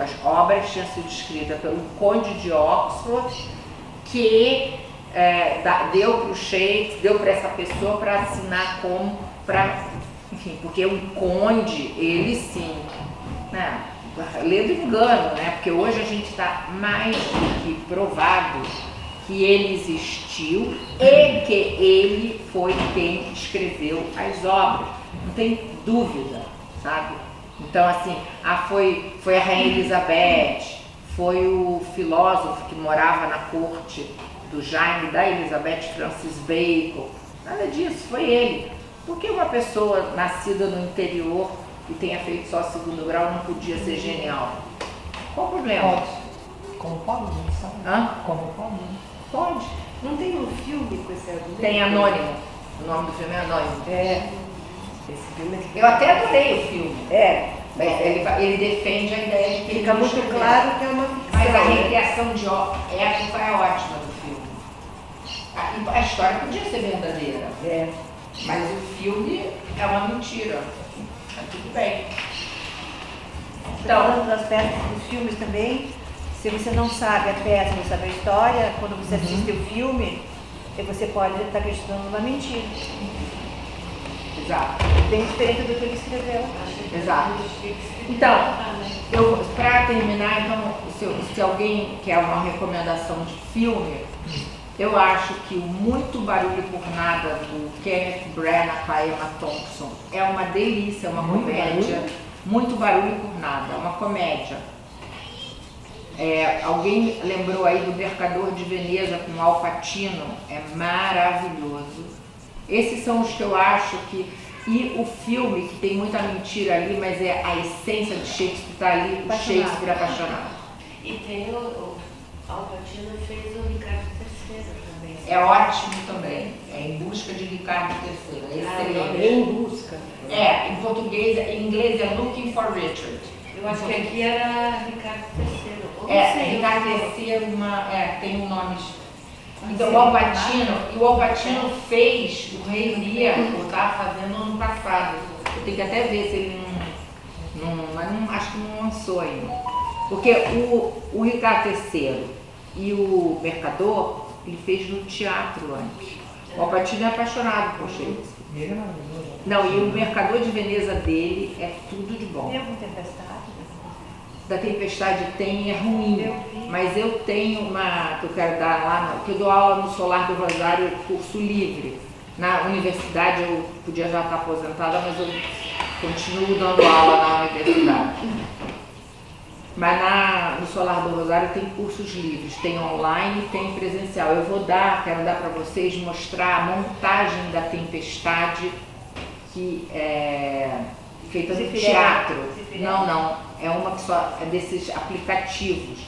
[SPEAKER 2] as obras tinham sido escritas pelo Conde de Oxford, que deu para o Shakespeare, deu para essa pessoa para assinar como, enfim, porque o Conde, ele sim, né, lendo engano, né, porque hoje a gente está mais do que provado que ele existiu e que ele foi quem escreveu as obras, não tem dúvida, sabe? Então, assim, foi a Rainha Elizabeth, foi o filósofo que morava na corte do Jaime, da Elizabeth, Francis Bacon, nada disso, foi ele. Por que uma pessoa nascida no interior e tenha feito só 2º grau não podia ser genial? Qual o problema?
[SPEAKER 6] Pode. Como pode, não sabe?
[SPEAKER 2] Hã?
[SPEAKER 6] Como pode?
[SPEAKER 2] Pode.
[SPEAKER 7] Não tem um filme com esse argumento?
[SPEAKER 2] Tem Anônimo. O nome do filme é Anônimo.
[SPEAKER 7] Esse filme
[SPEAKER 2] Eu até adorei o filme.
[SPEAKER 7] mas
[SPEAKER 2] Ele defende a ideia de que
[SPEAKER 7] fica
[SPEAKER 2] ele
[SPEAKER 7] muito
[SPEAKER 2] escreveu.
[SPEAKER 7] claro que é uma ficção.
[SPEAKER 2] Mas a
[SPEAKER 7] né?
[SPEAKER 2] recriação de época é ótima do filme. A história podia ser verdadeira, mas o filme é uma mentira. Mas tudo bem. Então,
[SPEAKER 3] Falando das peças dos filmes também, se você não sabe a peça, não sabe a história, quando você assiste o filme, você pode estar acreditando numa mentira.
[SPEAKER 2] exato.
[SPEAKER 3] Bem diferente do que ele escreveu.
[SPEAKER 2] Exato. Então, para terminar, então, se alguém quer uma recomendação de filme, eu acho que o Muito Barulho por Nada, do Kenneth Branagh com a Emma Thompson, é uma delícia, é uma comédia. Muito Barulho por Nada, é uma comédia. Alguém lembrou aí do Mercador de Veneza com Al Pacino, é maravilhoso. Esses são os que eu acho que... E o filme, que tem muita mentira ali, mas a essência de Shakespeare está ali, o Shakespeare apaixonado.
[SPEAKER 4] E tem o Al Pacino fez o Ricardo III também.
[SPEAKER 2] É ótimo também, é Em Busca de Ricardo III, é excelente.
[SPEAKER 7] Em busca.
[SPEAKER 2] Em português, em inglês é Looking for Richard.
[SPEAKER 4] Eu acho que aqui era Ricardo III. Ou não sei,
[SPEAKER 2] Ricardo III, tem um nome. Então o Al Pacino fez o Rei Lear, eu estava fazendo no ano passado. Eu tenho que até ver se ele acho que não lançou ainda. Porque o Ricardo III e o Mercador, ele fez no teatro antes. O Al Pacino é apaixonado por Shakespeare.
[SPEAKER 6] Ele é maravilhoso.
[SPEAKER 2] Não, e o Mercador de Veneza dele é tudo de bom.
[SPEAKER 3] Tem alguma tempestade?
[SPEAKER 2] Da Tempestade tem, é ruim, mas eu tenho uma que eu quero dar lá, que eu dou aula no Solar do Rosário, curso livre. Na universidade eu podia já estar aposentada, mas eu continuo dando aula na universidade. Mas no Solar do Rosário tem cursos livres, tem online e tem presencial. Eu quero dar para vocês, mostrar a montagem da Tempestade, que é feita no teatro. Não, é uma que só é desses aplicativos.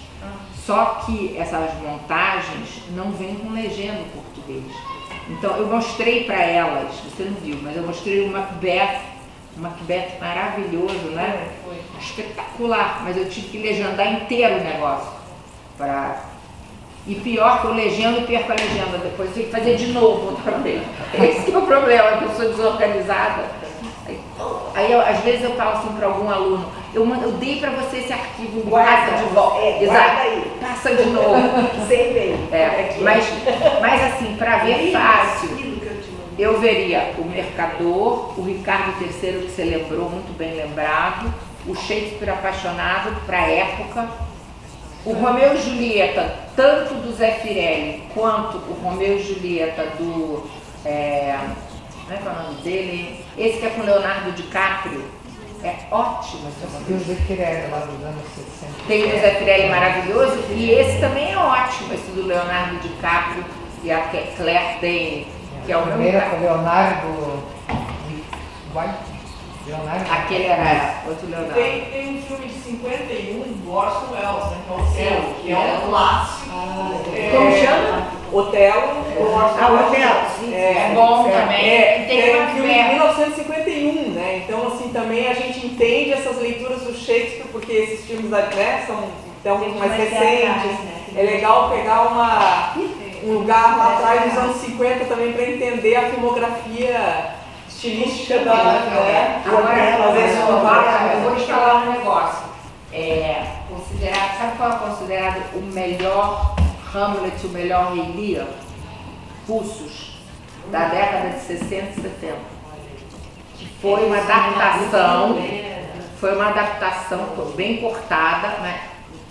[SPEAKER 2] Só que essas montagens não vêm com legenda em português. Então eu mostrei para elas, você não viu, mas eu mostrei um Macbeth maravilhoso, né?
[SPEAKER 4] Foi.
[SPEAKER 2] Espetacular, mas eu tive que legendar inteiro o negócio. E pior que eu legendo e perco a legenda depois, tem que fazer de novo outra vez. Esse que é o problema, que eu sou desorganizada. Aí às vezes eu falo assim para algum aluno, eu dei para você esse arquivo, guarda de volta.
[SPEAKER 7] Guarda aí.
[SPEAKER 2] Passa de novo.
[SPEAKER 7] Sem bem.
[SPEAKER 2] Mas assim, para ver fácil, eu veria o Mercador, o Ricardo III, que você lembrou, muito bem lembrado, o Shakespeare Apaixonado, para a época, o Romeu e Julieta, tanto do Zeffirelli quanto o Romeu e Julieta do... como é que é o nome dele? Esse que é com Leonardo DiCaprio. É ótimo esse
[SPEAKER 6] E o
[SPEAKER 2] Romeu.
[SPEAKER 6] Zeffirelli lá dos anos 60.
[SPEAKER 2] Tem o Zeffirelli maravilhoso e esse também é ótimo, esse do Leonardo DiCaprio e a Claire Danes, que é o meu
[SPEAKER 6] primeira
[SPEAKER 2] lugar.
[SPEAKER 6] com Leonardo White. Leonardo.
[SPEAKER 2] Aquele era outro Leonardo.
[SPEAKER 1] Tem um filme de 51 do Orson Welles, né? Que é um clássico.
[SPEAKER 2] Como chama?
[SPEAKER 1] Otelo, do Orson Welles.
[SPEAKER 7] Otelo, sim.
[SPEAKER 2] É bom também. Tem
[SPEAKER 1] É
[SPEAKER 2] uma
[SPEAKER 1] um filme de 1951, né? Então, assim, também a gente entende essas leituras do Shakespeare, porque esses filmes são então, mais recentes. É legal pegar um lugar lá atrás dos anos 50 também para entender a filmografia estilística da...
[SPEAKER 2] Agora, eu vou te falar um negócio. Sabe qual é considerado o melhor Hamlet, o melhor Rei Lear? Russos, da década de 60 e 70. Foi uma adaptação bem cortada, né?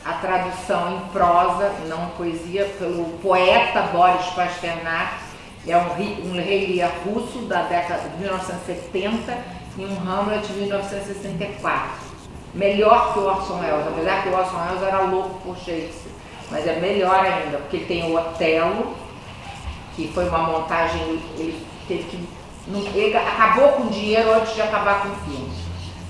[SPEAKER 2] A tradução em prosa, não poesia, pelo poeta Boris Pasternak. É um Rei Lear russo da década de 1970 e um Hamlet de 1964. Melhor que o Orson Welles, apesar que o Orson Welles era louco por Shakespeare. Mas é melhor ainda, porque tem o Otelo, que foi uma montagem, ele teve que... Ele acabou com dinheiro antes de acabar com o filme.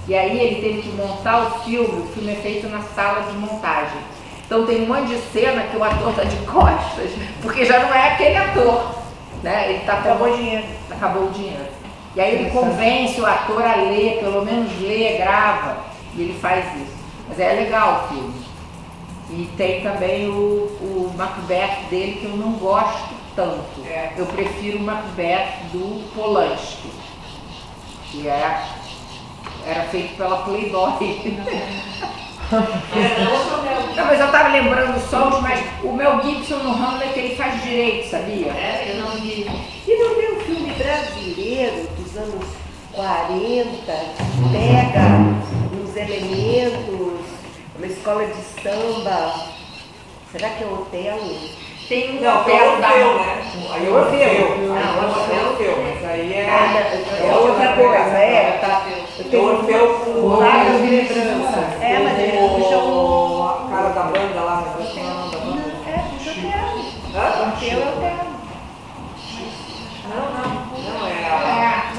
[SPEAKER 2] E aí ele teve que montar o filme é feito na sala de montagem. Então tem um monte de cena que o ator está de costas, porque já não é aquele ator. Né? Ele acabou o dinheiro. E aí ele convence o ator a ler, pelo menos lê, grava, e ele faz isso. Mas é legal o filme. E tem também o Macbeth dele, que eu não gosto tanto. Eu prefiro o Macbeth do Polanski, que era feito pela Playboy. Não, mas eu estava lembrando só, mas o Mel Gibson no Hamlet ele faz direito, sabia?
[SPEAKER 4] Eu não vi.
[SPEAKER 7] E não tem um filme brasileiro dos anos 40, pega uns elementos, uma escola de samba, será que é Otelo?
[SPEAKER 2] Tem um
[SPEAKER 1] Não, tem
[SPEAKER 2] Otelo
[SPEAKER 1] Orfeu, né? Aí Orfeu. Mas aí
[SPEAKER 7] É outra coisa,
[SPEAKER 1] Tem Orfeu com o
[SPEAKER 7] várias lembranças. Mas ele puxa
[SPEAKER 1] o cara da banda lá, mas quem é o nome da banda?
[SPEAKER 7] puxa o Otelo.
[SPEAKER 1] Hã?
[SPEAKER 7] Otelo é Otelo.
[SPEAKER 1] Não, é a...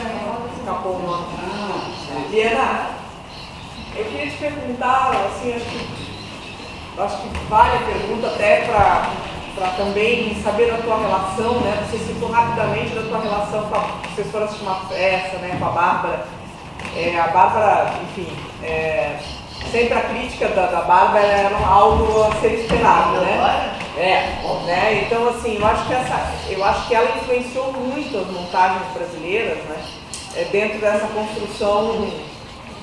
[SPEAKER 1] Escapou o nome. Liana, eu queria te perguntar, assim, acho que vale a pergunta até para também saber da tua relação, né? Você citou rapidamente da tua relação com a professora de uma peça, né? Com a Bárbara. A Bárbara, enfim, sempre a crítica da Bárbara era algo a ser esperado, né? Né? Então, assim, eu acho que ela influenciou muito as montagens brasileiras, né? Dentro dessa construção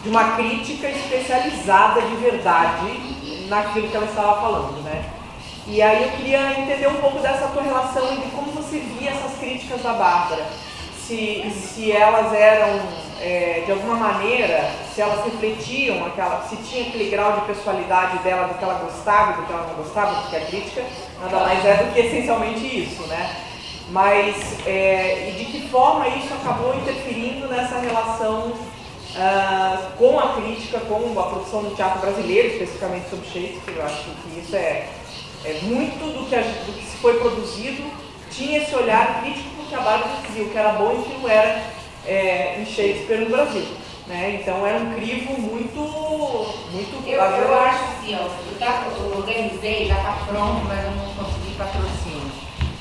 [SPEAKER 1] de uma crítica especializada de verdade naquilo que ela estava falando, né? E aí eu queria entender um pouco dessa tua relação e de como você via essas críticas da Bárbara. Se elas eram, de alguma maneira, se elas refletiam se tinha aquele grau de pessoalidade dela, do que ela gostava e do que ela não gostava, porque a crítica nada mais é do que essencialmente isso, né? Mas, e de que forma isso acabou interferindo nessa relação com a crítica, com a produção do teatro brasileiro, especificamente sobre Shakespeare. Eu acho que isso é muito do que se foi produzido, tinha esse olhar crítico porque a Bárbara dizia o que era bom e o que não era em Shakespeare no Brasil. Né? Então era um crivo muito
[SPEAKER 2] Eu acho assim, eu organizei, já está pronto, mas eu não consegui patrocínio.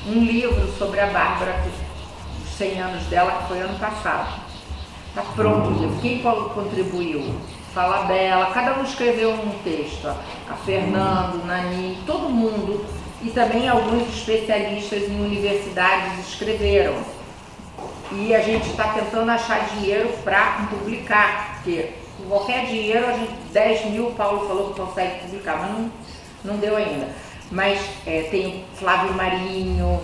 [SPEAKER 2] Um livro sobre a Bárbara 100 anos dela, que foi ano passado. Está pronto o livro. Quem contribuiu? Fala dela, cada um escreveu um texto. A Fernanda, o Nani, todo mundo. E também alguns especialistas em universidades escreveram. E a gente está tentando achar dinheiro para publicar, porque com qualquer dinheiro, 10 mil, o Paulo falou que consegue publicar, mas não deu ainda. Mas tem Flávio Marinho,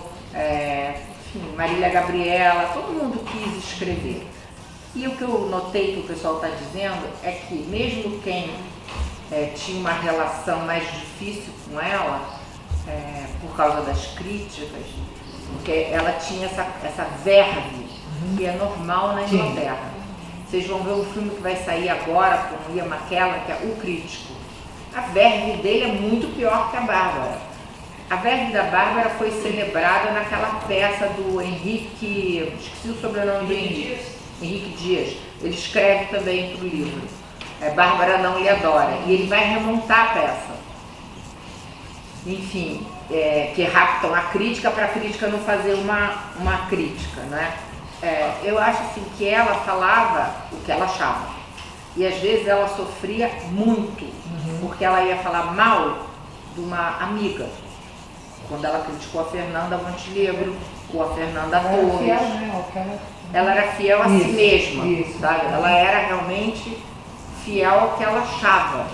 [SPEAKER 2] enfim, Marília Gabriela, todo mundo quis escrever. E o que eu notei que o pessoal está dizendo é que mesmo quem tinha uma relação mais difícil com ela, por causa das críticas, porque ela tinha essa verve que é normal na Inglaterra. Vocês vão ver um filme que vai sair agora com Ian McKellen, que é O Crítico. A verve dele é muito pior que a Bárbara. A verve da Bárbara foi celebrada naquela peça do Henrique, esqueci o sobrenome do Henrique Dias. Ele escreve também para o livro. Bárbara Não Lhe Adora. E ele vai remontar a peça. Enfim, que raptam a crítica para a crítica não fazer uma crítica, né? Eu acho assim que ela falava o que ela achava. E às vezes ela sofria muito, porque ela ia falar mal de uma amiga. Quando ela criticou a Fernanda Montenegro, ou a Fernanda Torres. Ela era fiel a si mesma, sabe? Ela era realmente fiel ao que ela achava.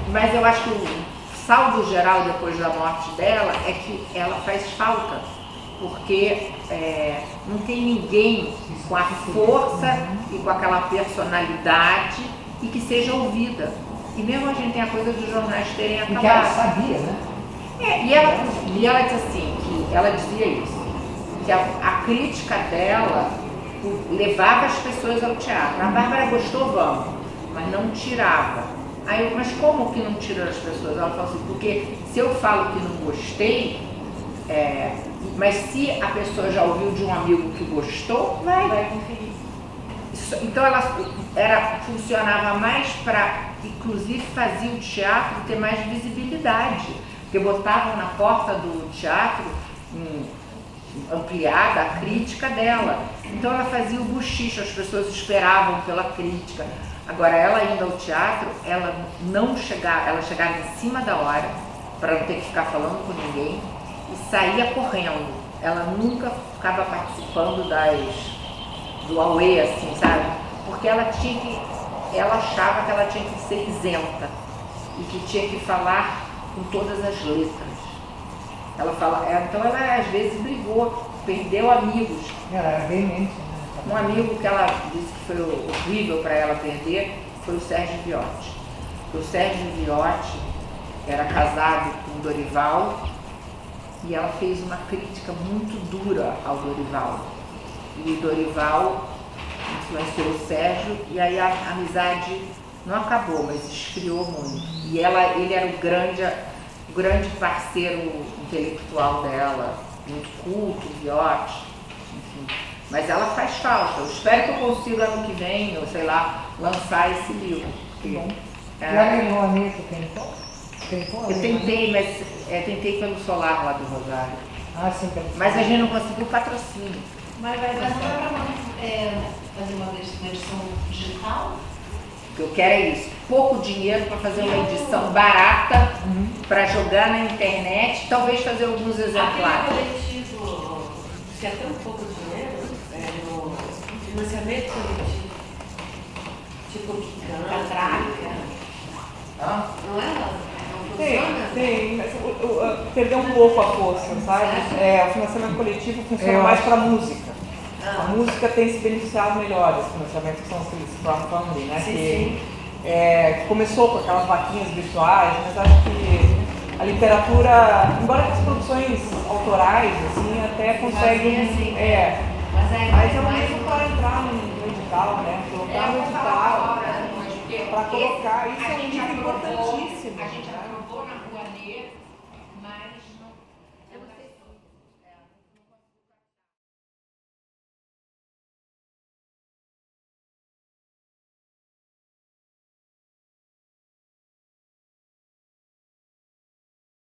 [SPEAKER 2] Mas eu acho que o saldo geral depois da morte dela é que ela faz falta, porque não tem ninguém com a força e com aquela personalidade e que seja ouvida. E mesmo a gente tem a coisa dos jornais terem acabado.
[SPEAKER 6] E que ela sabia, né?
[SPEAKER 2] E ela disse assim, que ela dizia isso, que a crítica dela levava as pessoas ao teatro. A Bárbara gostou, vamos, mas não tirava. Aí mas como que não tira as pessoas? Ela falou assim, porque se eu falo que não gostei, mas se a pessoa já ouviu de um amigo que gostou, vai conferir. Então ela funcionava mais para, inclusive fazia o teatro ter mais visibilidade, porque botavam na porta do teatro ampliada a crítica dela. Então ela fazia o bochicho, as pessoas esperavam pela crítica. Agora ela indo ao teatro, ela chegava em cima da hora, para não ter que ficar falando com ninguém, e saía correndo. Ela nunca ficava participando do auê, assim, sabe? Porque ela achava que ela tinha que ser isenta e que tinha que falar com todas as letras. Então ela às vezes brigou, perdeu amigos.
[SPEAKER 6] Ela era veemente, né?
[SPEAKER 2] Um amigo que ela disse que foi horrível para ela perder foi o Sérgio Viotti. O Sérgio Viotti era casado com o Dorival e ela fez uma crítica muito dura ao Dorival. E o Dorival influenciou o Sérgio e aí a amizade não acabou, mas esfriou muito. E ele era o grande parceiro intelectual dela, muito culto, Viotti, enfim. Mas ela faz falta. Eu espero que eu consiga ano que vem, ou sei lá, lançar esse livro.
[SPEAKER 6] Que bom. E a Leonor Neto tentou?
[SPEAKER 2] Eu tentei, mas tentei pelo Solar lá do Rosário.
[SPEAKER 6] Ah, sim, pelo
[SPEAKER 2] Mas a gente não conseguiu patrocínio.
[SPEAKER 9] Mas não é para fazer uma versão digital?
[SPEAKER 2] O que eu quero é isso. Pouco dinheiro para fazer uma edição barata, para jogar na internet, talvez fazer alguns exemplares.
[SPEAKER 9] Aquele coletivo, se é tão pouco dinheiro, no financiamento coletivo, tipo Catraca, não é? Não funciona?
[SPEAKER 1] Tem, mas perdeu um pouco a força, sabe? O financiamento coletivo funciona mais para música. A música tem se beneficiado melhor desse financiamento, que são aqueles crowdfunding, né?
[SPEAKER 9] Sim.
[SPEAKER 1] Começou com aquelas vaquinhas virtuais, mas acho que a literatura, embora as produções autorais, assim, até conseguem.
[SPEAKER 9] Assim,
[SPEAKER 1] mas é o mesmo para entrar no edital, né? Colocar no edital. Para colocar, isso é um livro importantíssimo.
[SPEAKER 2] A gente aprovou na Rouanet